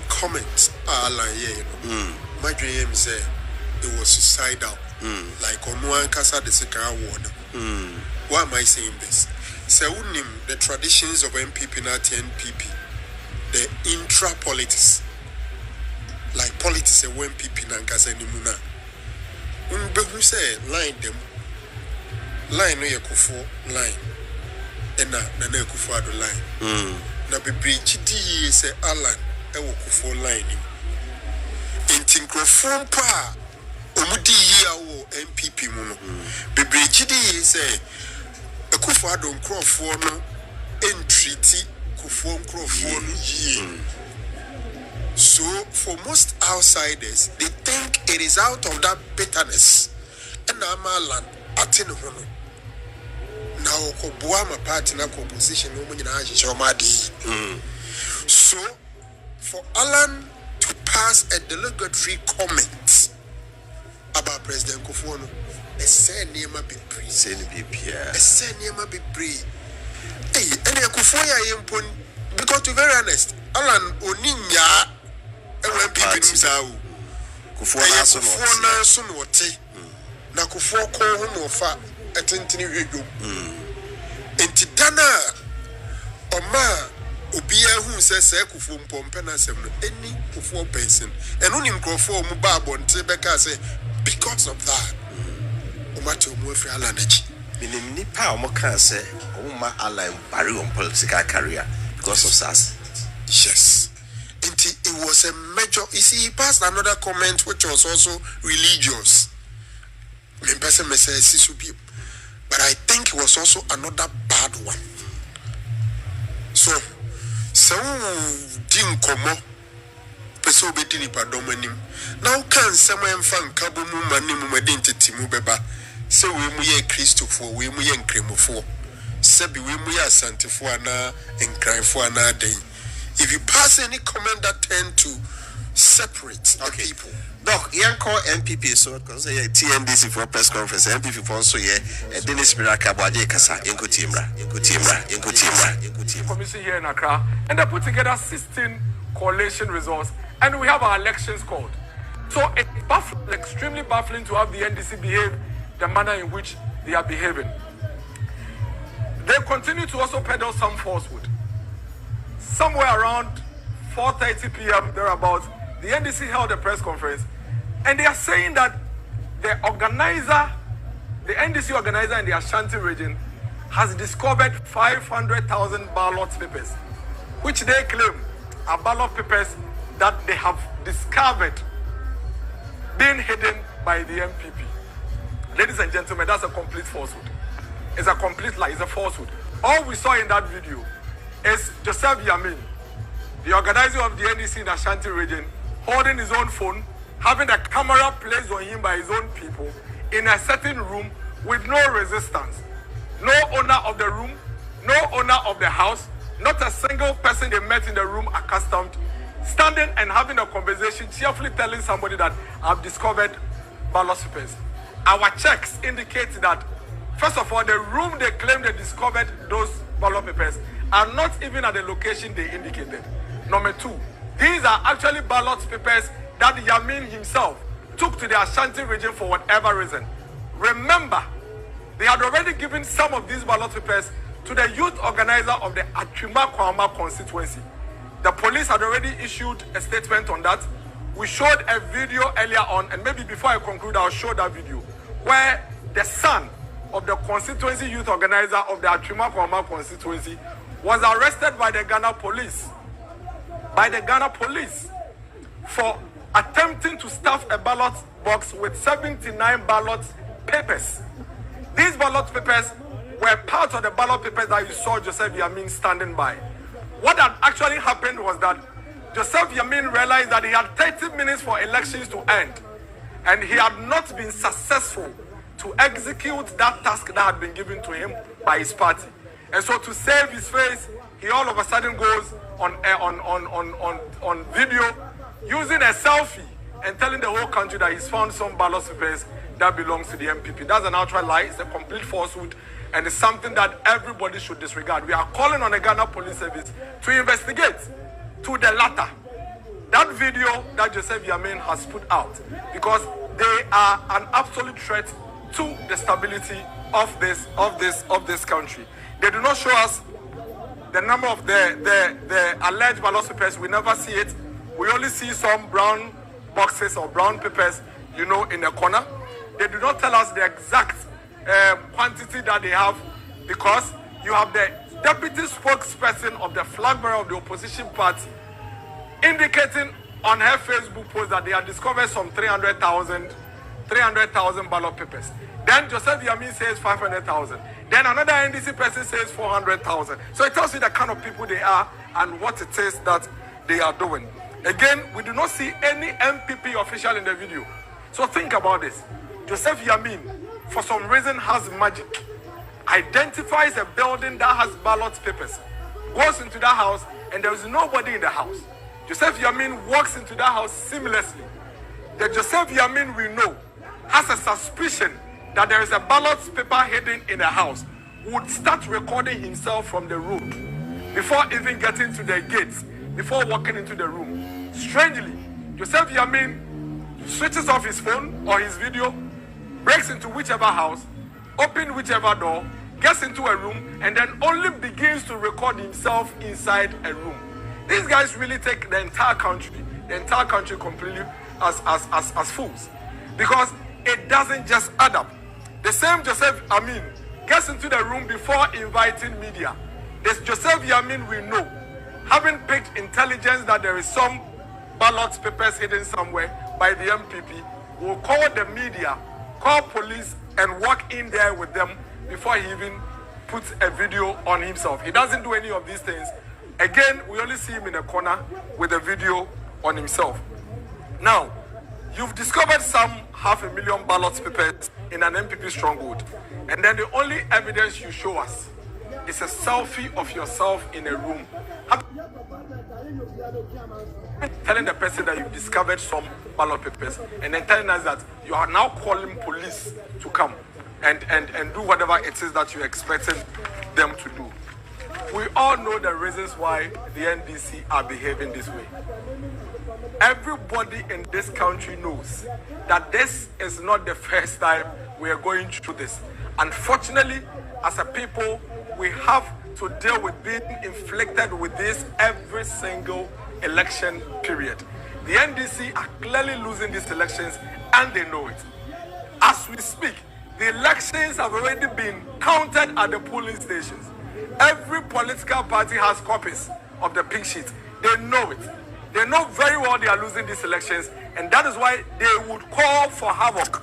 comment Alan my dream say it was suicidal. Like on one Casa de Second Award. Why am I saying this? So the traditions of MPP not NPP, the intra-politics. Like politics and MPP na Casa Nimuna. Who say line them. Line no Yakufo line. And na Yakufo ado line. Na be chiti say Alan ewo Kufo line. In Tinkrofon pa Omudi here MPP muno. Bebre chidi say Akufo ado nkrofo no entreaty Kufo nkrofo no ye. So for most outsiders, they think it is out of that bitterness. And Amalan atin hono. Now ko buama party na opposition no munyina ajishomadi. So for Alan to pass a delegatory comment about President Kufuor, a senior be pre. A senior be pre. Hey, and a Kufuor because to be very honest, Alan Oninya and people Sao Kufuor na Sunote na Kufuor call him ofa a tintini radio. Entidana Oma Obia who says Kufuor Pompena Semno, any Kufuor person, and only Kufuor Mubabo and Trebeka say. Because of that, Omato Murphy Alanechi.
Meaning Nipa Omoka say, Oma Alan Barry on political career because of SAS.
Yes. It was a major. You see, he passed another comment which was also religious. person may say Sisubi, but I think it was also another bad one. So din komo person be dini padomanim. Now can someone fan kabomu manim madentity mu beba. So we mu ye Christopher, we mu ye Cremofo. Sebi we mu ye Santifo ana and crime for another day. If you pass any comment that tend to separate the people.
Doc, you call MPP so because TNDC for press conference. MPP for also Dennis Miraka Bwaje Kasa Inko Timra.
Commission here in Accra, and they put together 16 coalition results, and we have our elections called. So it's baffling, extremely baffling to have the NDC behave the manner in which they are behaving. They continue to also peddle some falsehood. Somewhere around 4:30 p.m. thereabouts, the NDC held a press conference, and they are saying that the NDC organizer in the Ashanti region has discovered 500,000 ballot papers, which they claim are ballot papers that they have discovered being hidden by the MPP. Ladies and gentlemen, that's a complete falsehood. It's a complete lie. It's a falsehood. All we saw in that video is Joseph Yamin, the organizer of the NDC in Ashanti region, holding his own phone, having a camera placed on him by his own people in a certain room with no resistance. No owner of the room, no owner of the house, not a single person they met in the room accustomed, standing and having a conversation, cheerfully telling somebody that I've discovered ballot papers. Our checks indicate that, first of all, the room they claim they discovered those ballot papers are not even at the location they indicated. Number two, these are actually ballot papers that Yamin himself took to the Ashanti region for whatever reason. Remember, they had already given some of these ballot papers to the youth organizer of the Atwima Kwama constituency. The police had already issued a statement on that. We showed a video earlier on, and maybe before I conclude, I'll show that video, where the son of the constituency youth organizer of the Atwima Kwama constituency was arrested by the Ghana police. For attempting to stuff a ballot box with 79 ballot papers. These ballot papers were part of the ballot papers that you saw Joseph Yamin standing by. What had actually happened was that Joseph Yamin realized that he had 30 minutes for elections to end, and he had not been successful to execute that task that had been given to him by his party. And so to save his face, he all of a sudden goes on video using a selfie and telling the whole country that he's found some ballot papers that belongs to the MPP. That's an outright lie. It's a complete falsehood, and it's something that everybody should disregard. We are calling on the Ghana Police Service to investigate to the latter that video that Joseph Yamin has put out, because they are an absolute threat to the stability of this country. They do not show us the number of the alleged ballot papers. We never see it. We only see some brown boxes or brown papers, in the corner. They do not tell us the exact quantity that they have, because you have the deputy spokesperson of the flag bearer of the opposition party indicating on her Facebook post that they have discovered some 300,000 ballot papers. Then Joseph Yamin says 500,000. Then another NDC person says 400,000. So it tells you the kind of people they are and what it is that they are doing. Again, we do not see any MPP official in the video. So think about this. Joseph Yamin, for some reason, has magic. Identifies a building that has ballot papers, goes into that house, and there is nobody in the house. Joseph Yamin walks into that house seamlessly. The Joseph Yamin we know has a suspicion that there is a ballot paper hidden in the house, would start recording himself from the road before even getting to the gates, before walking into the room. Strangely, Joseph Yamin switches off his phone or his video, breaks into whichever house, opens whichever door, gets into a room, and then only begins to record himself inside a room. These guys really take the entire country completely as fools, because it doesn't just add up. The same Joseph Yamin gets into the room before inviting media. This Joseph Yamin we know, having picked intelligence that there is some ballot papers hidden somewhere by the MPP, will call the media call police and walk in there with them before he even puts a video on himself. He doesn't do any of these things. Again, we only see him in a corner with a video on himself. Now, you've discovered some 500,000 ballot papers in an MPP stronghold, and then the only evidence you show us is a selfie of yourself in a room, telling the person that you've discovered some ballot papers, and then telling us that you are now calling police to come and do whatever it is that you're expecting them to do. We all know the reasons why the NDC are behaving this way. Everybody in this country knows that this is not the first time we are going through this. Unfortunately, as a people, we have to deal with being inflicted with this every single election period. The NDC are clearly losing these elections and they know it. As we speak, the elections have already been counted at the polling stations. Every political party has copies of the pink sheet. They know it. They know very well they are losing these elections, and that is why they would call for havoc.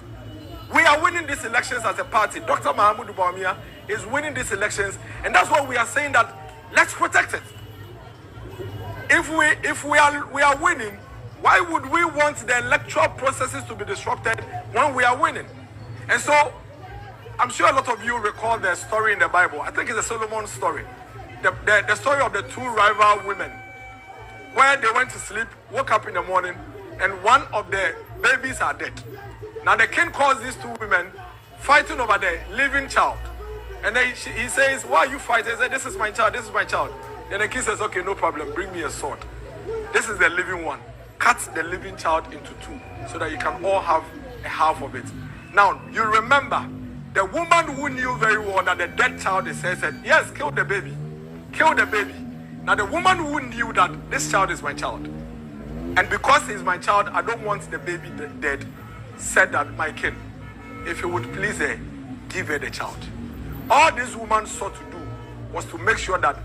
We are winning these elections as a party. Dr. Mahamudu Bawumia is winning these elections, and that's why we are saying that let's protect it. If we are winning, why would we want the electoral processes to be disrupted when we are winning? And so, I'm sure a lot of you recall the story in the Bible. I think it's a Solomon story. The story of the two rival women, where they went to sleep, woke up in the morning, and one of the babies are dead. Now the king calls these two women fighting over the living child. And then he says, why are you fighting? He said, this is my child, this is my child. Then the king says, okay, no problem, bring me a sword. This is the living one. Cut the living child into two so that you can all have a half of it. Now, you remember, the woman who knew very well that the dead child is her said, yes, kill the baby. Kill the baby. Now, the woman who knew that this child is my child, and because he's my child, I don't want the baby dead, said that, my king, if you would please her, give her the child. All this woman sought to do was to make sure that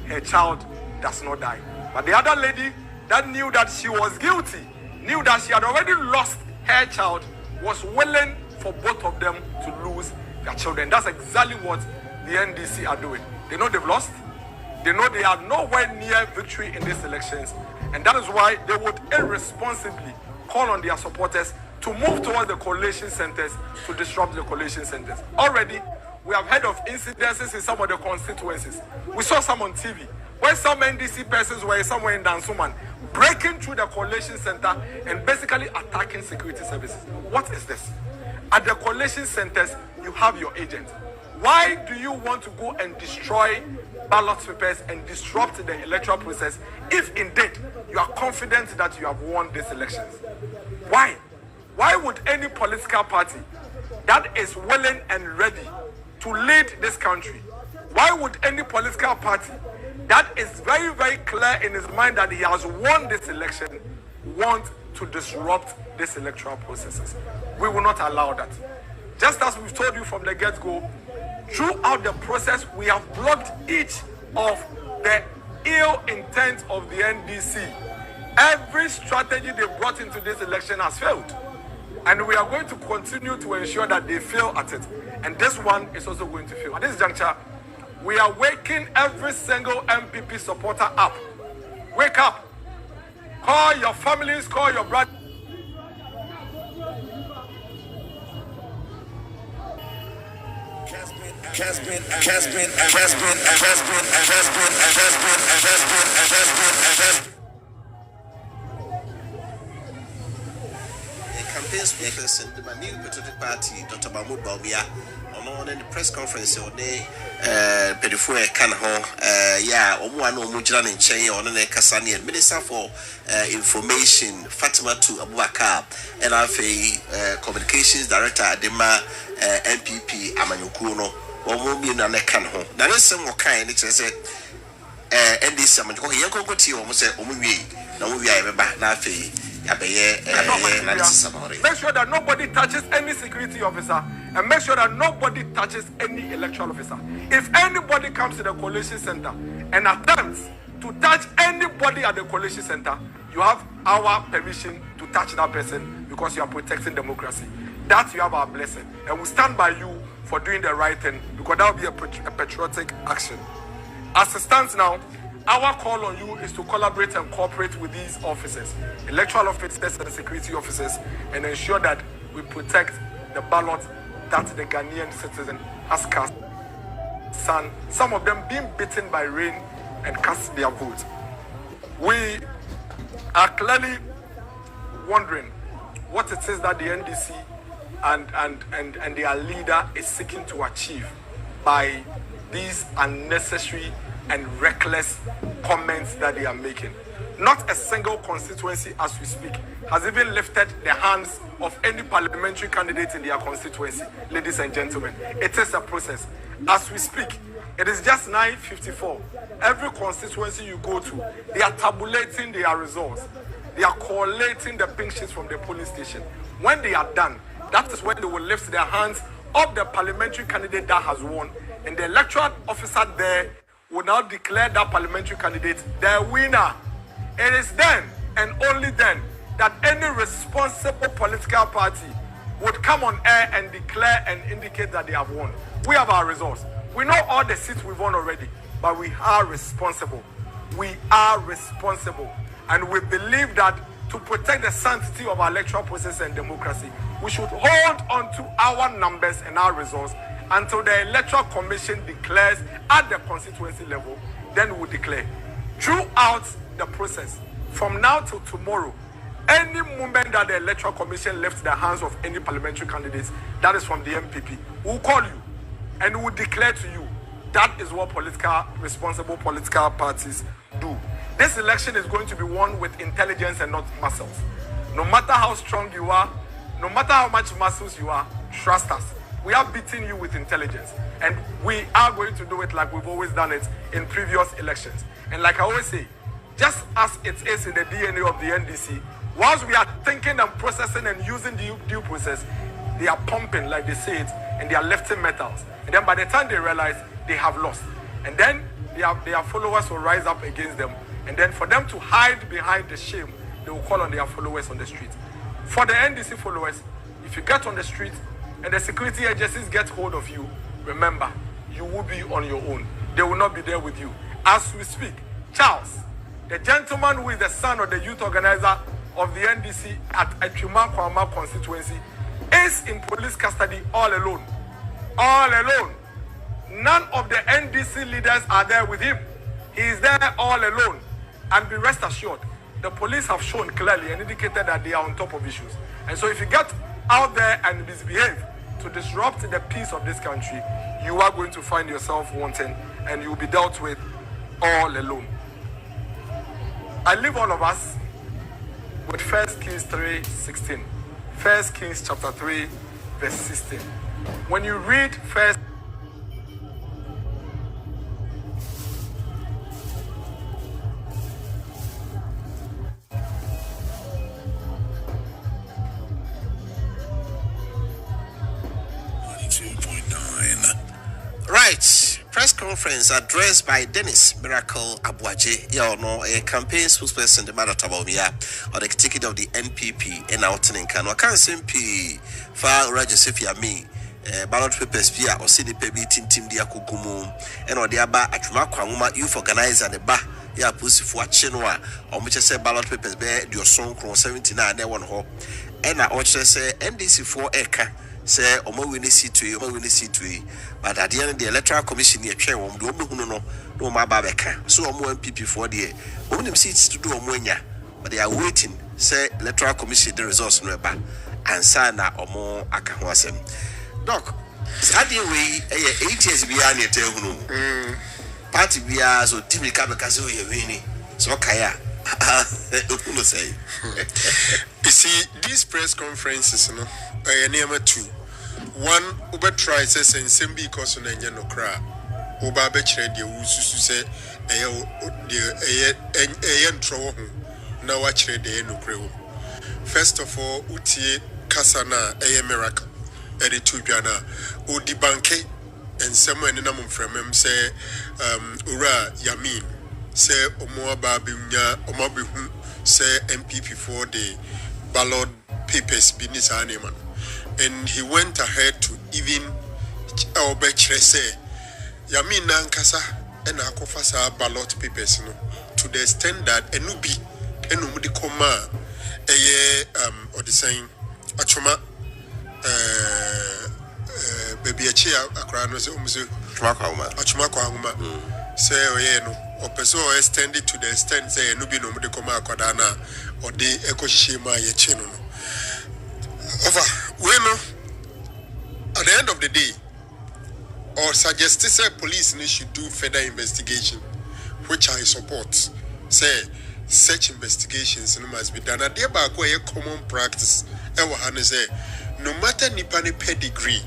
her child does not die. But the other lady that knew that she was guilty, knew that she had already lost her child, was willing for both of them to lose their children. That's exactly what the NDC are doing. They know they've lost. They know they are nowhere near victory in these elections. And that is why they would irresponsibly call on their supporters to move towards the coalition centers to disrupt the coalition centers. Already, we have heard of incidences in some of the constituencies. We saw some on TV, where some NDC persons were somewhere in Dansuman, breaking through the coalition center and basically attacking security services. What is this? At the coalition centers, you have your agent. Why do you want to go and destroy ballot papers and disrupt the electoral process if indeed you are confident that you have won these elections? Why? Why would any political party that is willing and ready to lead this country, why would any political party that is very, very clear in his mind that he has won this election want to disrupt these electoral processes? We will not allow that. Just as we've told you from the get-go, throughout the process, we have blocked each of the ill intent of the NDC. Every strategy they brought into this election has failed. And we are going to continue to ensure that they fail at it. And this one is also going to fail. At this juncture, we are waking every single MPP supporter up. Wake up. Call your families, call your brothers.
Campaign spokesperson the new patriotic party, Dr. Mahamudu Bawumia, on the press conference on the pedifue kan ho ya omuano omujira ne nchen on the kasani minister for information Fatimatu Abubakar and afi communications director Adema MPP Amanyokuru no omu na ne kan ho na nsem wo kan ne kire se NDC Amanyokuru ye konkoti o mo se omuwie na omuwie ayebeba na afi
make sure that nobody touches any security officer and make sure that nobody touches any electoral officer. If anybody comes to the coalition center and attempts to touch anybody at the coalition center, you have our permission to touch that person because you are protecting democracy. that you have our blessing. And we stand by you for doing the right thing, because that will be a patriotic action. As it stands now, our call on you is to collaborate and cooperate with these officers, electoral officers and security officers, and ensure that we protect the ballot that the Ghanaian citizen has cast. Some of them being beaten by rain and cast their vote. We are clearly wondering what it is that the NDC and their leader is seeking to achieve by these unnecessary and reckless comments that they are making. Not a single constituency as we speak has even lifted the hands of any parliamentary candidate in their constituency, ladies and gentlemen. It is a process. As we speak, it is just 9:54. Every constituency you go to, they are tabulating their results. They are collating the pink sheets from the polling station. When they are done, that is when they will lift their hands of the parliamentary candidate that has won, and the electoral officer there will now declare that parliamentary candidate the winner. It is then and only then that any responsible political party would come on air and declare and indicate that they have won. We have our results. We know all the seats we've won already, but we are responsible. We are responsible. And we believe that to protect the sanctity of our electoral process and democracy, we should hold on to our numbers and our results until the Electoral Commission declares at the constituency level. Then we will declare. Throughout the process, from now till tomorrow, any moment that the Electoral Commission lifts the hands of any parliamentary candidates, that is from the MPP, we'll call you and we'll declare to you. That is what responsible political parties do. This election is going to be won with intelligence and not muscles. No matter how strong you are, no matter how much muscles you are, trust us. We are beating you with intelligence. And we are going to do it like we've always done it in previous elections. And like I always say, just as it is in the DNA of the NDC, whilst we are thinking and processing and using the due process, they are pumping, like they say it, and they are lifting metals. And then by the time they realize, they have lost. And then their followers will rise up against them. And then for them to hide behind the shame, they will call on their followers on the street. For the NDC followers, if you get on the street and the security agencies get hold of you, remember, you will be on your own. They will not be there with you. As we speak, Charles, the gentleman who is the son of the youth organizer of the NDC at Etwima Kwama constituency, is in police custody all alone. All alone. None of the NDC leaders are there with him. He is there all alone. And be rest assured, the police have shown clearly and indicated that they are on top of issues. And so if you get out there and misbehave to disrupt the peace of this country, you are going to find yourself wanting and you will be dealt with all alone. I leave all of us with 1 Kings 3:16. 1 Kings chapter 3, verse 16. When you read first
press conference addressed by Dennis Miracle Abuaje, a campaign spokesperson, the matter about me, or the ticket of the NPP in out in Kano. I can't simply file Joseph Yami, ballot papers via or CDP Tim Diakugumu, and or the Aba Atuma youth organizer and the Ba, ya pussy for Chinua, or which I say ballot papers bear your song 79, they one hope, and I also say NDC4 Eka. Say omo we need see to but at the end of the electoral commission here try won do no ma ba beka so omo MPP for there omo seats to do omo nya but they are waiting say electoral commission the results no eba ansa na omo aka ho asem doc sadie we 8 years bia na ete hunu party bia so timi ka beka so ye wini so kaya you
see these press conferences no number 2. One Uber tries to send some because on any no cry. Uber betray the Usu say a throw now watch the no crew. First of all, Utie Kasana a miracle. Eddie Tubiana, Udi Banke, and someone in Namum from him say Ura Yamin, say Omoa Babinya, Omabihu, say MPP for the ballot papers business animal. and he went ahead to even say Yami Nankasa and Akofasa ballot papers to the extent that Enubi Enumudi Koma or the saying Achoma baby a chair across Achuma say or person extended to the extent say Nubi no Mudikoma Kodana or the Ekoshima Yechino. Over well, at the end of the day, or suggested say police should do further investigation, which I support. Say such investigations must be done. At the back where a common practice, say no matter nipani pedigree,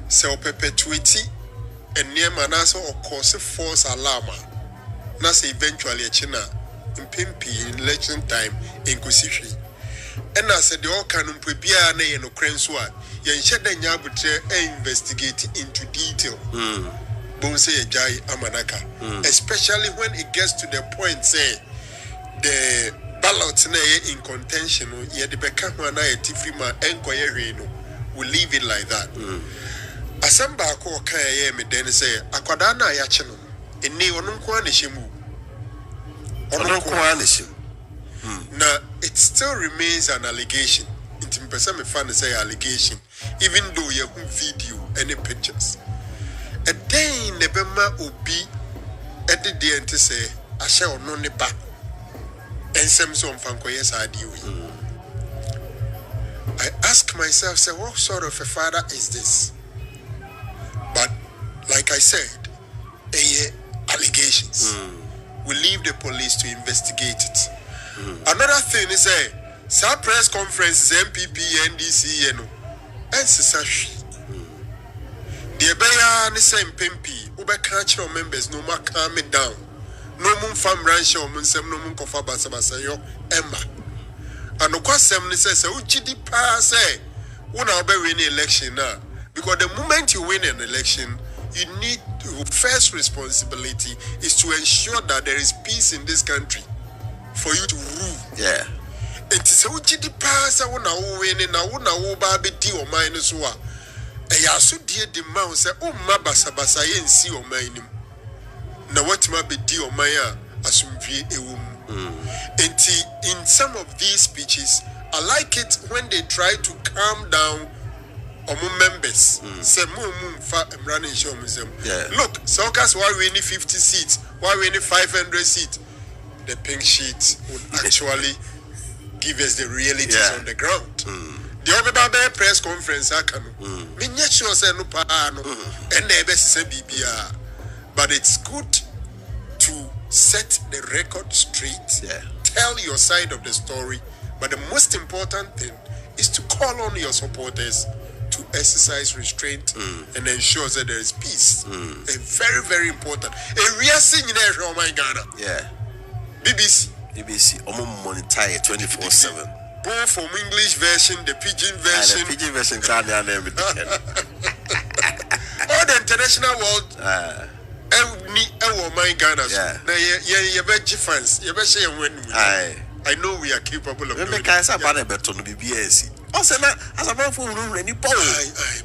say perpetuity and near manaso or cause false alarm. Na say eventually a china in Pimpi in election time in Kusishi. And I said the all canon prepare no crenswa, yen shed the nyabutre investigate into detail. Bonse Jai Amanaka. Especially when it gets to the point say the ballots in contention, yet the Bekamana Tifrima enquiry will leave it like that. Asamba ko kaya me then say akwadana ya cheno eni onunko anishimu now it still remains an allegation. Intim person me fan say allegation even though you have video any pictures a day nebema obi edi de ente say ashe ono ne ba ensem so mfanko yes adi we. I ask myself say what sort of a father is this? But like I said, allegations. We leave the police to investigate it. Another thing is some press conferences, MPP, NDC, and SSH. The Beya and the same PMP, Uber catch your members, no more calm it down. No moon farm ranch or Munsem, no moon kofa basabasayo, Emma. And no question says, Uchidi pa say, when I'll be winning election now. Because the moment you win an election, you need your first responsibility is to ensure that there is peace in this country for you to rule.
Yeah.
And to say, "Uchi di pasa wona win na wona wo ba be di o man so a." E ya so die di man say, "O ma basa basa ye nsi o man nim." Na what ma be di o man a asumdwe ewu mu. And in some of these speeches, I like it when they try to calm down members. Say running show museum. Look, Sokas why we need 50 seats, why we need 500 seats. The pink sheet would actually give us the realities on the ground. The other press conference I can no and the but it's good to set the record straight. Tell your side of the story. But the most important thing is to call on your supporters to exercise restraint and ensure that there is peace. Very, very important. A real singing in Ghana.
Yeah.
BBC.
Monitor 24/7.
Both from English version, the Pidgin version.
The Pidgin version can't be everything.
All the international world. Ghana. I know we are capable of doing it.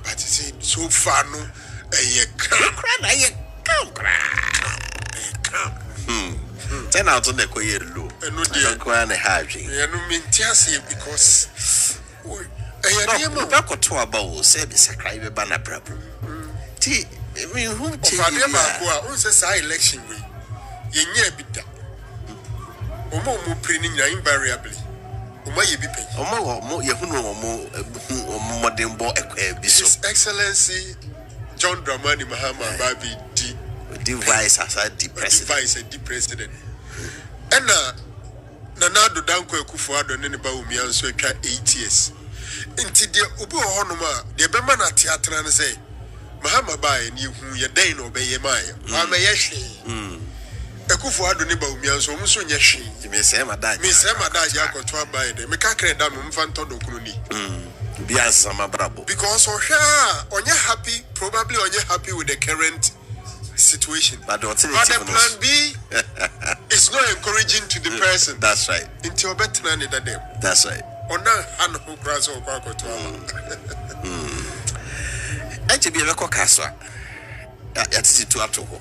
But it's so far no
Turn out on the coyer low. And no dear crying a happy.
You know, because
to a bowl, said it's a cry of banner problem. Tea, I mean, who says I election way? You near bit that. Omo printing invariably. His Excellency John Dramani Mahama Babi device as a
president. And Nanado Danko Kufuado Neniba Umian so 8 years. Into the Ubu Honoma, the Bemana Theatre and say, Mahama Bay and you who your day no bay Maya. Amayashi. Kufuado Niba Umian so Musu Yashi.
You may say, Madame,
Miss Emma Yako to by the Mekakre Dam Fanto Kruni. Because on you're happy, probably on you're happy with the current situation. But the plan B is not encouraging to the person.
That's right.
Until better than them.
That's right.
Ona hano grass or quack to
Actually, be a castle. That's it to Atoko.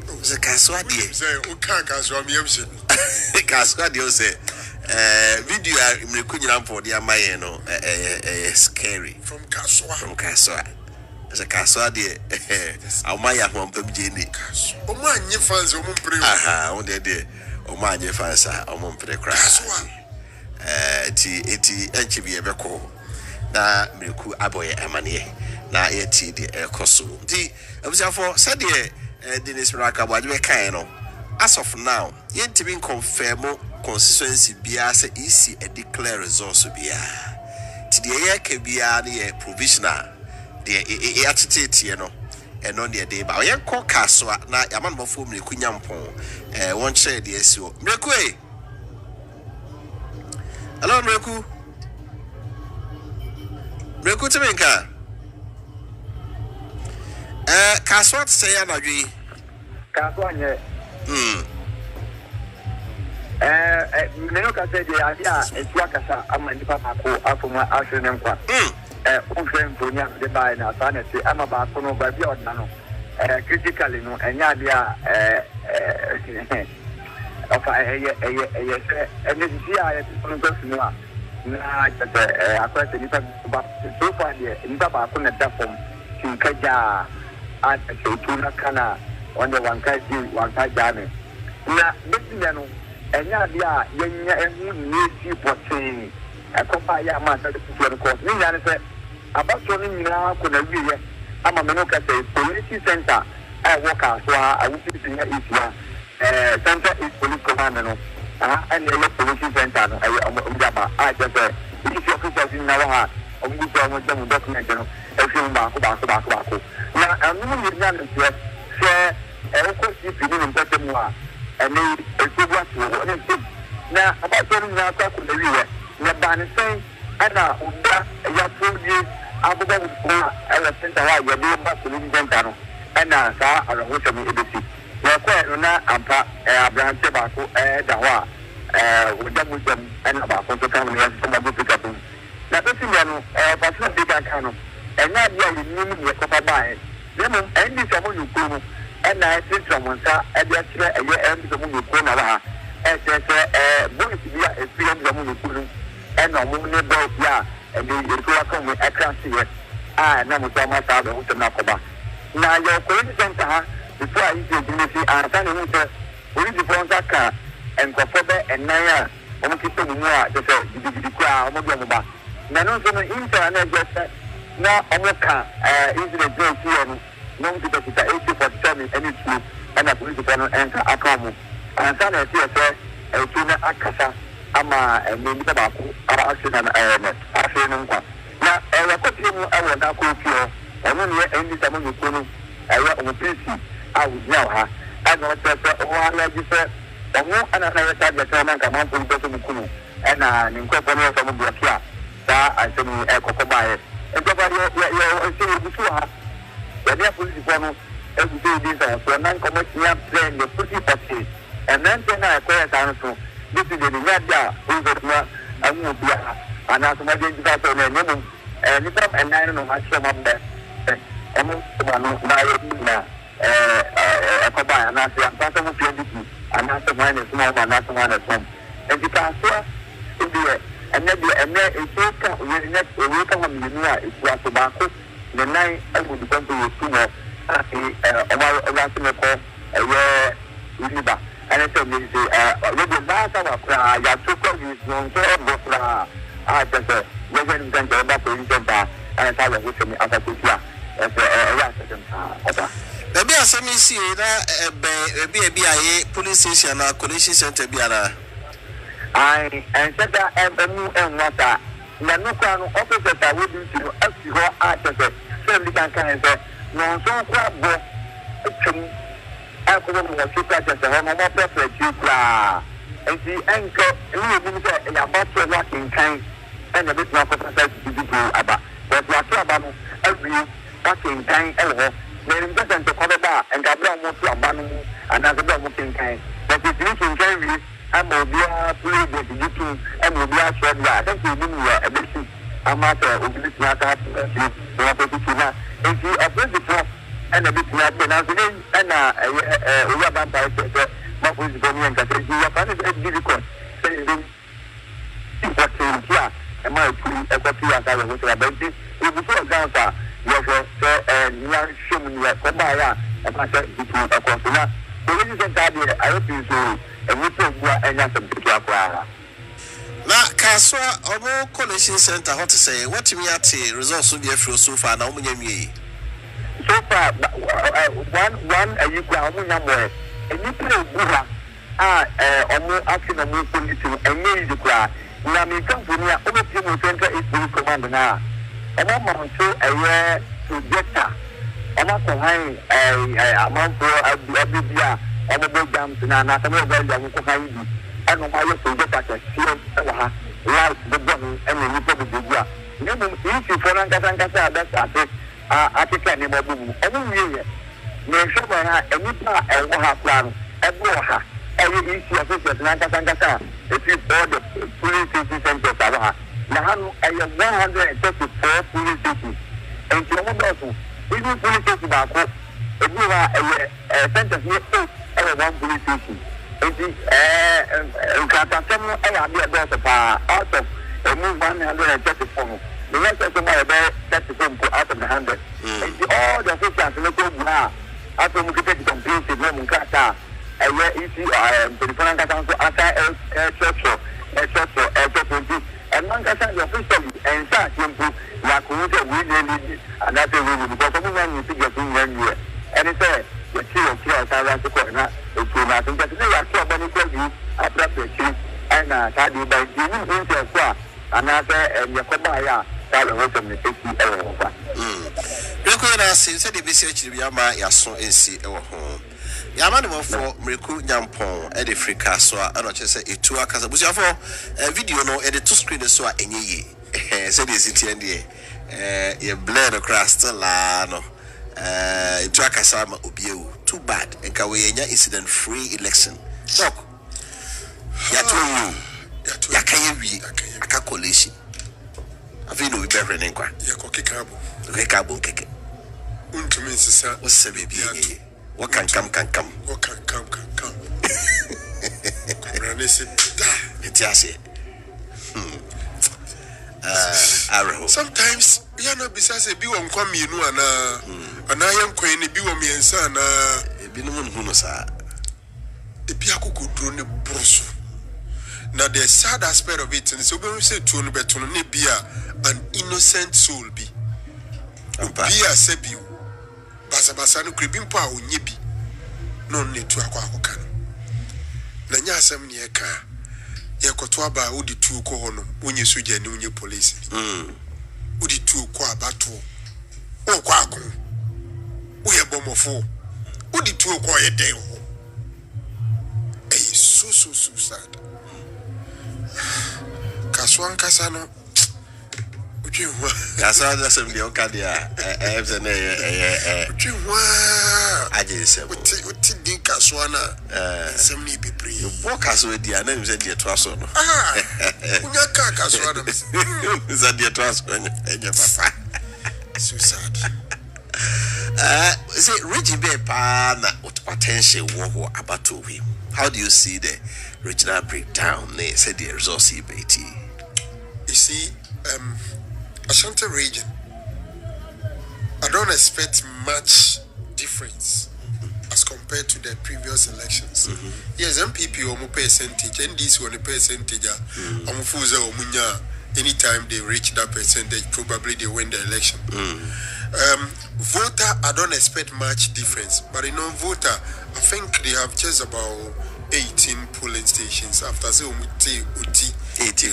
The castle, dear.
Say, Ukakas from Yamson.
Castle, you say. Video in the Kunyan for the Amayeno, scary.
From Caswa.
From Caswa. As a Caswa, dear. Amaya from Pemjini.
Oh, my, you fans, oh, Mumpre.
Aha, on the day. Oh, my, you fans are on Mumpre crash. Eti HB Ebeko. Na Milku Aboy Amani. Na eti the Kosu. The observer said, Dennis Raka, what you kind of. As of now, yet to be confirmed constituency biasa easy a declare resource bia. To the air can be a provisional. The attitude, you know, and on the day, but I am called Caswa. Now, a man before me, Kunyampon, one share the SO. Mekwe. Hello, Meku. Meku Temenka. Caswa say, I'm agree.
Caswa, Menoka said, it's Wakasa, I'm a papa, Afuma, Ashenemqua. Unfriend, the buy now, sanity, I'm about Kono, but you're none. Critically, no, and Yadia, of a and this is here, I don't go to Noah. I question so far, in Tabakuna Dapom, Kinkaja, at a Tuna Kana, on the one kind, one kind journey. Na besiano enya dia yenya enu nisi potin akopa ya masa de fufuo ko ni ya ne se abaso ni nyina ko na wiye ama me no ka se police center work as wa awuti tinya isua center is police command no and the police center no omjaba just if you officers in na wa omgu so mo jamu document no e fi ba ko na anu ni nya ne se ko si fi ni mpete mu a and it's what you want to do. Now, about getting now talking to you, you're buying the same, and now, you're 2 years, I'll go with a center, you're doing back to living dental, and now, I don't want to be able to see. You're quite not a brand tobacco, with them, and about to come here, some of the people. Now, this is but not big account, and now you're in your copper buy. Then, and this is you go. And I think someone said, and yes, a year end the moon corner, and boys be a film the moon, and no moon both, yeah, and you go come with a class here. I never saw my father with a knockover. Now, your coincidence, before I used to see our son in winter, we used to phone that car and go for that and Naya, almost so more, the crowd, Mogaba. Now, also the internet just said, now, Omoka, is the joke here. No to the 8047 any two and a police department enter a common. And son of CSA, a tuna Akasa, Ama, and maybe tobacco, or accident, Ashenumqua. Now, I continue our Naku, and when you're ending some of the Kunu, I went on the PC, I would know her. I know that one like you said, or more another time the German command from Kunu, and an incorporation from Blokia. I send you a cocoa. And you're before. When you put the every day, this so non-commercial plan, the pretty party, and then I acquire answer. This is the Nadia, who's a movie, and as my identity on a minimum, and it's up and I don't know much about that. And a combine, and I say, I'm not a few, and that's a minus more than that's one at home. And you can say, and then it's so really next a week of the it's what tobacco. The night I would come to you sooner, about a river. And I said, with the last hour, I took all these long term, I just a resident about the Inter, and I was with me as a teacher as a resident.
Maybe I saw me see that a police station or collision center.
I and said that and water. Nanuka officers are waiting to ask you what I family can say, no, so quite I couldn't have two patches of home, more perfect you cry. And the anchor, and you about to work in kind, and a bit more professor to do about. But what about every working kind, then it doesn't to cover bar and got more to abandon another working kind. But if you can carry I'm a beer, play the YouTube, and will be a short guy. I think you didn't a bit. I'm not a bit not and she appears before and a bit not and we are vampire. My voice is going and you are kind of difficult. And my two equity as I was about this. It was so down, and you are showing me a Kobaya, and I said, across the last. The reason that I hope you so, and we took and answer to
na kaswa omo collection center what to say what me at results will be so far na omo nyamie
so far one you kwa omo nyamwe eni pre buha omo action omo police enye yi kwa na me company a omo team center is police command na omo manso eye projector omo ko han amount for abibia omo bo jams na omo bo jam ko han bi and my project at a life the button and the people of the year. If you for Ankasa, that's article in the book. Every year, no show by any part and one half plan, a broha, every issue of Ankasa, if you all the police station centers are now I have 134 police stations. And to also, even police station back up, if you are a sentence near one police station. Katasem I be about out of a move 134. The rest of my about 34 out of the 100. All the officials local now after we get complete in Kata. I wear issue the different council church and Mankasa officially and start simple like we and that's a really because everyone you see getting 1 year. And it's a the two of South Africa. I think that they are so many people after the and Tadi by Jimmy into a another and Yakobaya, that was a mistake.
Record said the research Yama Yason in see our home. Yaman for Miriku Yampon, Eddie Frika, so I don't just say it to a Casabusia for a video no edit to screen the soa any ye. Said the city and ye bled across the lano. Drakasama Ubiu. Too bad and Kawenya incident free election. Talk. Yakayewi aka coalition. Avino we better than kwa.
Yakokikabu.
Kekabu keke.
Untumi sisa.
What's the baby? What can come can come.
What can come. Ranese da.
Etiase.
Sometimes you know besides be one come you know and I am queen be one me and son
be no one sa
e be akuku drone brusu now the sad aspect of it and so when we say to no beto no be an innocent soul be a sebi basa no kribin po a onye bi no ne tu akwa na nya asem ne e ka yekoto aba odi tu ko hono onye soja ni onye police odi tu ko abato o kwa akon o ye bomofo odi tu ko ye den ho so sad kaswan kasano uchiwa
kaswa da sem de okadia efze na
uchiwa
aje sem
uti din kaswa na sem ni bepre
you walk kaswa dia na nimse dia to aso no
unya ka kaswa na
za dia to aso enye papa
so sad
say Reggie be pa na attention wo abato him. How do you see the regional breakdown? They said the resource EBT.
You see, Ashanti region, I don't expect much difference as compared to the previous elections. Yes, MPP will pay percentage, NDC will pay percentage. Anytime they reach that percentage, probably they win the election. Voter, I don't expect much difference, but in non-voter, I think they have just about 18 polling stations after say
18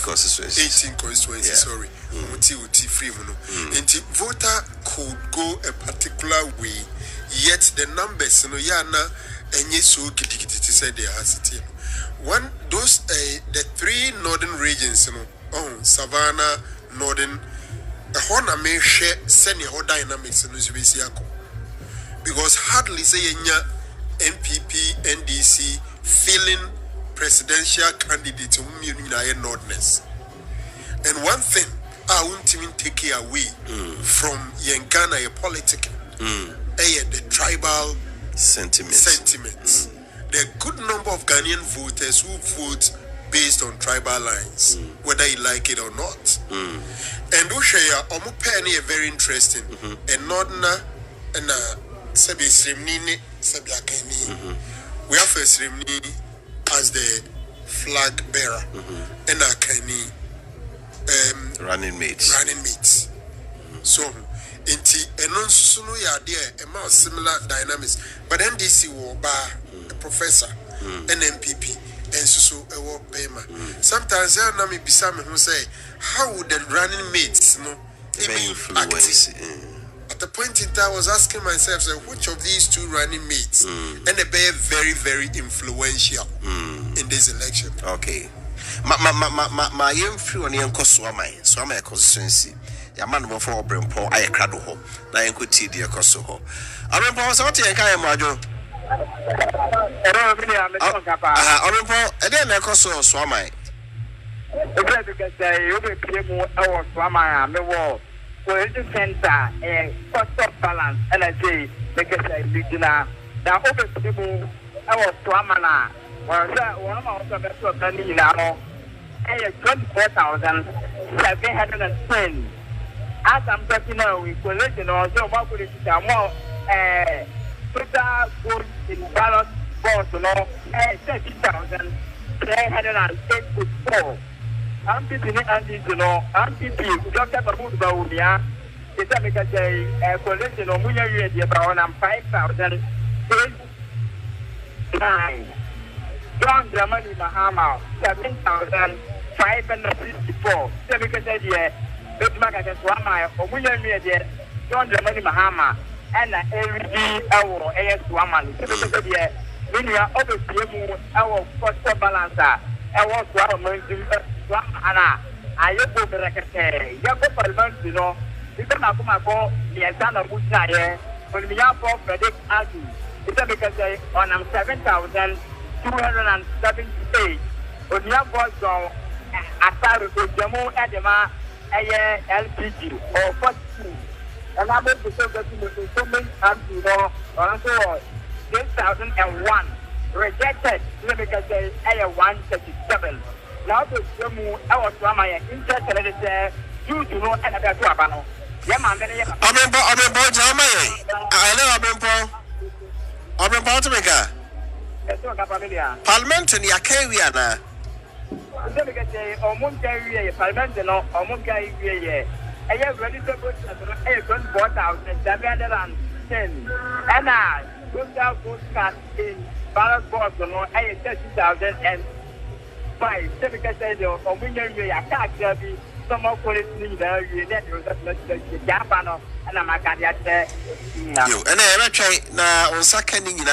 constituencies.
18 constituencies, yeah. Sorry. Uti free mono. And voter could go a particular way, yet the numbers yana enye so kitikiti said they are city. One those the three northern regions, Savannah, Northern, the Hona may share senior dynamics in Uzbekistan. Because hardly say MPP, NDC feeling presidential candidate whom you know Nordness. And one thing I won't even take it away from Ghana, a political, the tribal sentiments. There are a good number of Ghanaian voters who vote based on tribal lines, whether you like it or not. And Ushaya, Omupeni, very interesting. And Nordna, and Sabi Srimnini, Sabi Akeni. We have a Srimnini as the flag bearer, and Akeni.
Running mates.
So, inti enon sunu ya there a similar dynamics. But NDC will bar a professor, an MPP, and so a war payment. Sometimes I know me be some who say, how would the running mates influence? At the point in time, I was asking myself, so which of these two running mates, and they be very, very influential in this election.
Okay. My young free on young Swama constituency. Your man for Brempo, I crado ho. Na yanku tea dear coso ho. Orimpo, so what you can imagine? Orimpo, and then I coso Swama.
Because you will play more our Swama, the wall. So it's the center, a cost of balance, and I say, because I did now. Now, over people, our Swamana. One of the best of the now, 24,710. As I'm talking now, we collect also what could it be more total votes in ballot box, 30,384. I'm people, Dr. Babu Baumia, it's a collection of Munya, about 5,009. John Dramani Mahama, 7,564. Because idea, Big Maga Swama, or William Media, John Dramani Mahama, and every hour AS Woman. Because idea, when you are over our cost balancer, our Swamana, I go to Rakate, Yako Parliament, you know, because I go the son of Bushaya, when we are for Frederick Adu. It's because on 7,278. On your voice on Asaru Jamu Edema, LPG or 42. And I'm able to say that so many times, you know, also 2001 rejected because they are 137. Now the Jamu, I was my interested in it, you do not end up at Rabano.
Parliament in Yakaviana.
Parliament, I have ready to put a gun bought out and 710. And I put out good cut in ballot box on 30,005. Because I do, or when you attack, there be some of police leader, you let Japan and I'm a cardiac. And
I try now on seconding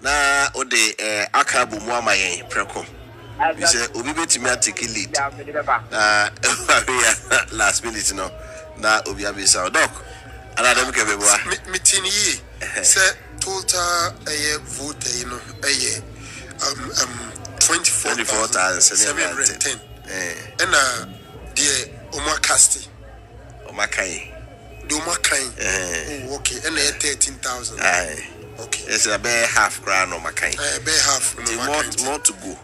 na ode akabu muama yen preko you say obi betimi atake lead last minute no na obi abisa doc another make beboa
meeting yi say total vote you know 24,710 and the omakasti
omakai
the omakai oh okay and 13,000 okay,
it's a bare half crown on my kind.
Bare half,
more to go.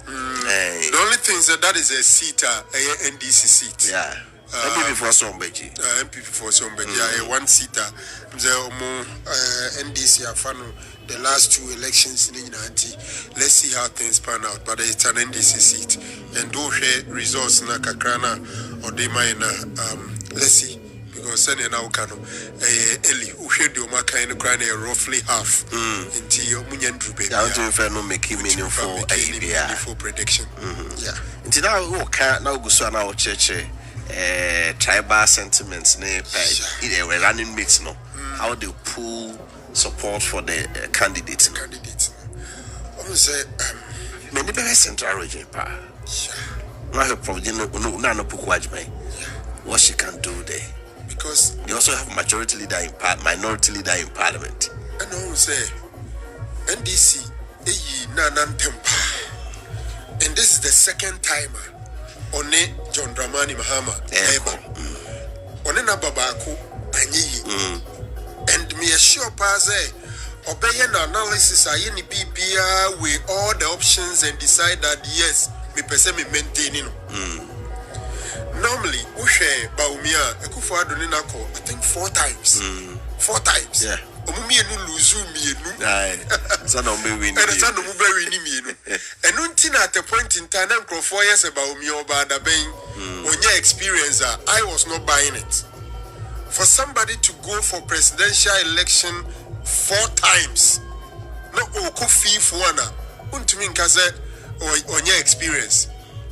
The only thing is that is a seat, a NDC seat.
Yeah. MPP for somebody.
MPP for somebody. Yeah, one seater. The NDC are fan the last two elections in the United. Let's see how things pan out. But it's an NDC seat, and those results na kakrana or they might let's see. Because sending now can Eli who should do my kind of crying roughly half into your Munyan Drube.
I want to no making meaningful
for prediction. Yeah.
Until now, who can't now go so now church tribal sentiments either we're running mates no. How they pull support for the candidates.
I want to say
many very central region pa. Now her provision no pukwajme. What she can do there.
Because
they also have majority leader in minority leader in parliament.
And I will say NDC nanan tempa and this is the second timer on John Dramani Mahama on na babako anyi and me assure paze obey an analysis ayeni bibia with all the options and decide that yes me pese me maintaining normally Ushe Baumia Ekufuado Ninako I think 4 times 4 times
yeah
Omumienu luzu mienu
Sana umewini
and sana umewini mienu and until at a point in time I'm 4 years about me over the bank when your experience I was not buying it for somebody to go for presidential election 4 times no oko fee for one untumi nkaze on your experience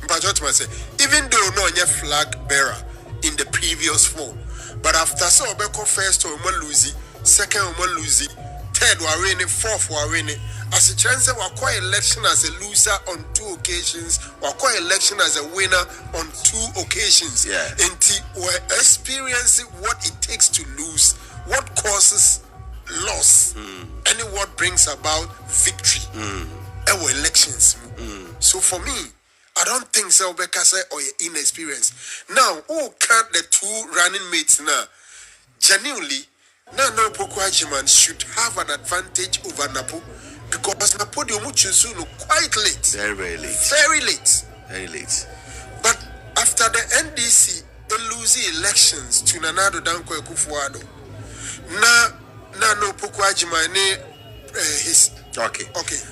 but even though no your flag bearer in the previous 4 but after so obeko first or lose second or lose third or winning fourth or winning as a chance of acquire election as a loser on 2 occasions or acquire election as a winner on 2 occasions and we're experiencing what it takes to lose what causes loss and what brings about victory our elections so for me I don't think so because or inexperience. Now, who count the 2 running mates now? Genuinely, no Pokwajiman should have an advantage over Napo because Napo de Muchusunu quite late.
Very late.
Very late.
Very late.
But after the NDC, they lose the elections to Nanado Danko Ekufuado. No Pokwajiman his
okay.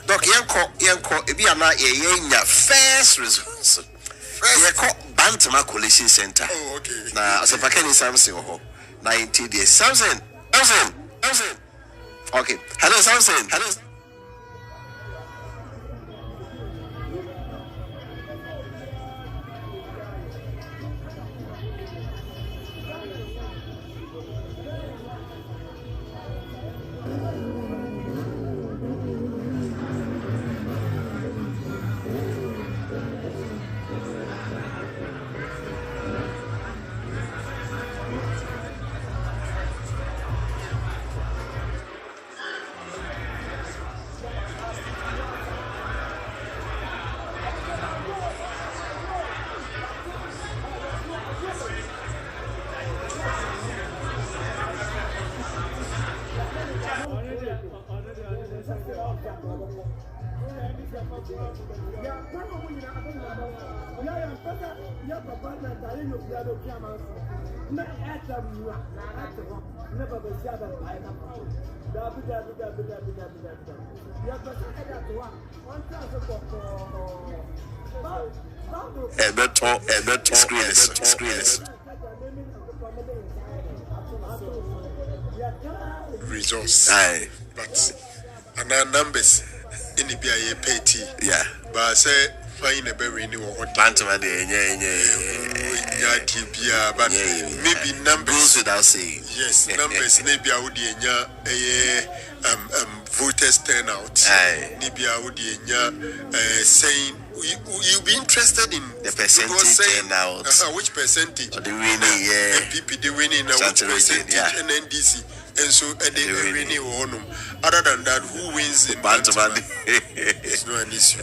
Doc, yanko, ebi ana yenya first results. Yeko Bantama Coalition Center.
Oh, okay.
Na Asapakeni Samson ho. 90 days. Samson. Okay. Hello, Samson. Hello. Screenless.
Resource.
Aye.
But and our numbers in the BIA petty.
Yeah.
But I say fine a very new what
Bantama
but maybe numbers
goes without saying.
Yes, numbers maybe I would voters turnout. Maybe I would saying you'll be interested in
the percentage turnout.
Which percentage?
The winning,
MPP the winning which percentage and NDC. And so they winning one. Other than that, who wins in
Bantama?
It's not an issue.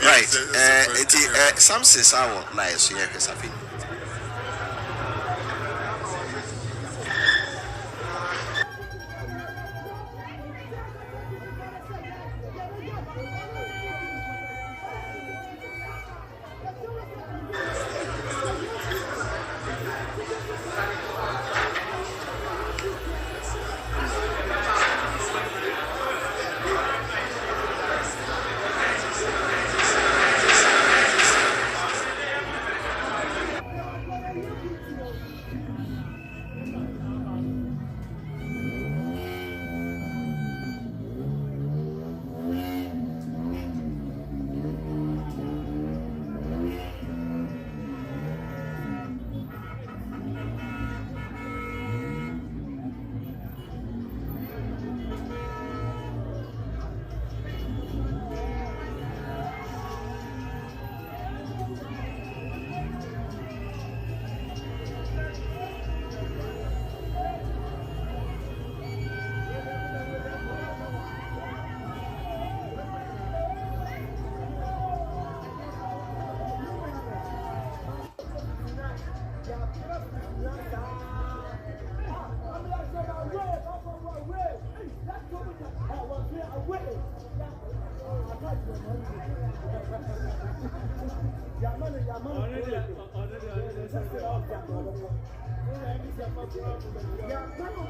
Right. Some say I won't lie. So yeah,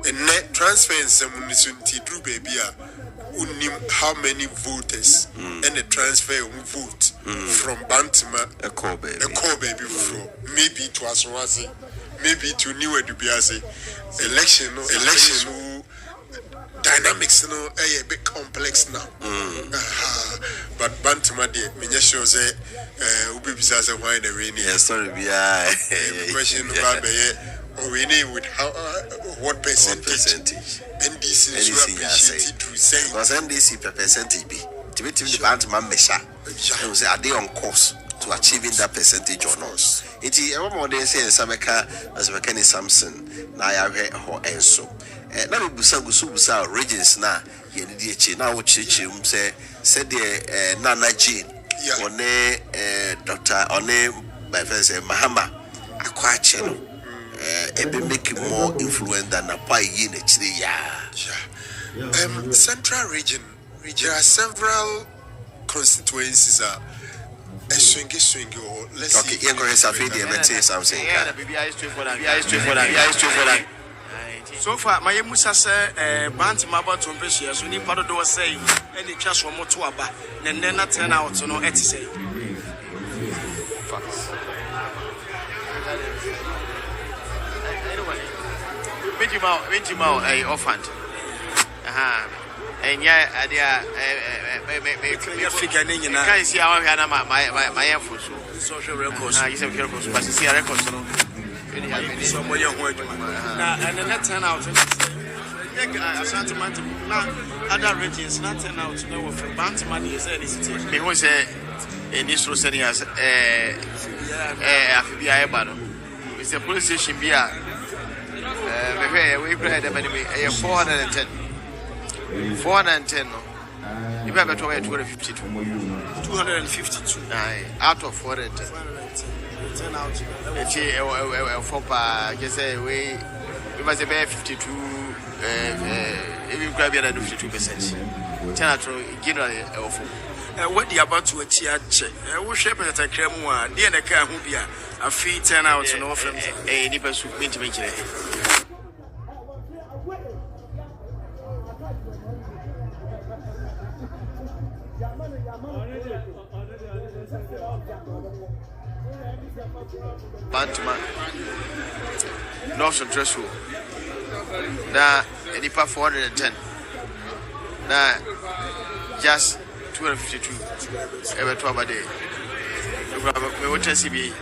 And net transfers and municipality drew baby how many voters and the transfer vote from Bantima
a core baby
from maybe to Aswazi, maybe to New Edubiase election dynamics a bit complex now. But Bantima de Minyasho say Ubi Bizaza wine the rainy.
Sorry,
question about we need with how what percentage NDC appreciated to say
because NDC per percentage be to be the Bantam Mesha. Say are they on course to achieving that percentage or not? It is one more day saying Sameka as Mekani Samson na ya ho enso. Na me busa regions na ye di na wo chichi say said the Nana Jean one Dr. One by friend say Mahama akwache no be making more influence than a pie in actually.
Central region there are several constituencies swing or let's
okay, you're going to say something.
So far, my Musa say, Bantam about to impress you. So, you part of the say, and the chance one more to about, and then not turn out to know what to say.
Benjamin, a orphan. And yeah,
figure in
can't see how my effort. Social records, I said, but see a record.
Somebody young word, and then that turn out. Other regions not turn out to know for bounty money is anything.
Because in this Rosani as FBI battle. It's a police station beer. We played them anyway. 410. 410. You better to 252.
252.
Out of 410. 10 out. For just say we must be 52. Even grab 52%. 10 out generally.
What the about to a church? We shape it at a cremua. The end of Kahubia. A fee 10 out and off a nipper soup into me.
Bantama North Central School. Now, any part 410. Now, just 252 every 12 a day. We will test CB.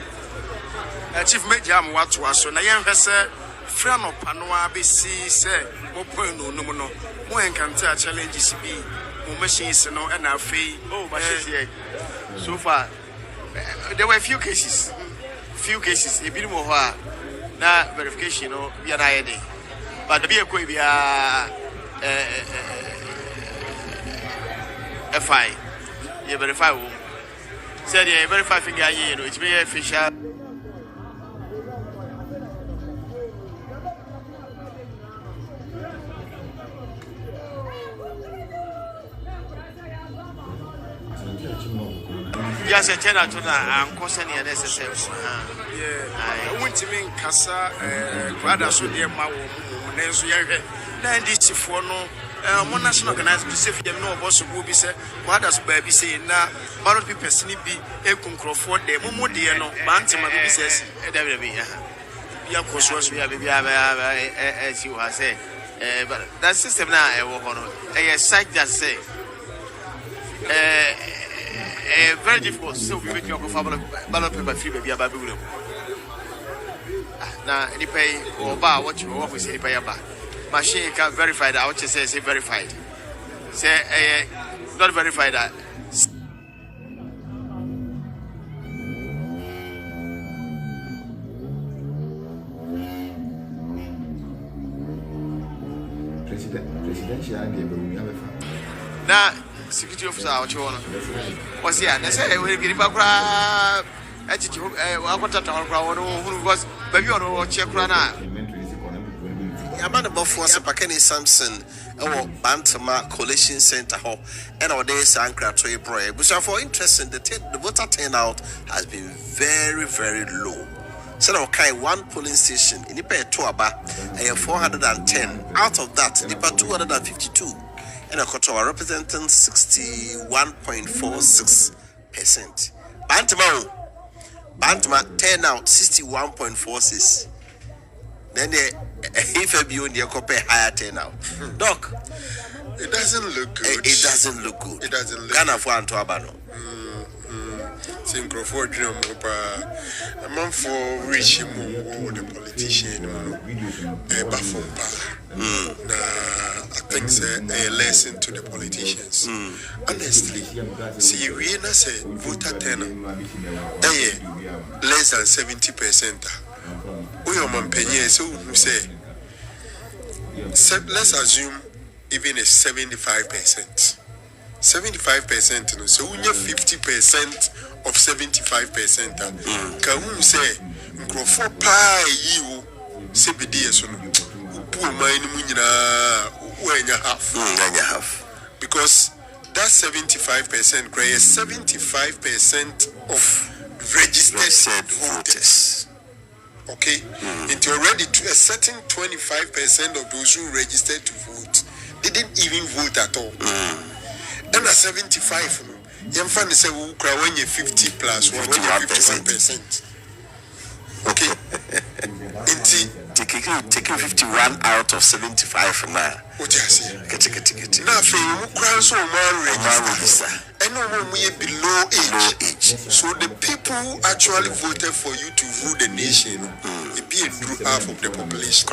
Chief Major, what was so Nayan Vessa, Frano Panoa, BC, say, Mopono, no, more encounter challenges be, more machines, no, and our fee.
Oh, but so far, there were a few cases. A bit more now verification, be an idea. But the vehicle be a FI. You verify. Said you verify figure, it's be a fisher. Just a 10 out of and concerning a necessary.
I went to mean Cassa, Quada, so dear Maw, Nancy, 94 no. One national organized to save them no boss will be said, what does baby say now? Barrel people snippy, a concroford, the Momo dear no, Bantam says, we are course, we have as you have said. But that system now, a site that say, very difficult, so we make your ballot paper free baby about Babylon. Now, any pay or bar what you work with, any pay about. Machine can verify that. I would just say verified. Say not verified that.
Presidential.
Now, security officer, what you want? What's here? They say we give a crowd. I want to talk about who was baby or check run.
Yamana Bofo Sapakeni Samson, our Bantama Coalition Center Hall, and our days Sankra Toy Boy. Which are for interest in the voter turnout has been very, very low. So okay, one polling station in Nipa Tuaba, 410. Out of that, Nipa 252. And a Kotoa representing 61.46%. Bantama turnout 61.46. Then if you in the compare higher turnout. Doc,
it doesn't look good.
It doesn't look good.
It doesn't look
good. For Antoabano.
Synchro for dream a man for reaching the politician Bafumba. I think it's a lesson to the politicians. Honestly, see, we say voter turnout less than 70%. We are Montpellier, so we say let's assume even a 75%. 75%, so we have 50% of 75%. Can we say, for pie you say be dear so poor mine when you have because that 75% creates 75% of registered voters. Okay, and already to a certain 25% of those who registered to vote, they didn't even vote at all. And at 75, you find say we cry when you 50 plus, when you 51%. Okay,
taking 51 out of 75 now.
What you say? Now, if you cry so register, and no one we below age. So the people who actually voted for you to rule the nation, it be through half of the population.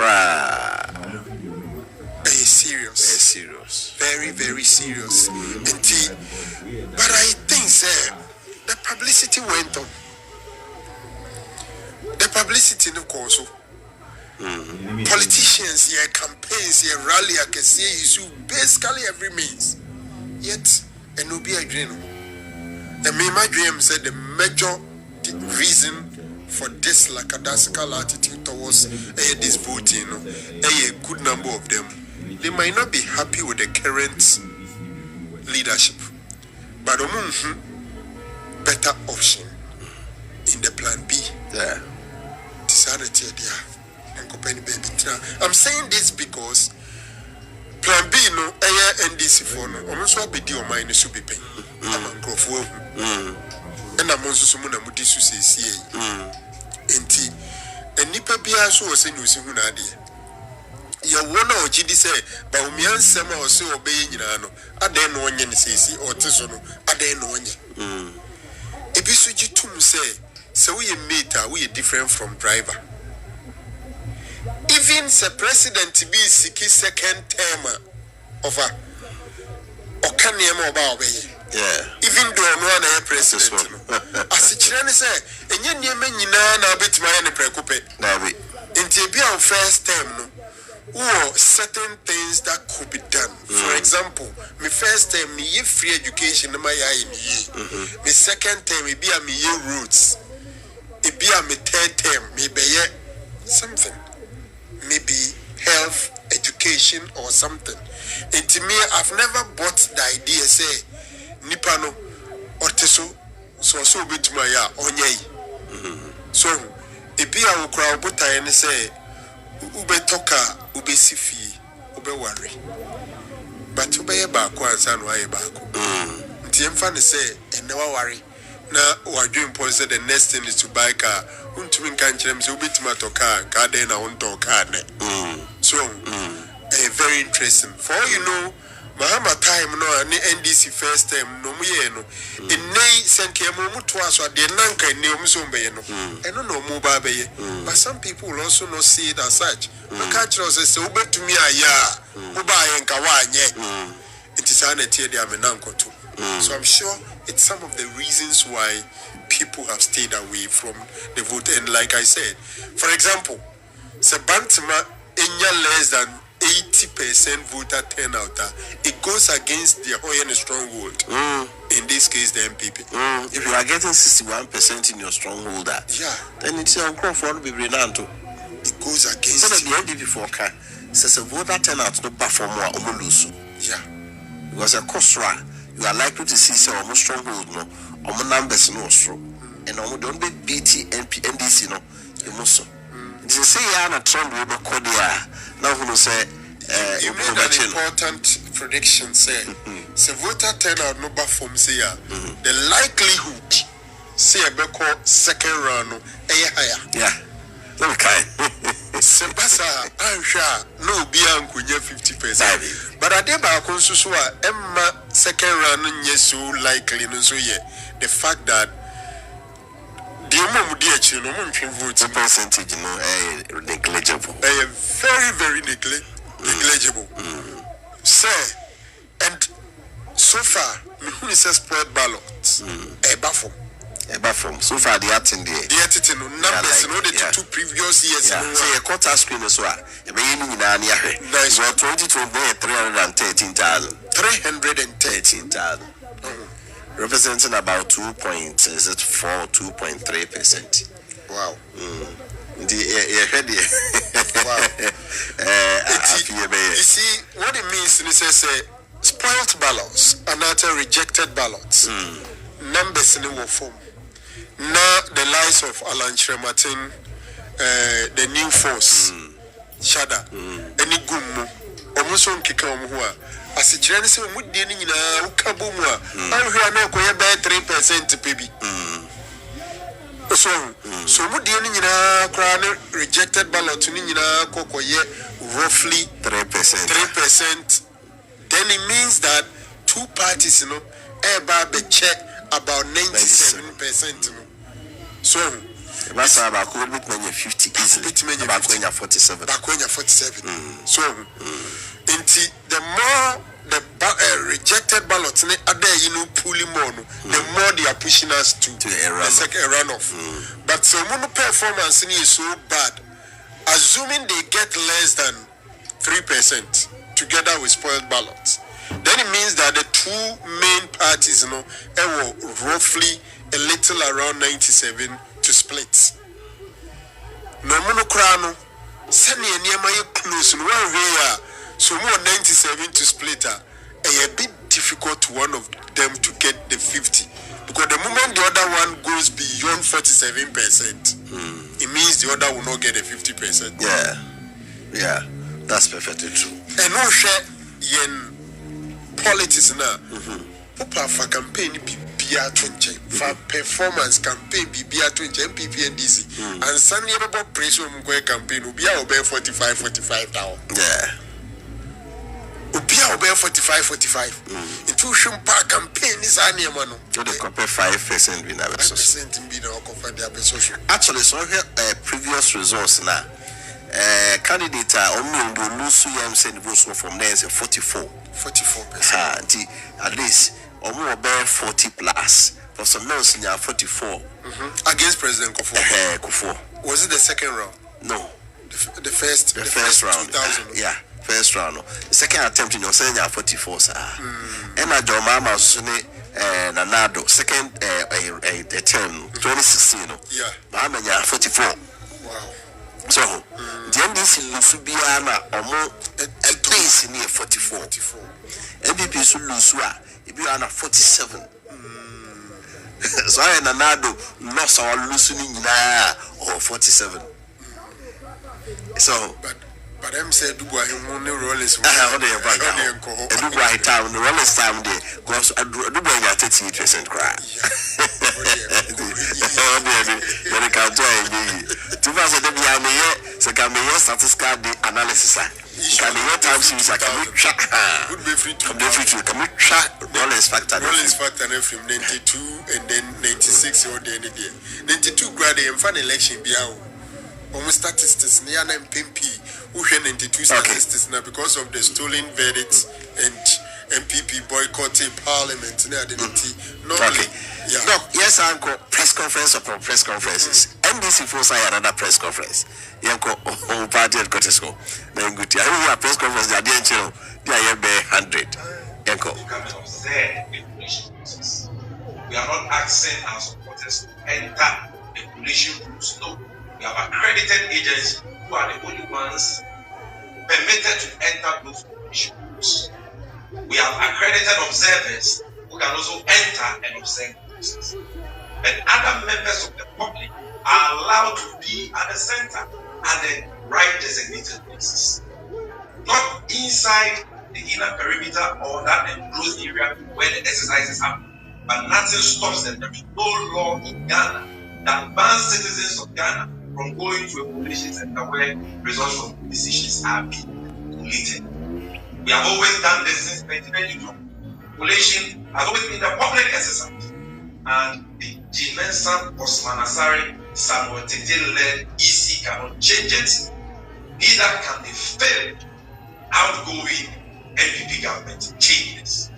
Very serious. Very, very serious. But I think, sir, the publicity went on. The publicity, of course. Politicians, here, campaigns, here, rally, I can see you basically every means. Yet, and no be a dream. And me, my dream said the major reason for this lackadaisical attitude towards this voting, a good number of them, they might not be happy with the current leadership, but better option in the plan B.
Yeah.
I'm saying this because plan B no NDC for no almost be the mind should be paying. And I'm also someone who did say and nipa bia so was saying you hunadi. Ya wona o gidi say ba umian sema o se obey nyina no adan no onye ne sesi o teso no adan no onye ebi so gitum say we meter we different from driver. Even the president be siki second term of a okaniema oba obey.
Yeah.
Even though no one is president as chirani say enye niema nyina na betima ya ne prekupe
na be
nti ebi on first term no or certain things that could be done. For example, my first term, me ye free education, my me second term, me be a me ye roots. It be a me third term, maybe something, maybe health, education or something. And to me, I've never bought the idea say nipano or teso so bit my ya onye. So it be a crowd, but I say. Ube toka ube sifi ube worry but ube ye baako ansa no aye baako nti emfa ne say never worry na wadwen pon say the next thing is to buy car untumi nka nkyerem say ube tima to car ka dey na won car ne so very interesting for all you know Mahama time no ani NDC first time no mu ye no enei senkemo mu to aso de nanka ne mu so mbe ye no eno no mu ba be ye but some people will also not see it as such because say ubetumi aya uba ye nka wa anye it is an etie de amenanko too. So I'm sure it's some of the reasons why people have stayed away from the vote. And like I said, for example, Sabantama enya less than 80% voter turnout, it goes against the Hoyan stronghold. In this case, the MPP.
If you are getting 61% in your stronghold, then it's your crop for to be renowned.
It goes against.
So that the NDP for says a voter turnout no back for more omulusu.
Yeah.
Because a costra, you are likely to see some stronghold no, numbers no so. And don't be BT NDC no, you must so. They say I'm a trend with Kodia. Now who say
you made an important prediction, say so voter turnout no back from say the likelihood say a beko second round no higher.
Yeah. Okay.
Sempasa ansha no be ankunya 50%. But ade ba konso so a emma second round nye so likely no so ye the fact that the mum di achi no mum twen vote
percentage no negligible.
Very very negligible. Say and so far me who is spoiled ballots
so far the acting there.
The acting numbers no the two previous years.
Say a quarter screen as well. E be yin nyina ne ahwe. Nice. 2020 313,000.
313,000.
Representing about 2.3%.
Wow.
Wow.
You see what it means is say spoiled ballots and not rejected ballots. Numbers in the form. Now the lies of Alan Shrematin, the new force, Shada, any gummo, almost on Kikamua. As a general, would be in a Kabumwa, and we are not going to buy 3% baby. So would be in a crown rejected ballot in Kokoye roughly 3%. Then it means that two parties, be check about 97%. So
that's about 50 easily. About 47.
So the more the rejected ballots pulling more, the more they are pushing us to the second runoff. But so mono performance is so bad. Assuming they get less than 3% together with spoiled ballots, then it means that the two main parties, were roughly a little around 97 to split. No monocrano, send me a close in 1 way, so more 97 to split. A bit difficult to one of them to get the 50. Because the moment the other one goes beyond 47%, it means the other will not get a 50%.
Yeah, that's perfectly true.
And no share yen politics now. Papa for campaign BBR 20, for performance campaign BBR 20, MPP NDC, and Sunday about pressure campaign will be about 45 now.
Yeah.
Ubia obey 45. Intuition park campaign is a near man.
So they compare 5% with our
percent in being our social.
Actually, so here previous results now. Candidate only lose saying votes from there is 44%. At least bear 40 plus. For some months now 44.
Against President
Kufuor.
Was it the second round?
No.
The first round. 2000.
Yeah. First round. The second attempt in your saying 44, sir. And I don't mama Nanado, second term 2016.
Yeah.
Mama 44.
Wow.
So the NDC Lusubiana or a place near 44. MPP Sulusua, if you are 47. So I and Nanado lost our loosening or 47. So
but I'm saying Dubai only rollers.
Dubai town, the rollers town there, because Dubai got 30% cry. When it comes to it, 2000 so can be your statistical analysis. Can be your time series. Can we track?
Would be free to
can we track rollers factor?
Rollers factor from 92 and then 96 or the end of the day. 92 grade and fan election be out. Almost statistics near MPP. Who had 92 statistics now because of the stolen verdicts and MPP boycotting parliament.
No, yes, Uncle. Press conference upon press conferences. NBC force I another press conference. Yanko party headquarters go. Then good. I have press conference. They are doing chill. They are 100. Yanko.
We are not asking our supporters to enter the coalition groups. No. We have accredited agents who are the only ones permitted to enter those issues. We have accredited observers who can also enter and observe the process. And other members of the public are allowed to be at the center at the right designated places. Not inside the inner perimeter or that enclosed area where the exercises happen. But nothing stops them. There is no law in Ghana that bans citizens of Ghana from going to a collation center where results from decisions are being collated. We have always done this since 1992. Collation has always been the public exercise. And the Jimensan Osman Asari Samuel Tete-led EC cannot change it. Neither can the failed outgoing NPP government change this.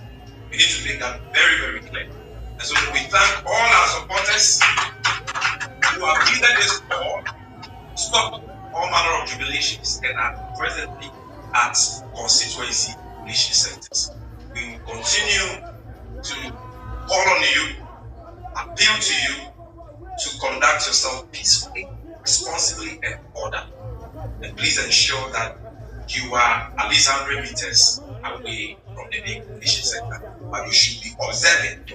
We need to make that very, very clear. And so we thank all our supporters who have heeded this call, stop all manner of jubilations, and are presently at constituency collation centers. We will continue to call on you, appeal to you to conduct yourself peacefully, responsibly, and order. And please ensure that you are at least 100 meters away from the main collation center. But you should be observing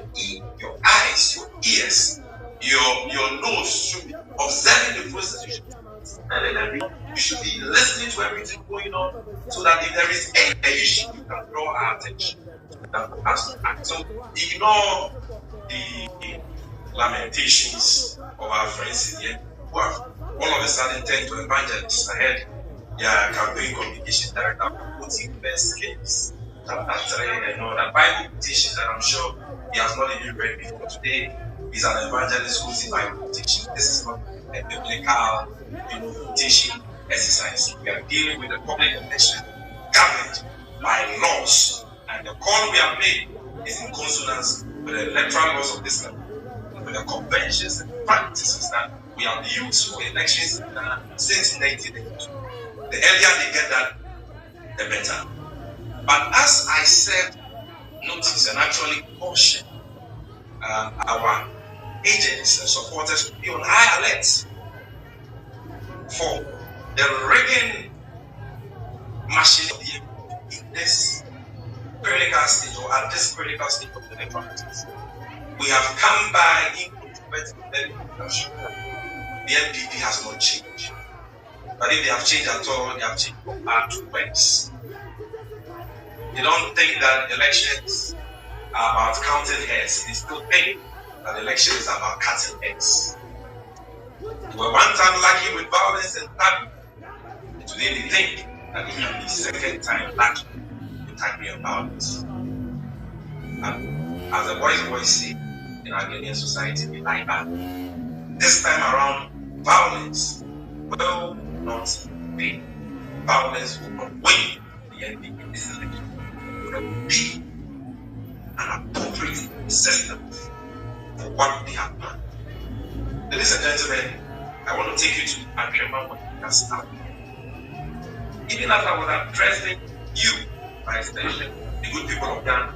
your eyes, your ears, your nose should be observing the process. You should be listening to everything going on so that if there is any issue, you can draw our attention. So ignore the lamentations of our friends in here who have all of a sudden turned to evangelists ahead. Yeah, campaign communication director promoting best case. Chapter 3 and all that Bible quotation that I'm sure he has not even read before. Today he's an evangelist who's in Bible quotation. This is not a biblical quotation exercise. We are dealing with the public election governed by laws, and the call we have made is in consonance with the electoral laws of this country, with the conventions and practices that we have used for elections since 1982. The earlier they get that, the better. But as I said, notice and actually caution our agents and supporters to be on high alert for the rigging machine in this critical stage or at this critical stage of the electoral process. We have come by incontrovertibly. The NPP has not changed. But if they have changed at all, they have changed from bad to worse. They don't think that elections are about counting heads. They still think that elections is about cutting heads. They were one time lucky with violence and tagging. Today they think that they can be second time lucky with tagging and violence. And as the boys say in our Ghanaian society, we like that. This time around, violence will not win. Violence will not win the NPP in this election. There will be an appropriate system for what they have done. Ladies and gentlemen, I want to take you to Akrema Podcast. Even as I was addressing you, by extension, the good people of Ghana,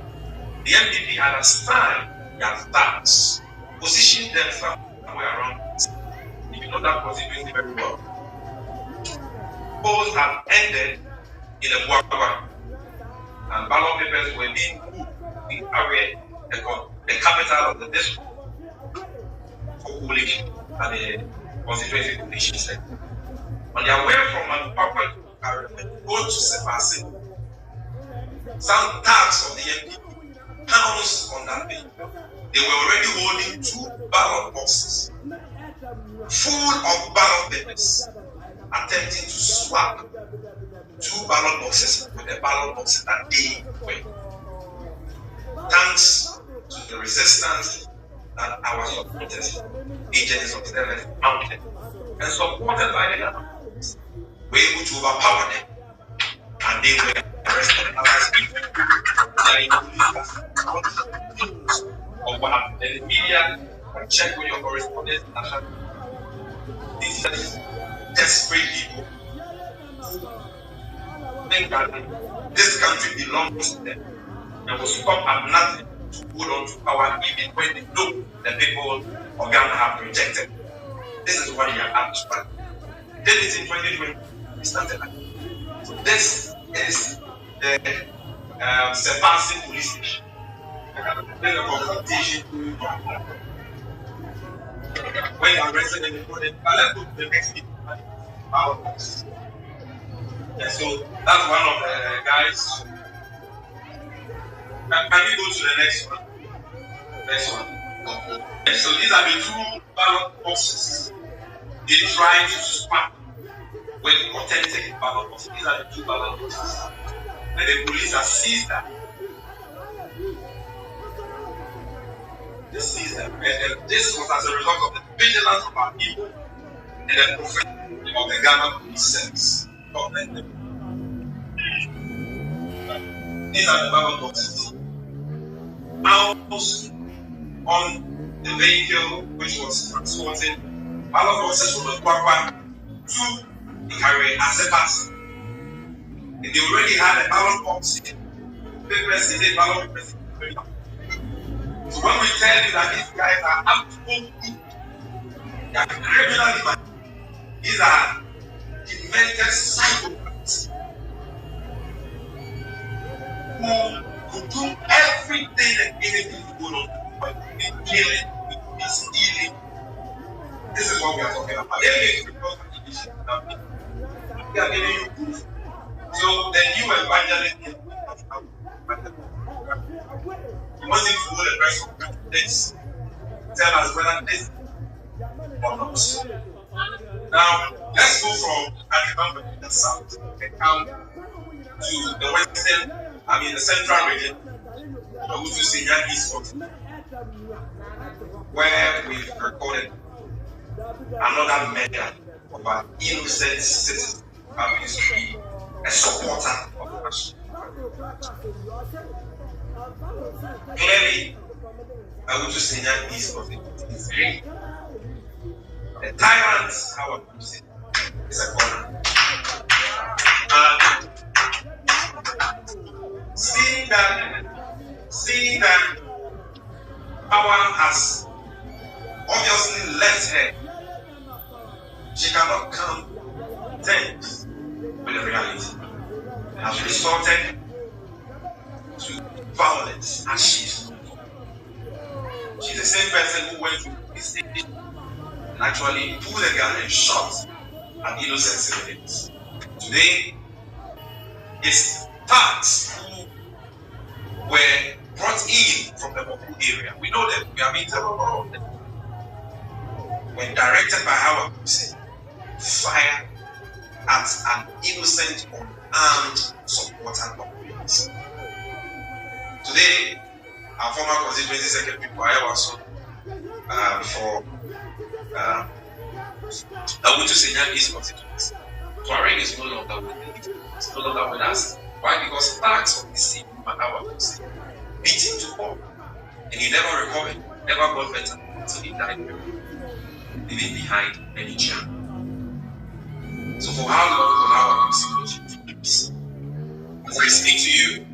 the NPP had assigned their stars, positioned themselves somewhere around. If you know that constituency very well, polls have ended in a Buakwa, and ballot papers were being moved in Awe, the capital of the district, for collation at the constituency collation center. On their way from Manupapa to Awe, go to Sepasi, some tags of the NPP pounds on that day. They were already holding 2 ballot boxes full of ballot papers, attempting to swap 2 ballot boxes with the ballot boxes that they were. Thanks to the resistance that our supporters, agents of the government, mounted and supported by the government, were able to overpower them, and they were arrested and of what happened. The media can check with your correspondents. These are desperate people who think that this country belongs to them and will stop at nothing to hold on to power even when they know the people of Ghana have rejected. This is what they are up to. Did it in 2020, we started like. So This is the Sebastian police station. Then the confrontation when the arrested and reported, let's go to the next video. Yeah, so that's one of the guys. Can we go to the next one? Next one. So these are the two ballot boxes. They try to swap with authentic ballot boxes. These are the two ballot boxes. And the police have seized them. They seized them. And this was as a result of the vigilance of our people and the professionalism of the Ghana Police Service. These are the ballot boxes. House on the vehicle which was transported, ballot boxes from the Kwakwa to the Harry as a pass. And they already had a ballot box in papers in the ballot papers. So when we tell you that these guys are absolutely good, they are criminally bad, these are demented psychopaths who could do everything and anything to go on, but be killing, be stealing. This is what we are talking about. We are giving you proof. So the new evangelist you want him to hold the rest of this. Tell us whether this or not. Now let's go from Akimamba to the south and come to the western, the central region, which is in East Scotland, where we've recorded another murder of an innocent citizen who happens to be a supporter of the nation. Clearly, I would just say that East Scotland is great. The tyrant, how I would say, is a corner. Seeing that power has obviously left her, she cannot come terms with the reality. And has resorted to violence as she's the same person who went to the station and actually pulled a gun and shot at innocent civilians. Today, it's thugs who were brought in from the Moku area. We know them, we have been told about them. When directed by our Hussein, fire at an innocent, unarmed supporter of police. Today, our former constituency secretary, also for Awutu Senya East constituency. Tuareg is no longer with it's no longer with us. Why? Because thugs of the same Manawa beat him to fall. And he never recovered, never got better until he died, leaving behind any jam. So for how long will our situation be? As I speak to you,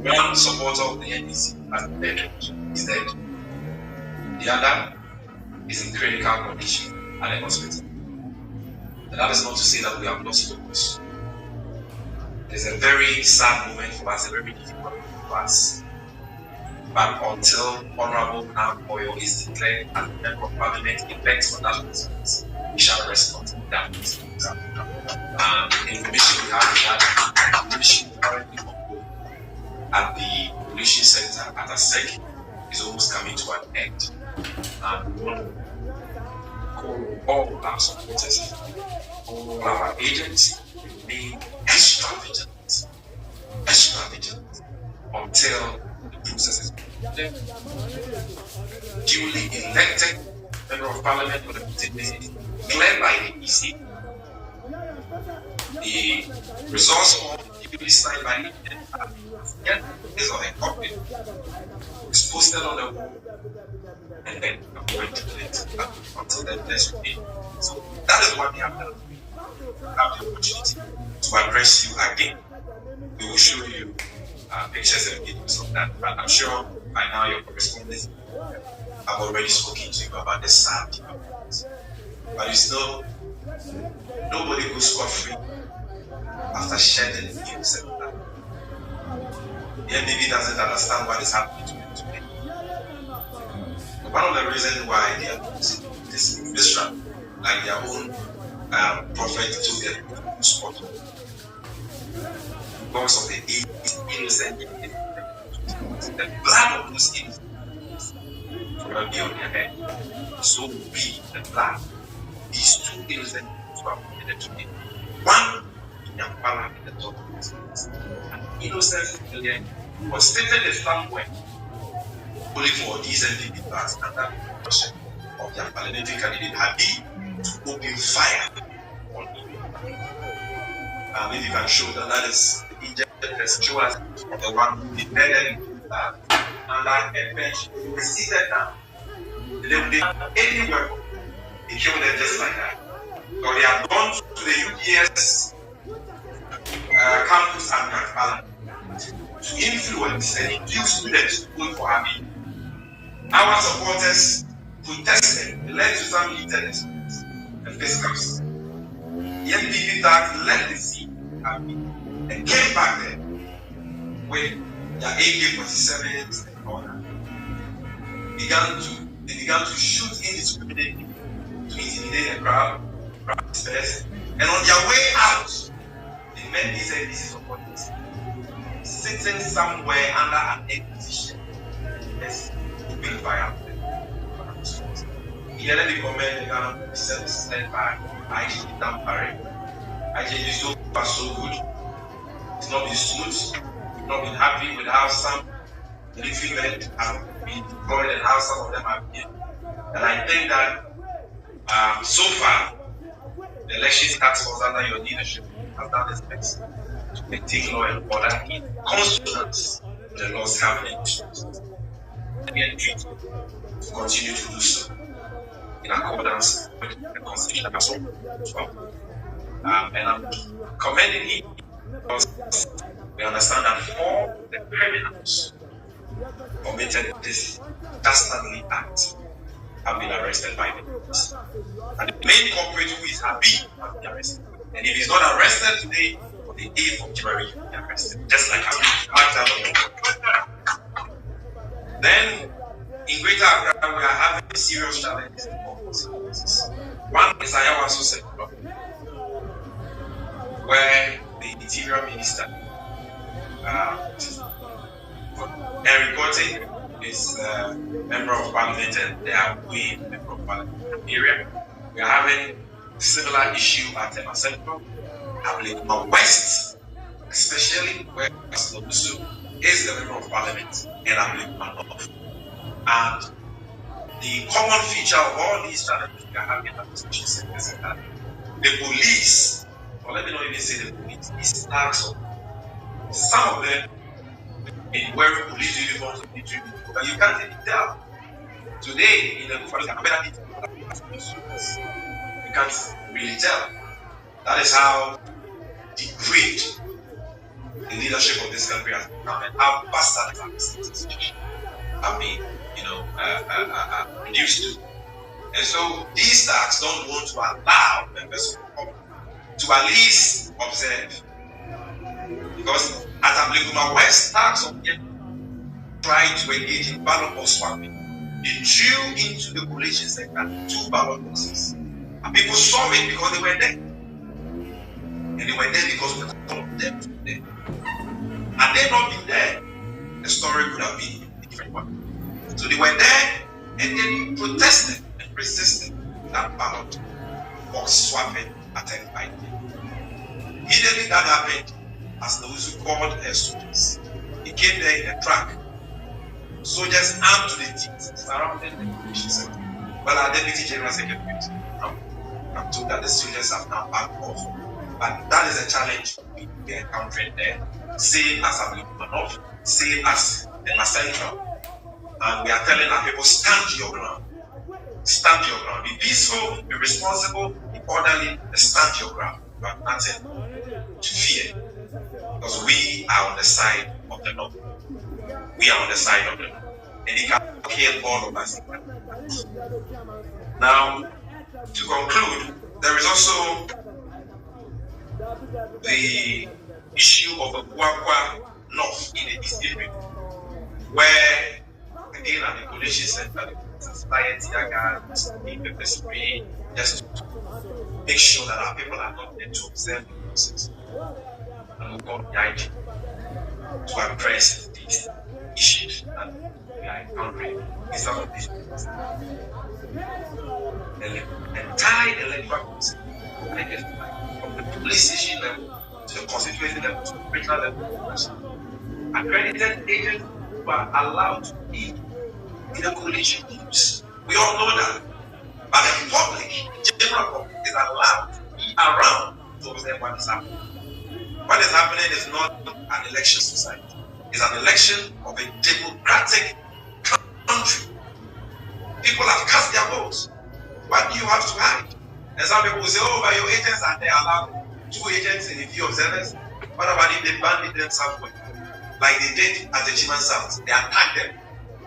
one supporter of the NDC has been is dead. The other is in critical condition at the hospital. And that is not to say that we have lost focus. It's a very sad moment for us, a very difficult moment for us. But until Honorable Nam Oyo is declared as a member of Parliament elect for that response, we shall respond to that response. The information we have is that the mission currently ongoing at the Pollution Center at ASEC is almost coming to an end. And we want to call all our supporters, all our agents, to remain extra vigilant until the process is completed. Duly elected member of Parliament for the Petition declared by the EC. The resource form duly signed by the is on a copy. It's posted on the wall. And then I'm going to do it until then there's will be. So that is what we have done. We have the opportunity to address you again. We will show you pictures and videos of that. But I'm sure by now your correspondents have already spoken to you about the sad developments. But you still, nobody goes scot-free after shedding the innocent blood. The NDP doesn't understand what is happening to them today. One of the reasons why they are this run, like their own prophet told them to spot because of the innocent, the blood of those innocent will be on their head. So will be the blood. These two innocent who are committed today. One in Yampala in the top of this place. An innocent civilian was stated somewhere only for these NDP parts and that question of their parliamentary candidate Habi to open fire on him. If you can show that is the injured show us the one who defended under a bench, they seated down. They would have any weapon, they killed them just like that. So they have gone to the UPS campus and Kampala to influence and induce students to vote for Abiy. Our supporters protested, led to some heated experience and fisticuffs. The NDP that led the scene and came back there with their AK-47s and all that. They began to shoot indiscriminately to intimidate the crowd, and on their way out, they met these NDC supporters sitting somewhere under an egg position. Yes, open fire. He ended the comment the Ghana service led by IJ Dampare. IJ is so good. It's not been smooth. It's not been happy with how some military men have been deployed and how some of them have been. And I think that so far, the election task force under your leadership has done its best to maintain law and order in consonance with the laws happening. And we are to continue to do so in accordance with the Constitution as well. And I'm commending him because we understand that all the criminals committed this dastardly act have been arrested by the police. And the main culprit who is Habi has been arrested. And if he's not arrested today, on the 8th of January, he will be arrested. Just like Habi. Then, in Greater Accra, we are having serious challenges in all places. One is Ayawaso Sector, where the Interior Minister, Henry Botte, is a member of parliament and they are we member of parliament area. We are having similar issue at Tema Central, Ablekuma West, especially where Aslobusu is the member of parliament and Ablekuma North. And the common feature of all these challenges we are having at the special sectors is that the police, or let me not even say the police, is tax of some of them in wearing police uniforms and military uniforms, but you can't really tell. Today, in the you can't really tell. That is how depraved the leadership of this country has become and how bastard have been, reduced to. And so these tax don't want to allow members of the public to at least observe. Because at Ablekuma West, tax of them tried to engage in ballot box swapping. They drew into the collation sector 2 ballot boxes. And people saw it because they were there. And they were there because of the call of them to be there. Had they not been there, the story could have been a different one. So they were there and they protested and resisted that ballot box swapping attempt by them. Immediately that happened, as those who called their soldiers, he came there in a truck. Soldiers armed to the teeth surrounded the collation center. Well, our Deputy General Secretary, I'm told that the soldiers have now backed off. But that is a challenge we are encountering there. Same as Ablekuma North, same as the Central. And we are telling our people, stand your ground. Stand your ground. Be peaceful, be responsible, be orderly, and stand your ground. You have nothing to fear. Because we are on the side of the law. We are on the side of the law. And he can kill all of us. Now, to conclude, there is also the issue of the Buakwa North in the East Area, where again at the collation center, society in the spray, just to make sure that our people are not there to observe the process. And we got the idea to address these issues that we are encountering in some of these places. The entire electoral process, from the police station level to the constituency level to the regional level, accredited agents who are allowed to be in the coalition groups. We all know that. But the public, the general public, is allowed to be around to observe what is happening. What is happening is not an election society. It's an election of a democratic country. People have cast their votes. What do you have to hide? And some people will say, oh, but your agents are there allowed 2 agents and a few observers. What about if they banded them somewhere? Like they did at the Chiman South. They attacked them.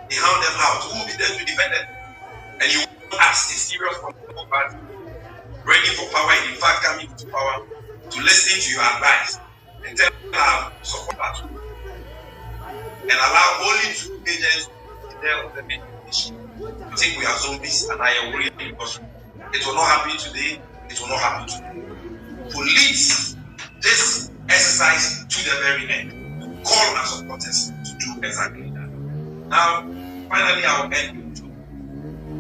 They hound them out. Who will be there to defend them? And you ask a serious political party ready for power, in fact coming to power, to listen to your advice and tell them support that and allow only 2 agents to tell the main issue. I think we are zombies, and I am worried because it will not happen today, it will not happen today. Police this exercise to the very end. Call our supporters to do exactly that. Now, finally, I will end with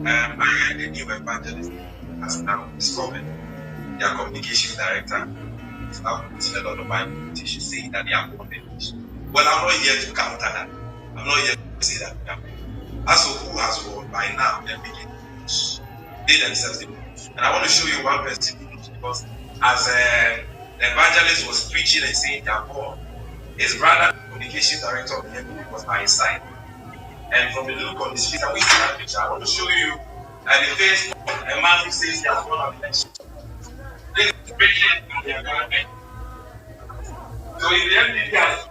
I had a new evangelist as now discovered their communications director is now putting a lot of my petition saying that they are condemned. Well, I'm not here to counter that. I'm not here to say that. As for who has won by now, they're beginning. They themselves. And I want to show you one person because as the evangelist was preaching and saying they are born, his brother, communications director of the NPP, was by his side. And from the look on the street, and we see that picture, I want to show you at the face a man who says he has won an election. This is preaching and they are going. So in the NPP has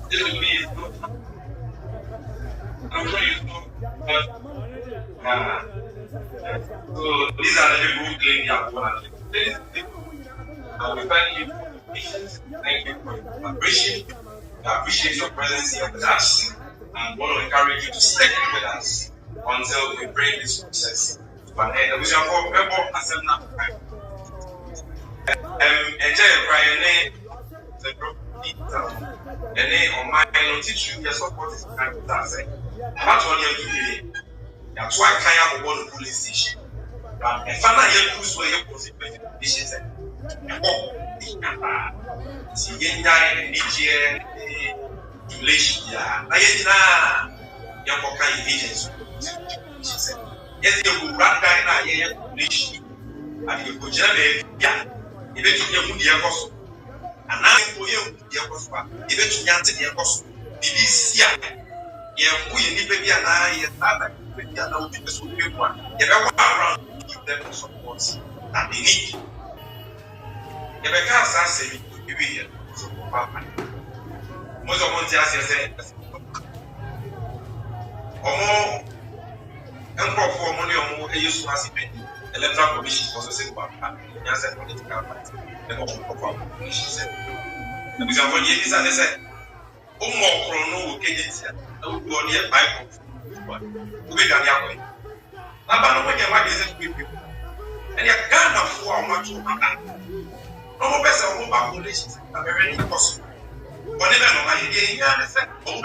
this will be I'm sure you know, but so these are the people who claim they have won an election. We thank you for your patience, thank you for your collaboration. I appreciate your presence here with us and want to encourage you to stick with us until we bring this process to an end. We shall call member assembly. Enjoy Brian, the group, and then on my own teach you your support is kind of that. That's one year today. That's why I can't go to police station. But if I not here, who's where you're possibly issues. Si yenda Niger Malaysia na yenda yakoka agents yes you run guy na ye Malaysia and you go jana be ya e be tunya mu dia koso ana ko ye mu dia koso ba e be tunya ante dia koso bibi sia ye mu ye ni be dia na ye tada be dia na u bi so be kwa ye be wa around give them support that they need. You can't say you be here. Most of us say, "Oh, and for money or more, use massive electoral commission was a simple answer political party. The more commission said, the reason for years and they said, "Oh, more chrono, Kenyan, no body a Bible, who be done your way." Now, when you're what people, and you're gonna for much of no person who are relations are very possible. Whatever no my idea, I said, oh,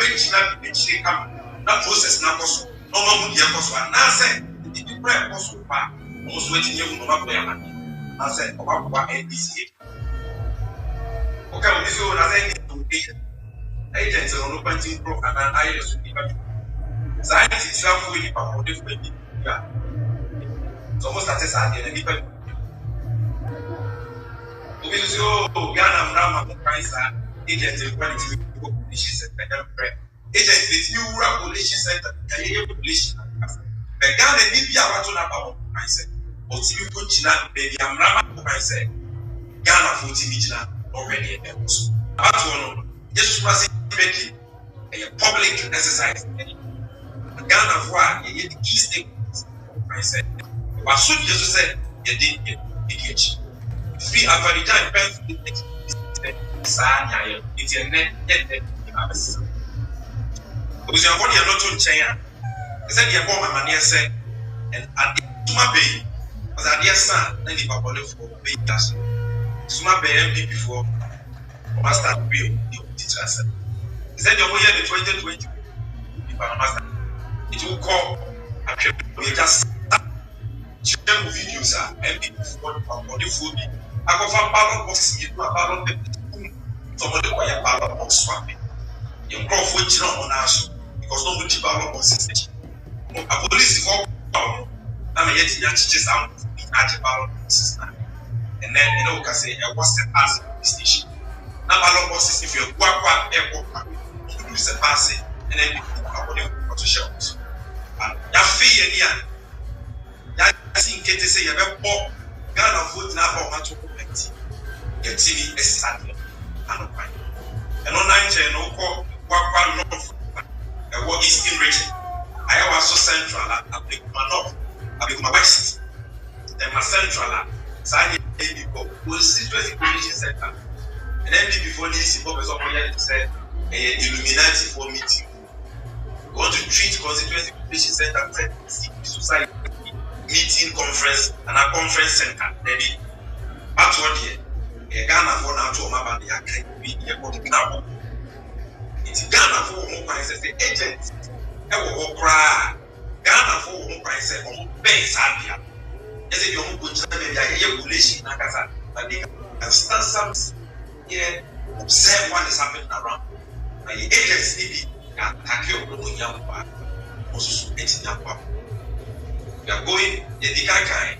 she come, that process now possible. No one would hear possible. And I said, if you pray possible, almost waiting you for not playing. I said, about NDC. Okay, this is what I said. Agents are open to pro and I used to be back. Science is now fully for different. Yeah. So most of us are in a different. Ghana Mrama Kaisa, agents in quality population center, agents with new population center, and population. The Ghana Libya Watona about myself, or Tibu China, baby, I'm Rama myself. Ghana 40 Vigila already at the That's just was a public exercise. Ghana for the key statements myself. But soon Jesus said, you did it. EDH. Free Afghanistan depends Sanya, it's a net because you are going not to China. They said you're born my say, and at the Suma Bay, as a dear son, then the Papa for Bay Tasso. Suma Bay MP before Master Bill, the teacher. He said you're going to 2020. It will call a trip. We just share videos MP before the food. I go for ballot boxes, you know, ballot somebody buy a ballot box swapping. You crop for children on us because nobody ballot boxes. A police for I'm a yet just out in ballot boxes now. And then you know, can say a what's the pass station. Now ballot boxes if you're quack airport, you use a pass and then you go to shelves. And that fee and that think it say you have a Ghana vote now for much of it. Get TV is sadly. And on 9 no call North and what is in region. I am also central at North, I become a west. Then my central Sani people will situation center. And then before this, Professor Moya said Illuminati for meeting. We want to treat constituency population center society meeting conference and a conference center. Maybe that's what here. Ghana for now to my band, be now. It's Ghana for more price as the agent. Ghana for more price on base Abia. As if you want to maybe a relation, but they can stand some here, observe what is happening around. My agents need to attack your young also Yampa. We are going the Dikakai.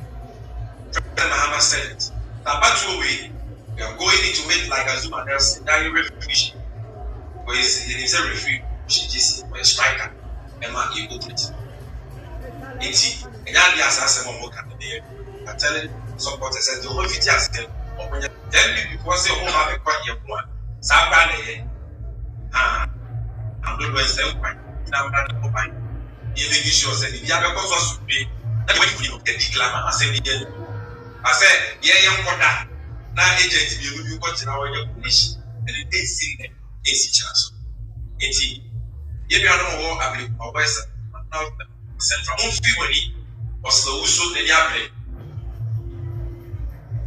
President Mahama said it. Now, way. We are going into it like a Zuma Nelson, that refugee. Where is a refugee, or a striker, and not you put it. It's and the assassin of Moka. I tell it, supporters and the only features or when you tell me because they won't have a quite one. Sabane, I'm not going to say quite. Now, I'm not even sure that the other person should be that way you get the glamour. I said, yeah, young brother. Now, agent, you got in our police, and it is in the AC chance. It's if you are no more able to central money or slow so the Yable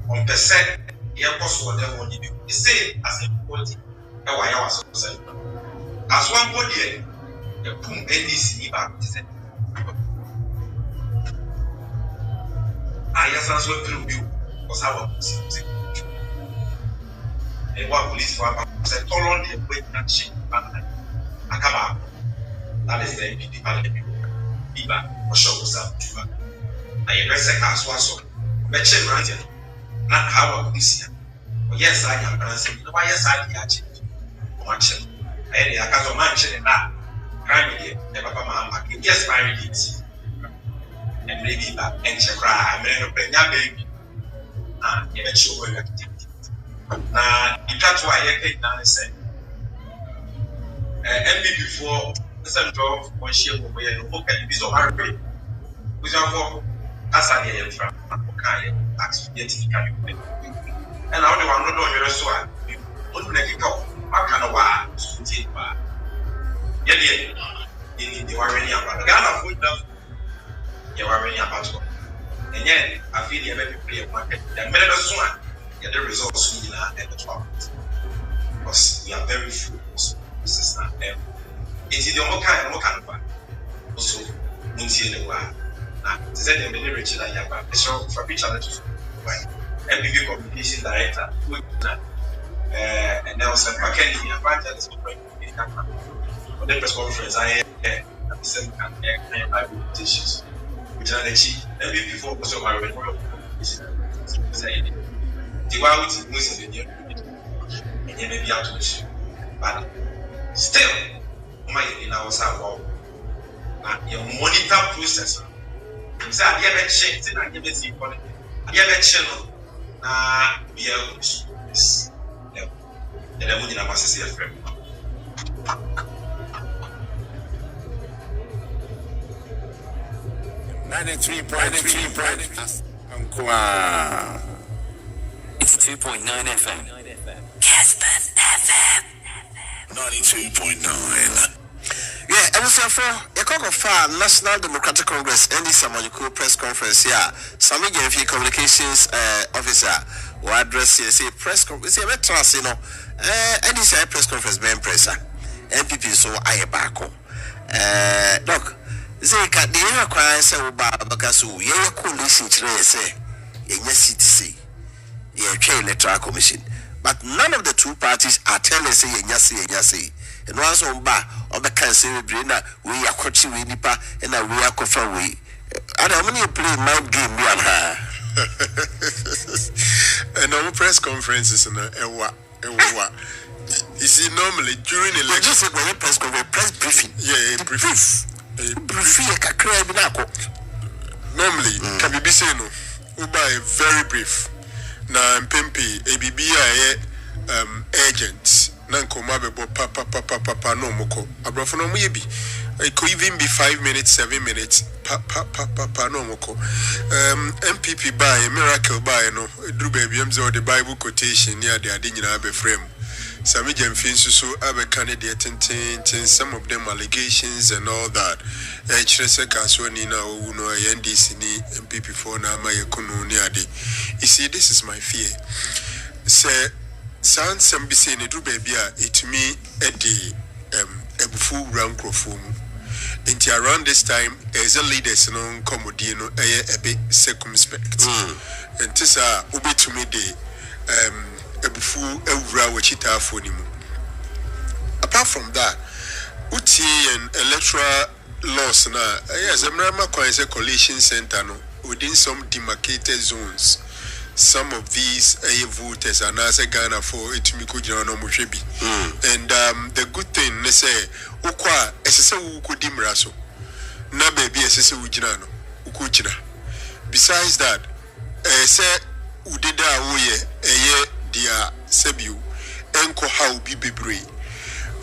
on percent, airports whatever you do. The same as a quality. As one body, the boom NDC back. I just answer through you because I was. And one police for said, "How long they wait and shit?" Akaba. That is the MP parliament. Biba or show us up. I am a second so. Betchen ranting. Not how I this year. Yes, I am. And I said, "No, yes, I am." Mansion. I had a casual mansion and that. Crime again. Never come out. Yes, my kids. And maybe back and check. I mean, no baby. You bet you were. Now, that's why I came down and said, MB before the central one share over here, look at the visual hurry. We don't go as I am from Okaya, accidentally coming. And I don't want to know your swag. You don't let it go. I can't why to take back. Yet, in the Warrenia, but Ghana food them, you are really about it. And yet, I feel you have to play a market. The minute of swan. Get the results we are at the 12 because we are very few. This is not them. It is the only kind of also, Munti and the Wa. Said the many rich like Yaba, so for each other to MPV communication director, and Nelson McKenney, evangelist for the press conference. I had at the same time, Bible meditations, which are the chief. MPV before also my saying. The world is moving in and you may be out of it. But still, my in our side, your monitor process. You say, I never changed and I never see for it. I never channel. We are this. And I would in a massive frame.
.3 It's 2.9 FM. Casper FM. 92.9.
Yeah, I was for a cock of National Democratic Congress and this Samajiko press conference here. Some communications officer will address a press conference. A trust, you know, and this press conference being presser. MPP so I back. Look, Zeka, the requires so bad because we are coalition say, CTC, electoral commission. But none of the two parties are telling say yasi. And once on bar on the cancer brain we are coaching we nipa and we are confirm we. And how many play mind game we are
and our press conferences and you see normally during election
press briefing.
Yeah,
briefing
normally can be saying no uba very brief na mpempi ABBI agents nanko mabebo papa no moko abrafo no moye bi it could even be 5 minutes 7 minutes papa no moko MPP by miracle by no dru baby am the Bible quotation near the ade nyina be frame Sami Jemfinsu so abe candidate some of them allegations and all that. Chrese kasoni na uno NDC ni MPP for na ma yekunu ni ade. You see, this is my fear. Say san some be saying it baby it me edi ebufu rankrofum. Inti around this time as a leaders no komodi no a bit circumspect. And tisa ube to me de ebufu ewura wachita afonimu. Apart from that, uti and electoral laws na yes, emrama kwa coalition center no within some demarcated zones. Some of these voters are now Ghana for it to no mushebi. And the good thing they say ukwa esese ukudimra so na baby esese ujina no ukujina. Besides that, say udeda uye dia sebiu enko how bi bebre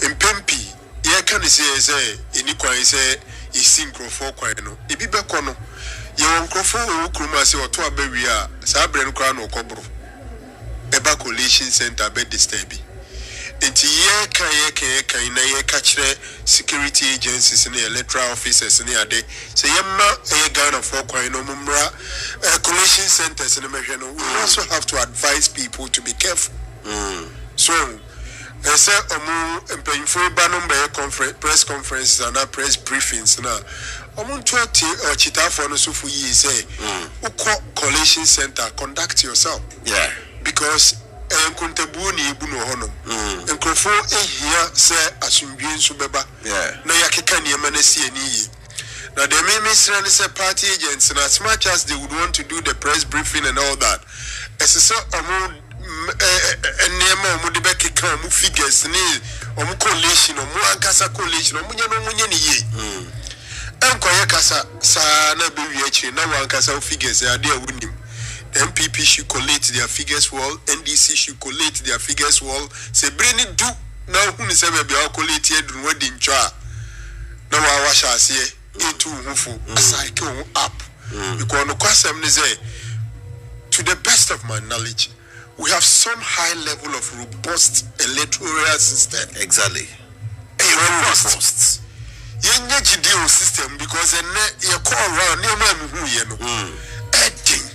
mpempi ye kan say eni kwan say isincrofo kwan no ebi be kono ye wonkrofo wo kroma say oto abawi a sa bre no kra no kobro eba coalition center be disturb enti ye kan na ye ka kire security agencies and electoral officers and ade say ye ma ye Ghana for kwan no mumra coalition centers and we also have to advise people to be careful. So I say omu for banum press conferences and press briefings na omu twati chita for no so for yi say uko coalition center conduct yourself.
Yeah,
because enkuntabu ni ibu no honom enkrofo ehia say asumdwe nso beba na yakeka niema na sie ni yi. Now the main minister say party agents and as much as they would want to do the press briefing and all that, as so among nema omu de bekeka omu figures ni omu coalition omu ankasa coalition omu nya ni ye enko ye kasa sa na be wi akire na wankasa figures ade awunim. The MPP should collate their figures well, NDC should collate their figures well. Say bring it do now who say be collate here do what in cha na wa washa ase into hufu aside up because no kwasem ni say to the best of my knowledge we have some high level of robust electoral system.
Exactly.
A robust yenye GDO system because you call around near man who you know editing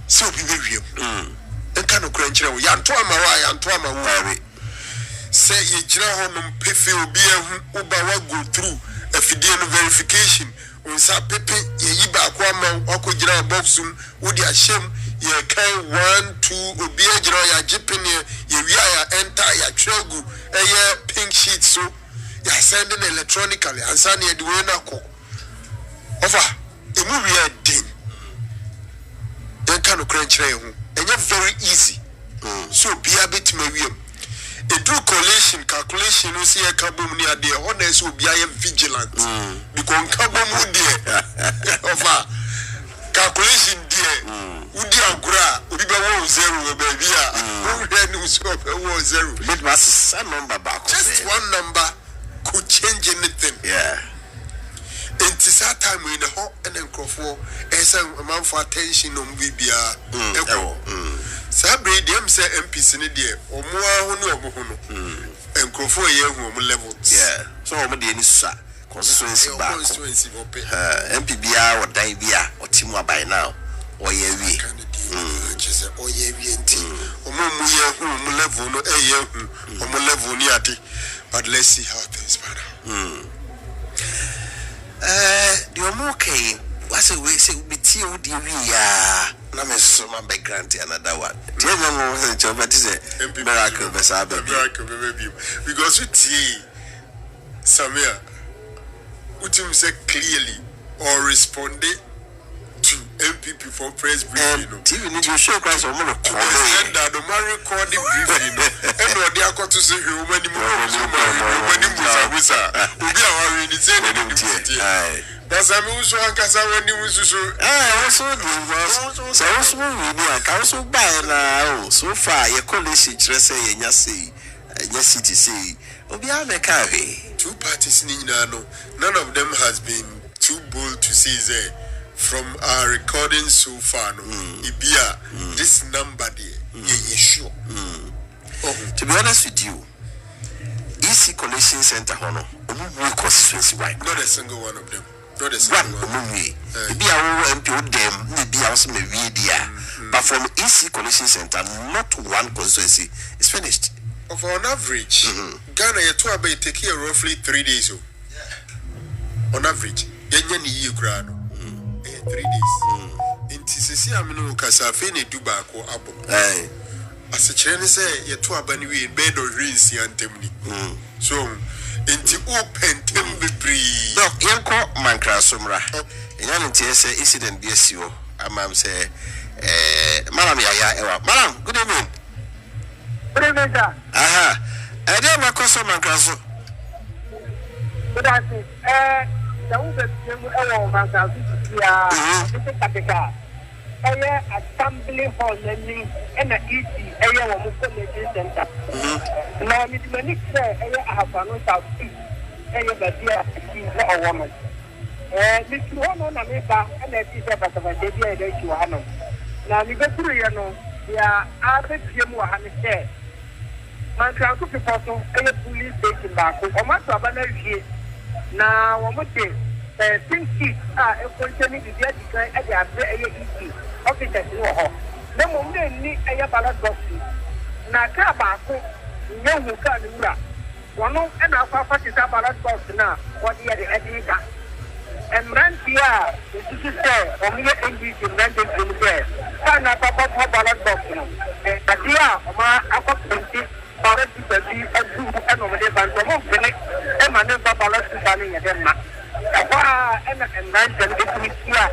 so be very and kind of crunch yanto ama say you jira honum pefe obi uba go through a FDN verification on sa pepe ye ba kwa ma okojira boxum wodi ashem ye kan 1 2 obi ajira ya jipin ye wi ya enter ya tregu pink sheet so ya sending electronically and send ye the way na ko over emu wi din den kan no crunch re hu enye very easy so bia bit ma wiem a true collation calculation no see a carbon near there honest will be vigilant because carbon over calculation there would be agura would be 0 baby zero
it was a number back
just one number could change anything.
Yeah,
enti sa time in the hot and then crofo esa man for attention on bibia eko sa breed dem say MPs ni de omo ahu ni omo hu no crofo ye hu omo levels
so omo de ni sa constituency ba MP bia o dan bia o timu abai now o ye wi
just o ye wi enti omo mu ye hu omo level no ye hu omo level ni ade but let's see how things pan out.
The Omoke was a way say be tea di ya na me so my background another one. The young was a job that is a miracle baby
because we tea Samia utim say clearly or responded to MPP for press briefing.
TV need you show class or more
that the man recorded briefing and what they are going to say when that's a also when you
also buy now so far your college say city say
two parties none of them has been too bold to say from our recording so far Ibia this number there sure
to be honest with you EC Collection Center hono constituency wide
not a single one of them not a single one
Ibia MP them Ibia also me dia but from EC Collection Center not one constituency is finished
of on average Ghana yeto abai take here roughly 3 days on average yenya ni yi kra no 3 days. Inti sisi amino kasafe ne duba ko abo. Asechire ne say ye to abani we bed or rinsi antemni. So inti open tembebre.
No, yenko mankra somra. Enya nti say incident bi asio. Amam say Malam Yaya ewa. Malam, good evening.
Good evening, sir.
Aha. Ade makoso mankra so.
Good afternoon. The woman ewa mankra so. Assembly hall and a easy area of Mukomeji Center. Now, Miss Manik said, I have no South East, a woman. Miss Woman, America, and a teacher, but of a day, you are no. Now, you go through, you know, we are average young one said. My crown to people, a police station back, or much of an area. Now, one more thing. Think it concerning the declare at the easy officers no ho. No moment ni a ballot box. Na Kabako, no who can run. One and a party ballot box now, what the other editor. And Rantia, this is there, only English in London in there. Can a papa ballot box. And Adia, my upper 20, ballot to be a two and over the bank of Phoenix, and my neighbor ballot to Sunny and Denmark. And mention it with here,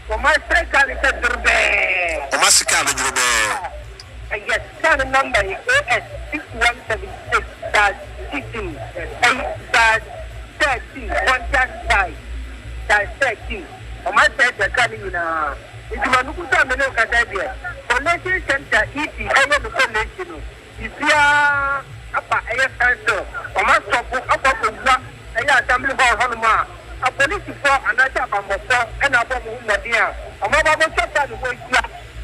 for my second, it's a Durbe. Yes, kind number is AS 6176-16 13 13. On my side, the coming in if you want to put on the Catabia, Convention Center, ET, I want to convention. If you are up at ASR, or my stop up of assembly hall Hanuma, a police for another Bambosa, and a Babu Madia, a mobile chapter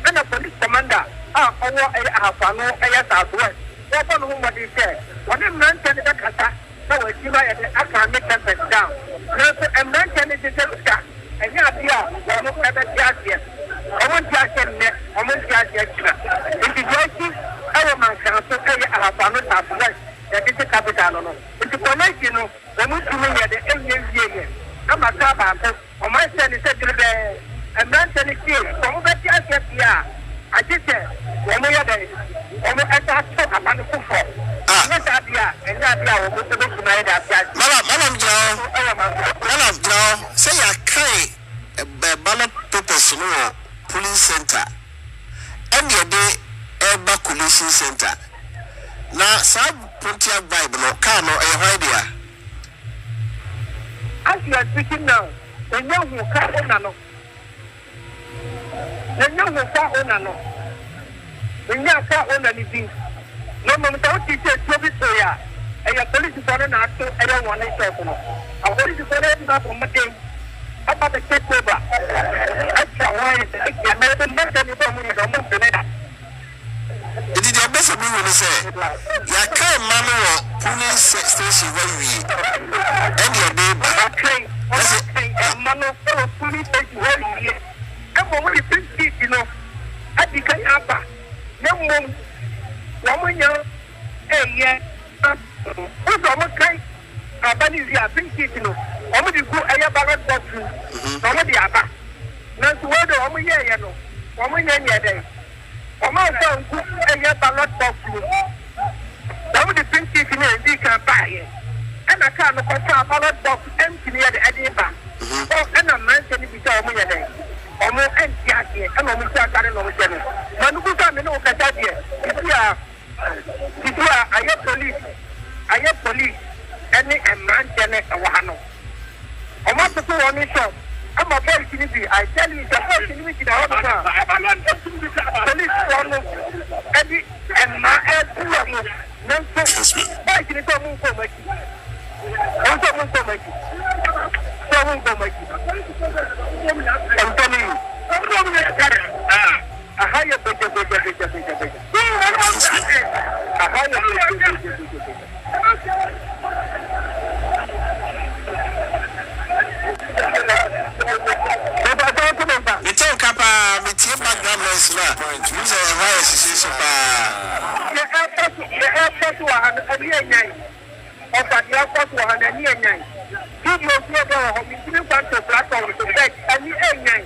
and a police commander. Over a Hafano, a Southwest. What on whom what he said. What a man said the Kata, no, it's you at the academic tempest down. No, a man can it is a and you are here, I look at the jazz yet. I want jazz and net, I want jazz extra. If you like it, our man can also pay a Hafano Southwest. That is the capital. It's a connection. The Muslim at the end. I'm a car, or my son is said to the and man said it here. From that, yes, I just said, when we are there, when we attack upon the football. Not that, and that, will to my Madam
Joe, say I can't ballot papers no police center. And your day, Elba Collision Center. Now, some Pontiac Bible or Kano, a idea.
As you are speaking now, the young who can't own the young who can't own the young can't own anything. No, no, don't teach it to be so. ɛyɛ polisifoɔ no n'ato ɛyɛ wɔn ne shop no apolisifoɔ no ɛbi ba fɔ mmɔden ɔba bɛ take over ɛkyɛ wɔn ɛkyɛ mɛrɛ mbɛsɛ ni bɔ mu yɛ dɛ ɔmo mpene da.
Edi deɛ ɔbɛsɛ bi wɔ ne sɛ yɛaka mma no wɔ police station hɔ wie ɛne ɔde ba
ɔsɛ mma no wɔ police station hɔ wie ɛmɔ mo de pink no adi kan aba na mmom wɔn nyɛ ɛyɛ wosɛ ɔmo kan aba ne wie a pink no ɔmo de gu ɛyɛ ballot box na ɔmo de aba nanso wɔn de ɔmo yɛɛyɛ no ɔmo nyɛ nyɛ dɛ ɔmo asɛ nku ɛyɛ ballot box no ɔmo de pink no edi kan baayɛ ɛna kaa no kɔfa ballot box empty no yɛ de ɛde ba ɛna mmeranteɛ no bi sɛ ɔmo yɛ dɛ ɔmo ɛnti adeɛ ɛna ɔmo ti atare na ɔmo hyɛ no na nugu sɛ me ne wo kasa deɛ titi a ayɛ police ɛne mmeranteɛ no ɛwɔ ha no ɔmo atoto wɔn ne shop ama boys ni bi I tell you the boys ni bi ti na hɔ no a police wɔn no ɛdi ɛma ɛbu wɔn no nanso boys ni sɛ ɔmo nkɔ ɔmo akyi ɔmo nkɔ ɔmo akyi sɛ ɔmo nkɔ ɔmo akyi ɛntɛni aha yɛ bɛgya aha yɛ bɛgya.
Metew kapa metie background noise na muze ɛhɔ yɛ sisi so paa
the airport wa han ani enyan ofa the airport wa han ani enyan video fi obo ho mi tini kwanto platform to back ani enyan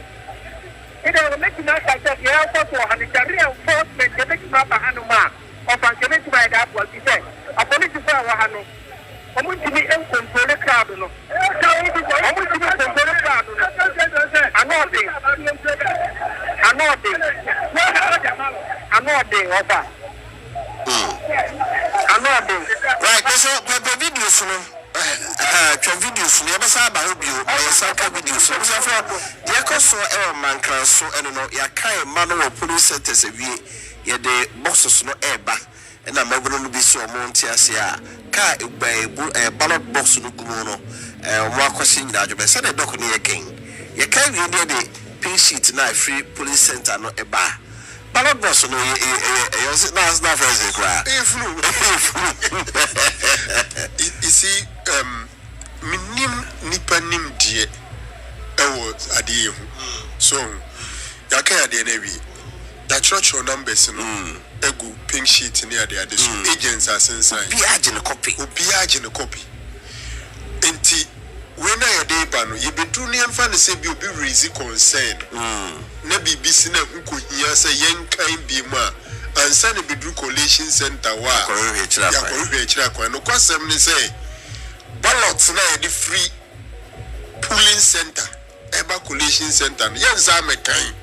ida wo make na ka say the airport wa han carry enforcement de make ma ba hanu ma ofa ke make ma da bo ti say a police fa wa hanu omo tini en control crowd no omo tini control crowd no anode ofa anode
right so the videos no videos no yɛbɛsa ba ho bio yɛsa ka videos no so for deɛ kɔ so ɛwɔ mankran so ɛno no yɛaka ma no wɔ police centers awie yɛde boxes no ɛba ɛna mabuno no bi so ɔmo nte ase a ka ballot box no gumu no ɔmo akɔhyɛ nyina adwuma sɛ de dɔko no yɛ ken yɛka wie deɛ de pink sheet na free police center no ɛba ballot box no yɛ na first kra
you see minim nipa nim die ɛwɔ adeɛ hu so yɛaka adeɛ na wi the church numbers no egu pink sheet ne ade so agents asensan
obi agye ne copy
enti when I dey ba no ye bedu ne mfa ne se bi obi raise concern na bibi si na nkohia se yenkan bi ma ansa ne bedu collation center wa yakɔhwɛ kyira kwan no kwasɛm ne se ballot na ye free polling center eba collation center no yensa mekan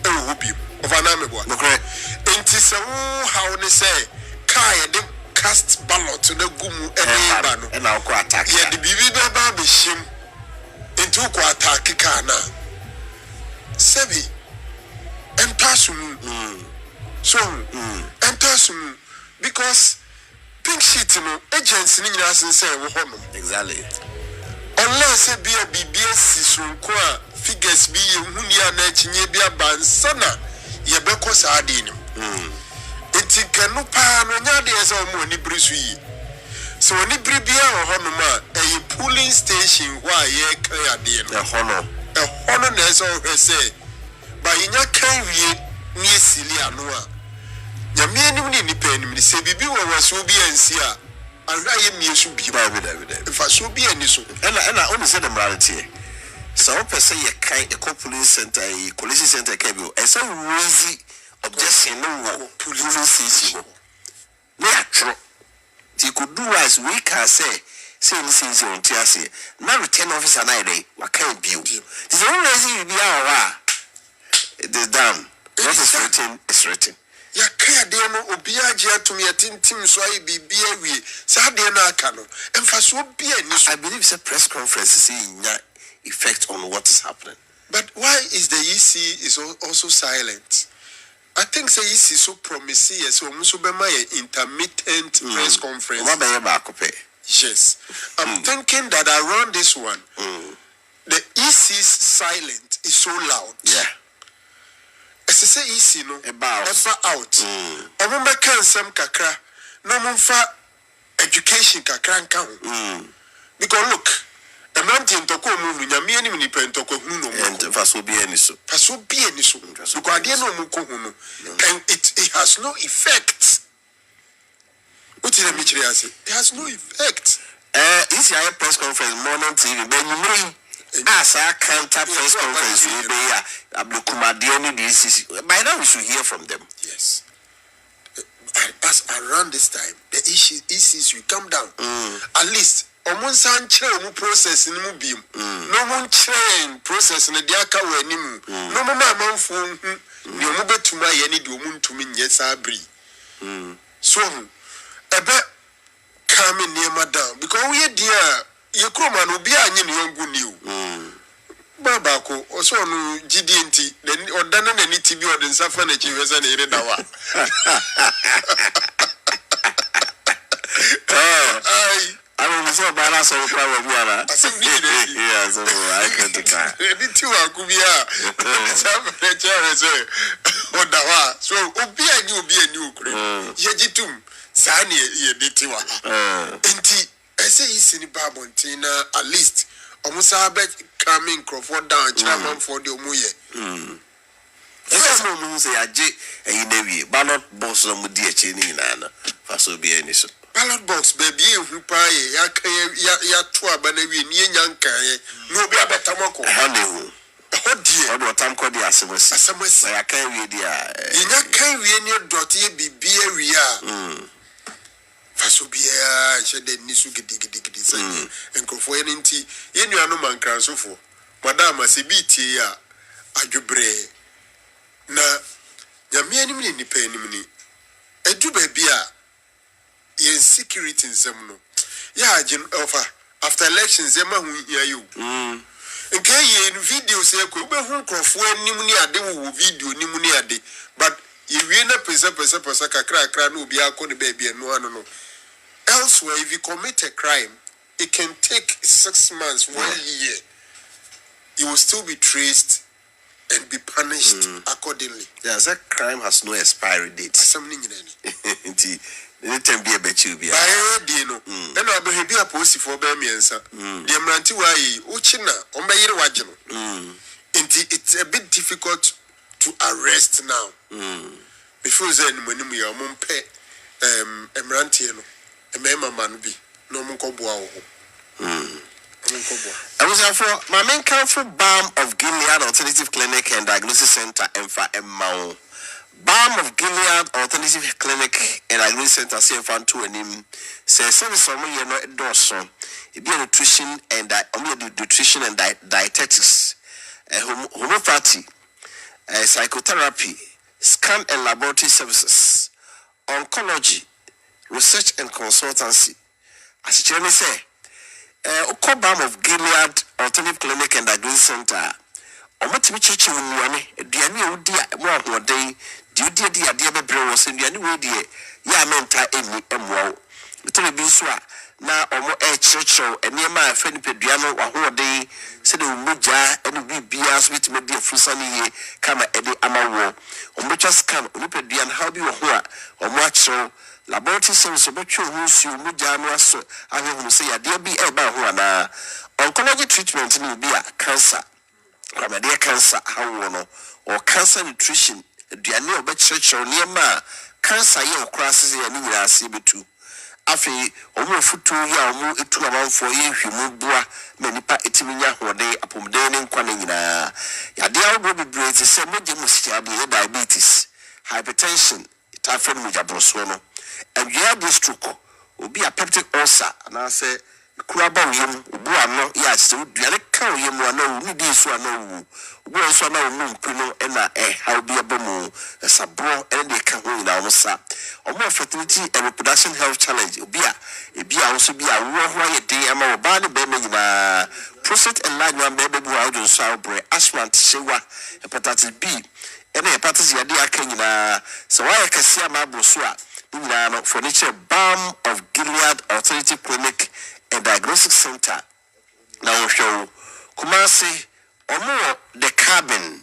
ewo bi ofana me bo enti se wo how ne se ka ye de cast ballot na gumu ba no
na ko attack
ye de bibi ba be shim enti ko attack ka na sebi empasum so empasum because pink sheet no agency ni nyina sense wo ho no
exactly
unless be a BBS sunko a figures bi ye huni a na chinye bi abansa na ye beko sa ade ni enti kanu pa no nya de ese o mo ni brisu yi so oni bribia ho no ma e polling station wa ye kan ade no
ho no
na ese o hwese ba yinya kan wie ni esili ano a nyame anim ni nipa anim ni se bibi wo waso bi ansi a ahwa ye miesu bi ba bi fa so bi ani so
ena oni se de morality so pese ye kan e police center e college center ka bi o esa raise objection no wo police station we atro they could do as we can say ni since on tiase na return officer na dey wa kan bi o the only reason you be awa it is done what is written is written
ya kaya de no obi agye atum yetintim so ayi bibia wie sa de na aka no emfa so obi ani so
I believe it's a press conference saying effect on what is happening.
But why is the EC is also silent? I think say is so promising so so be my intermittent press conference. Yes. I'm thinking that around this one the EC's silent is so loud.
Yeah.
As I say EC no about out. Omumba can some kakra no mumfa education kakra nka. Because look, a mountain to come move nyame anim ni pen to ko hunu no.
And faso bi ani so.
Faso bi ani so. Because ade no mu ko hunu. And it has no effect. What is the meaning of it? It has no effect.
This is a press conference morning TV. Then you know, as a counter press conference, we be by now we should hear from them.
Yes. As around this time, the issues will come down. At least, almost a process in the beam. No one train process in the Diaka Wenimu. No mamma phone. You move to my any doom to mean yes, I breathe. So, a bet coming near Madame because we are dear. You come and will be a young new. Babako, also no GDNT, then or done any TV or then suffer a chief as an Eredawa.
I will so balance of power.
I said, yeah, so I can't take it. Two are Kubia, so Obia new cream. Yajitum, Sani, Yetiwa. Inti, I say he's in the Babontina at least. Almost a bet coming Crawford down, chairman for the Omuye.
First of all, say, I J, ballot box on the DH in Anna. Faso be any so.
Ballot box, baby, who pay ya tour, but we near Yanka, no be a better moko.
Honey,
oh dear,
what time called the Assamus? I can't read the
in a can we near Dotty be beer we are. Fasubia, she did Nisuki diggy and Cofoyanti, in your no man can so for. Madame, as a BT, Ajubre. Na, Yamian in the penny. A do baby, yen security in some no. Ya, Jim offer after elections, Emma will hear you. And can ye in video say, Kuba who crofo Nimunia de video Nimunia de, but you win a pesa crack, no be a corner baby and no. Elsewhere, if you commit a crime, it can take 6 months, 1 year. You will still be traced and be punished accordingly.
Yes, that crime has no expiry date.
Something
anytime be a bet you be.
I dino. And I be a posty for Bamiansa. The Amantiwai, Uchina, on my Wajano. It's a bit difficult to arrest now. Before then, when we are Mumpe, Emrantiano. Mema manubi no munkoboa
I was for my main council Balm of Gilead Alternative Clinic and Diagnosis Center Emfa Emmao. Balm of Gilead Alternative Clinic and Diagnosis Center CFan 2 and him says service on you know endorse it be nutrition and nutrition and dietetics, homeopathy, psychotherapy, scan and laboratory services, oncology, research and consultancy. As Jeremy say, Balm of Gilead Alternative Clinic and Diagnosis Center. Omatimi cheche wunwane, aduane odia mo hodei, di ade bebre wo se aduane we die ya menta eni emwo. Bitore bi so a na omo cheche enema afa ni peduano wahodei se de umuja eni bibia so bitime de afusa ni ye kama ede amawo. Omo twa scan oni peduan how bi wo ho a omo akyerɛ laboratory service obetwe ho si umuja no aso ahwe se ya de bi eba ho ana. Oncology treatment ni bi a cancer. Ramadia cancer, how no, or cancer nutrition, Diane Betchurch or Niama, cancer, young crosses and CB2. Afi, almost foot 2 years, it 2 around 4 years, you move boa, many pa etimia, one day, upon dating, Quanina. Yadia will be great, the same with diabetes, hypertension, typhoid with a broswono, and you have this stroke, will be a peptic ulcer, and I say, Kuraba yim buano yes duane kan yim wana wu di so ana wu wo so na wu mpino na how be abomu sabro and they kan hu na omusa omo fertility and reproduction health challenge obia also be a wo ho ye dey ama oba ne be me nyina prostate enlargement baby bu audio so bre asthma shewa hepatitis B ene hepatitis yade aka nyina so why kase amabo so a nyina no furniture Balm of Gilead Alternative Clinic and Diagnostic Center na show Kumasi omo the cabin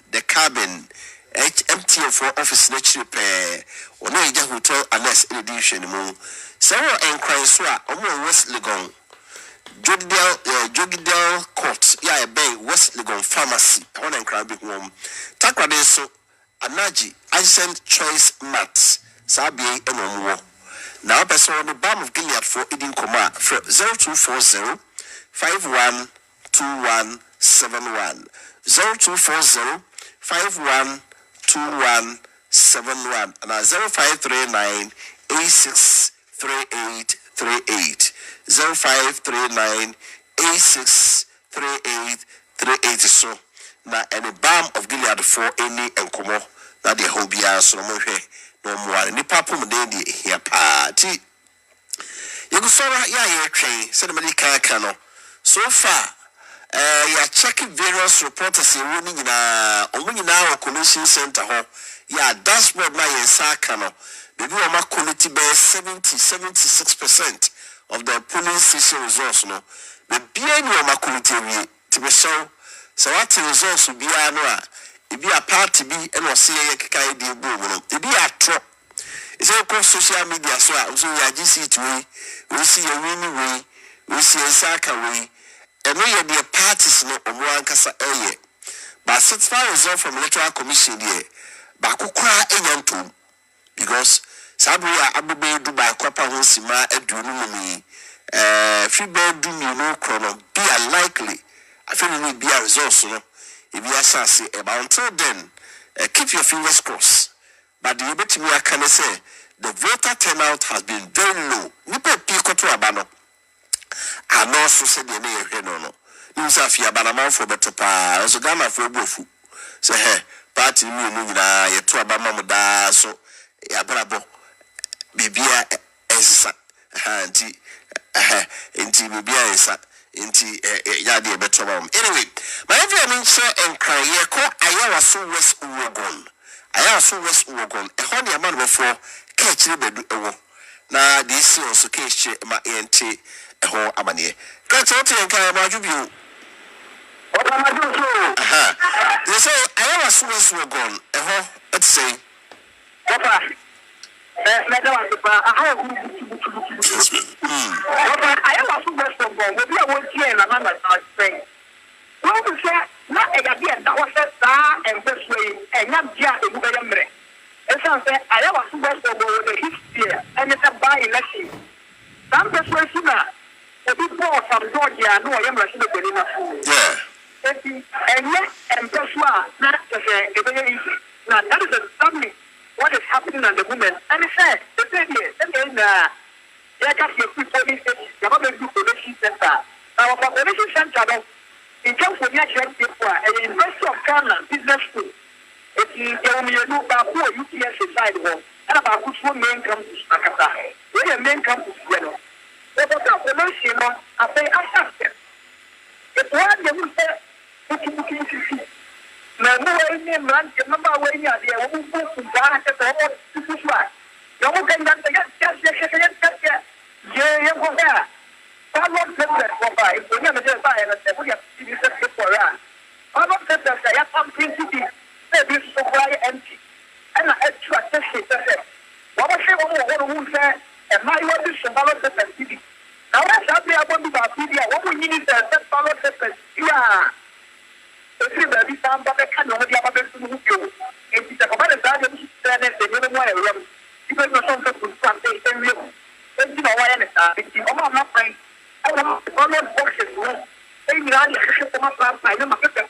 MTF office lecture pe ono eja hotel anes edition mu so enquire so a omo West Legon Jogidel Court ya bay West Legon Pharmacy on enquire big one takwade so Anaji Accent Choice Mats sabi enomo now person the Balm of Gilead for Edin Koma 0240 512171 0240 512171 and 0539 863838 0539 863838 so na any Balm of Gilead for any enkomo na de hobia so mo hwe no mo ni papum de de here party yegusora ya ye twen se de medika ka no so far ya check various reporters in winning na omunyina commission center ho ya dashboard na yensa ka no bebi o ma quality be 76% of the polling station results no be bia ni o ma quality wi ti be show so what results bi anu a ebi a party bi e no se ye keka e di bo no ebi a tro is on social media so ya GC to we see a winning way we see a saka way and we the parties no omwankasa eye but certified result from electoral commission there ba kokora enyantom because sabria abube dubai kwapa ho sima adunu mu free bed do me no chrono be likely I feel we be a resource no if you say about until then keep your fingers crossed but the bit me can say the voter turnout has been very low nipa piko to abano and also said the name no Nusafia Banama for better pa so Ghana for bofu say hey party me no nyina ye to abama da so ya brabo bibia esisa anti bibia esisa inti ya de better mom anyway my friend mention enkran ye ko ayawa so West Uwogon e ho ne man before ka chire bedu ewo na this also case ma ente e ho amane ka chote enkan ma jubiu you say I was Uwogon e ho let's say papa madam papa I was Uwogon we be won tie na mama say what you say na e ga be that was that and this way and yam dia e go be mre e say I was Uwogon the history and it's a by election some person sina e be for some Georgia no yam ra sina beni na yeah and Joshua not to say now that is exactly what is happening at the moment. And it said the thing is there can be a police government population center. Our population center in terms of natural people and University of Ghana business school. If you look back who UTS side and about which one main campus where the main campus yellow. What about the population I say I have them. If one they will say na no way ni man ke mama way ni ade wo bu ku ba ta to o tu swa yo mo kan dan ya ye ko da pa lo se ko ba e ko ni me se ba ya se bu ya ti se ko ra pa lo se ya pam principi se bi so ko ya empty ana extra se wo ba se wo mo se e ma yo bi so ba lo se ti na wa sa bi abon bi ba bi ya wo mo ni se pa lo se ya esi baby samba be kan no dia ba be su mu yo e ti ta ko ba da dia mu trene de no mo e ro ti ko no son ko su kwante e mi e ti no wa ya ne ta ti o ma na pai o ma ko no boxes no e mi ra ni se ko ma pa pa no ma ke ko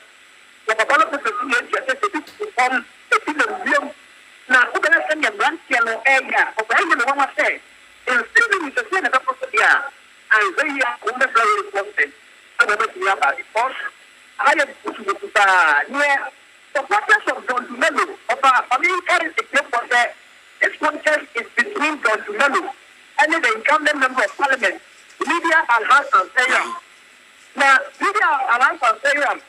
ba ba lo ko su ni ya se ti pom e ti no yo na ko be se ni brand ti no e ya o ba ni no ma se e ti ni se se na ka ko dia an ze ya ko be flower content a ba ti ya ba because I am near the process of Don Dumelo of America is the this contest is between Don Dumelo and the incumbent member of parliament, Lydia Al-Hassan Sayam.
Now, video around Sanseram,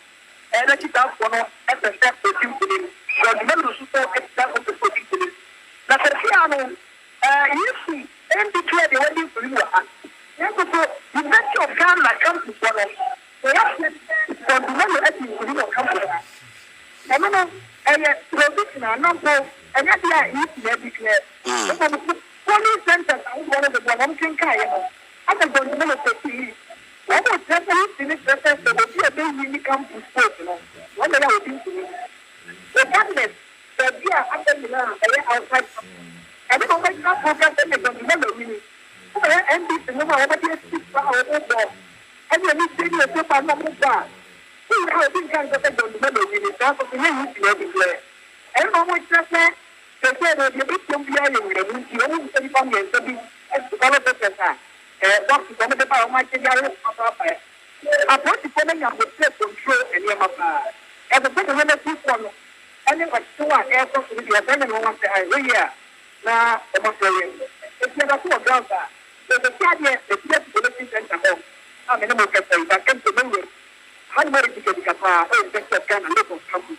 and I keep out for no FSF for you. God, never support example of the police. Now, the piano, you see, and declare the wedding for you. You bet your gun like come to one of the money at you for your company. I don't know, and yet, provisional number, and yet, I declare. Police centers are one of the one thing. I can go to the military. What was happening in this process? There will be a day when you come to sport. What are you thinking? Regardless, the idea after you know, outside. I don't know what that program is going to remember. And this is not what you speak for our own dog. And when you say you're so far, not more bad. You know, I think I'm going to remember you. That's what you need to declare. And how much that's that? They say that you're big from the island. You only say from the study as the color of the time. Doctor, some of the power might be a little bit. I want to come in and control and your mother. And the second one is this one. And then what's two aircraft with your family wants to have here. Now, the Australian. It's never two of them. There's a cabinet, the police center home. I'm in the market, I can't remember. How many people can have a kind of local company?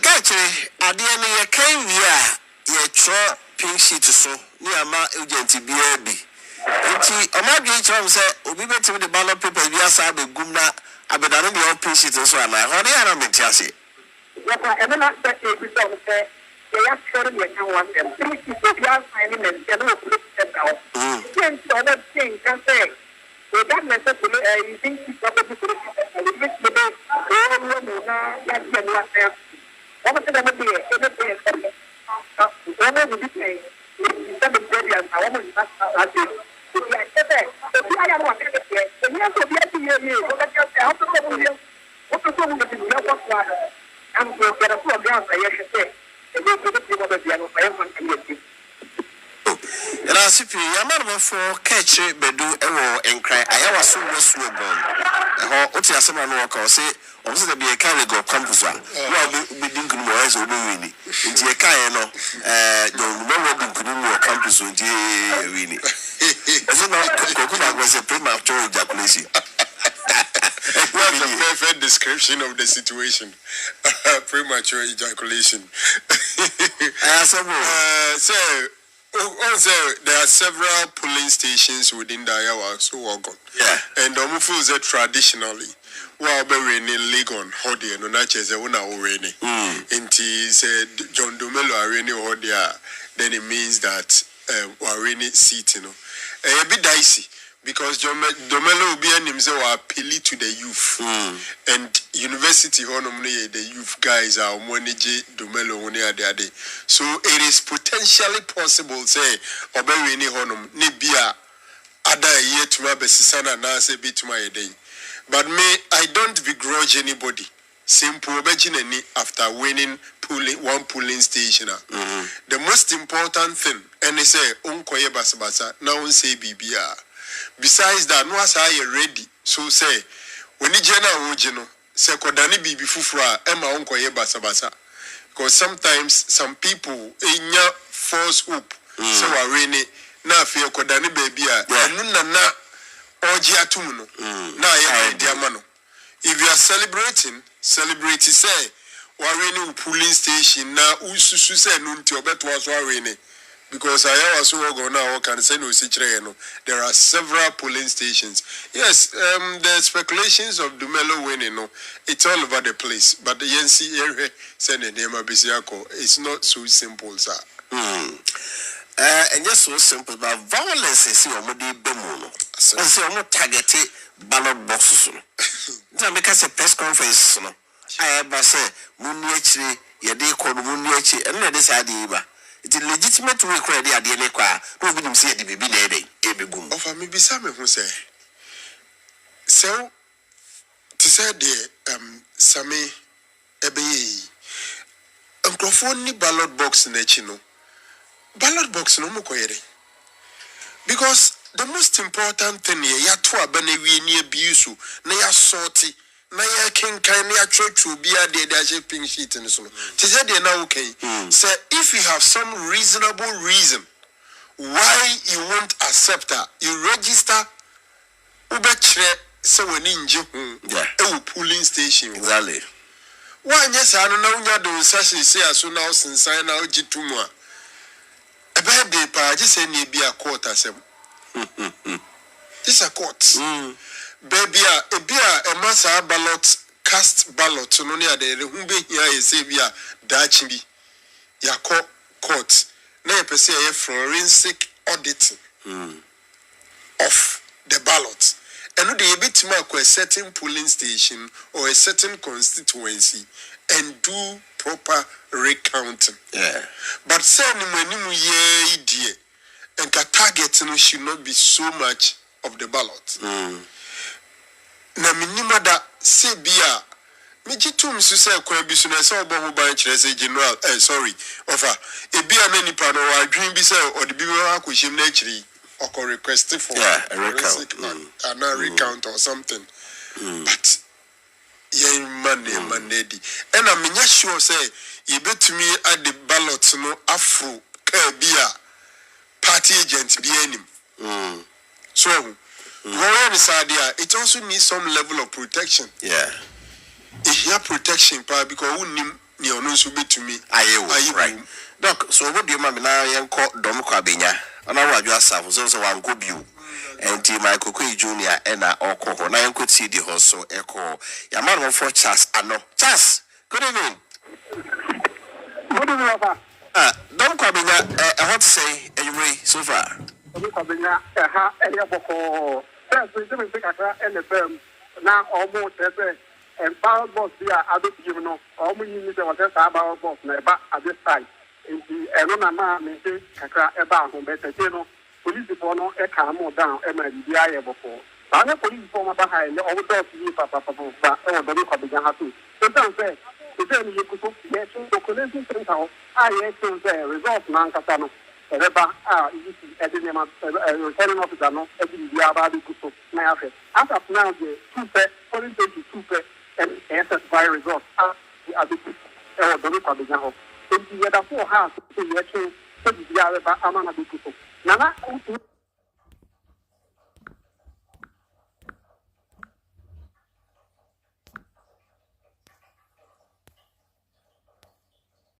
Gotcha. At the end of your came here, your truck pink sheet so near my agent BAB. Imagine Tom said, we went to the ballot paper, we are sad with Gumna, I've been on the pink sheet and so on. How do you know, Chassis?
What I ever not that they say, they are showing you can want them. Three people are finding and general police out. Then other things can say, regardless of you think you probably could have been the best, all women are like them what they are. What was the idea? Everything one of the things is that the baby and I want to ask you. So I am what I say. The years of the year, what I just help to come here. What the song that is not what I'm going to get a full ground, I should say. And
I see you are for catch bedu and cry. I was so gone. What's your summer walk or say, or say, be a carrier campus. Well, we didn't go as we really. Into a car, don't know campus with really. As I was a premature ejaculation.
That's a perfect description of the situation. Premature ejaculation. Also, there are several polling stations within the Ayawa, so welcome.
Yeah.
And the traditionally, while we're in Legon, Hodia, no Natchez, a one already. Inti said John Domelo Areni Hodia, then it means that Wareni seat, a bit dicey. Because Domelo will be an himself appeal to the youth. And university honomne the youth guys are money Domelo on the day. So it is potentially possible, say, Oberini honum, Nibia Ada year to my besisana na say bit my day. But I don't begrudge anybody. Simple any after winning one polling station. The most important thing, and they say unkoye basabasa, now say BBR. Besides that, no as I ready. So say, when you general say kodani bibi fufura, Emma unko ye basa basa. Because sometimes some people in your false hope, so are really na fear kodani baby, and na oji atumuno, na ye diamano. If you are celebrate say, wareni pulling station na ususu say nunti obeto was wareni. Because I also go now can say no there are several polling stations. Yes, the speculations of Dumelo winning, it's all over the place. But the NC area sending him a Bisiako, it's not so simple, sir.
And just so simple, but violence is your modi bemono. So I'm not targeted ballot boxes. Because a press conference, I have say, Muniachi, Yadi called Muniachi, and this idea. It is legitimate way credit at the Equa, who would say the baby lady, a boom.
Of maybe some who say, so to say the Sami Ebe Uncrophone ballot box in Echino. Ballot box no more. Because the most important thing here, ya to a benevi near Busu, na ya sorti. Na ya king kind ya church will be a day that pink sheet and so on. Tis a day now okay. So if you have some reasonable reason why you won't accept her, you register ubechre se wani nje hu ewu polling station
exactly
wanye sa no na unya do sase aso na osensan na ogitumu a ebe de pa je se ne bia court asem this a court baby a bia e masa ballot cast ballot no ne ade hu be hia ye se bia dachi bi yakọ court na ye pese ye forensic auditing of the ballot. And they bit to a certain polling station or a certain constituency and do proper recounting.
Yeah.
But saying when you dear and the target should not be so much of the ballot. Na minima da se bia mejitum su se kwa bi su na se obo ho ban kire se general offer e bia na nipa no wa adwin bi se o de bi wa akohim na akiri or requesting for
a recount,
a recount or something. But yeah, man, and I'm not sure say you bet to me at the ballot no afro be party agent be any. So it also needs some level of protection.
Yeah.
If you have protection, because who you know so be to me.
Right. Doc, so what do you mean now? You call Dom Kwabenya. And I want you yourself, so one go view. And my Kukui Junior and alcohol. Now you could see the hustle echo. Your man for Chas. I know. Chas, good evening.
Good evening, Papa.
Don't come in. I want to say, anyway, so far.
Now almost and power boss here, I don't give no, almost you need to have a power boss, never at this time. In the Elona, Missy, Kakra, about whom better, police before no, a car more down, and my DIA before. I know police former behind the old dog, Papa, or the look of the Yahoo. Sometimes say, the same you could put the action for collecting center, I actually say, result Nankasano, Reba, at the name of returning officer, no, every Yabadi Kuso, Nafe. As of now, the 2 pet, police 2 pet, and answer by results are the look of the Yahoo. The other 4 house in the action, so the Yaraba Amana Bikuso.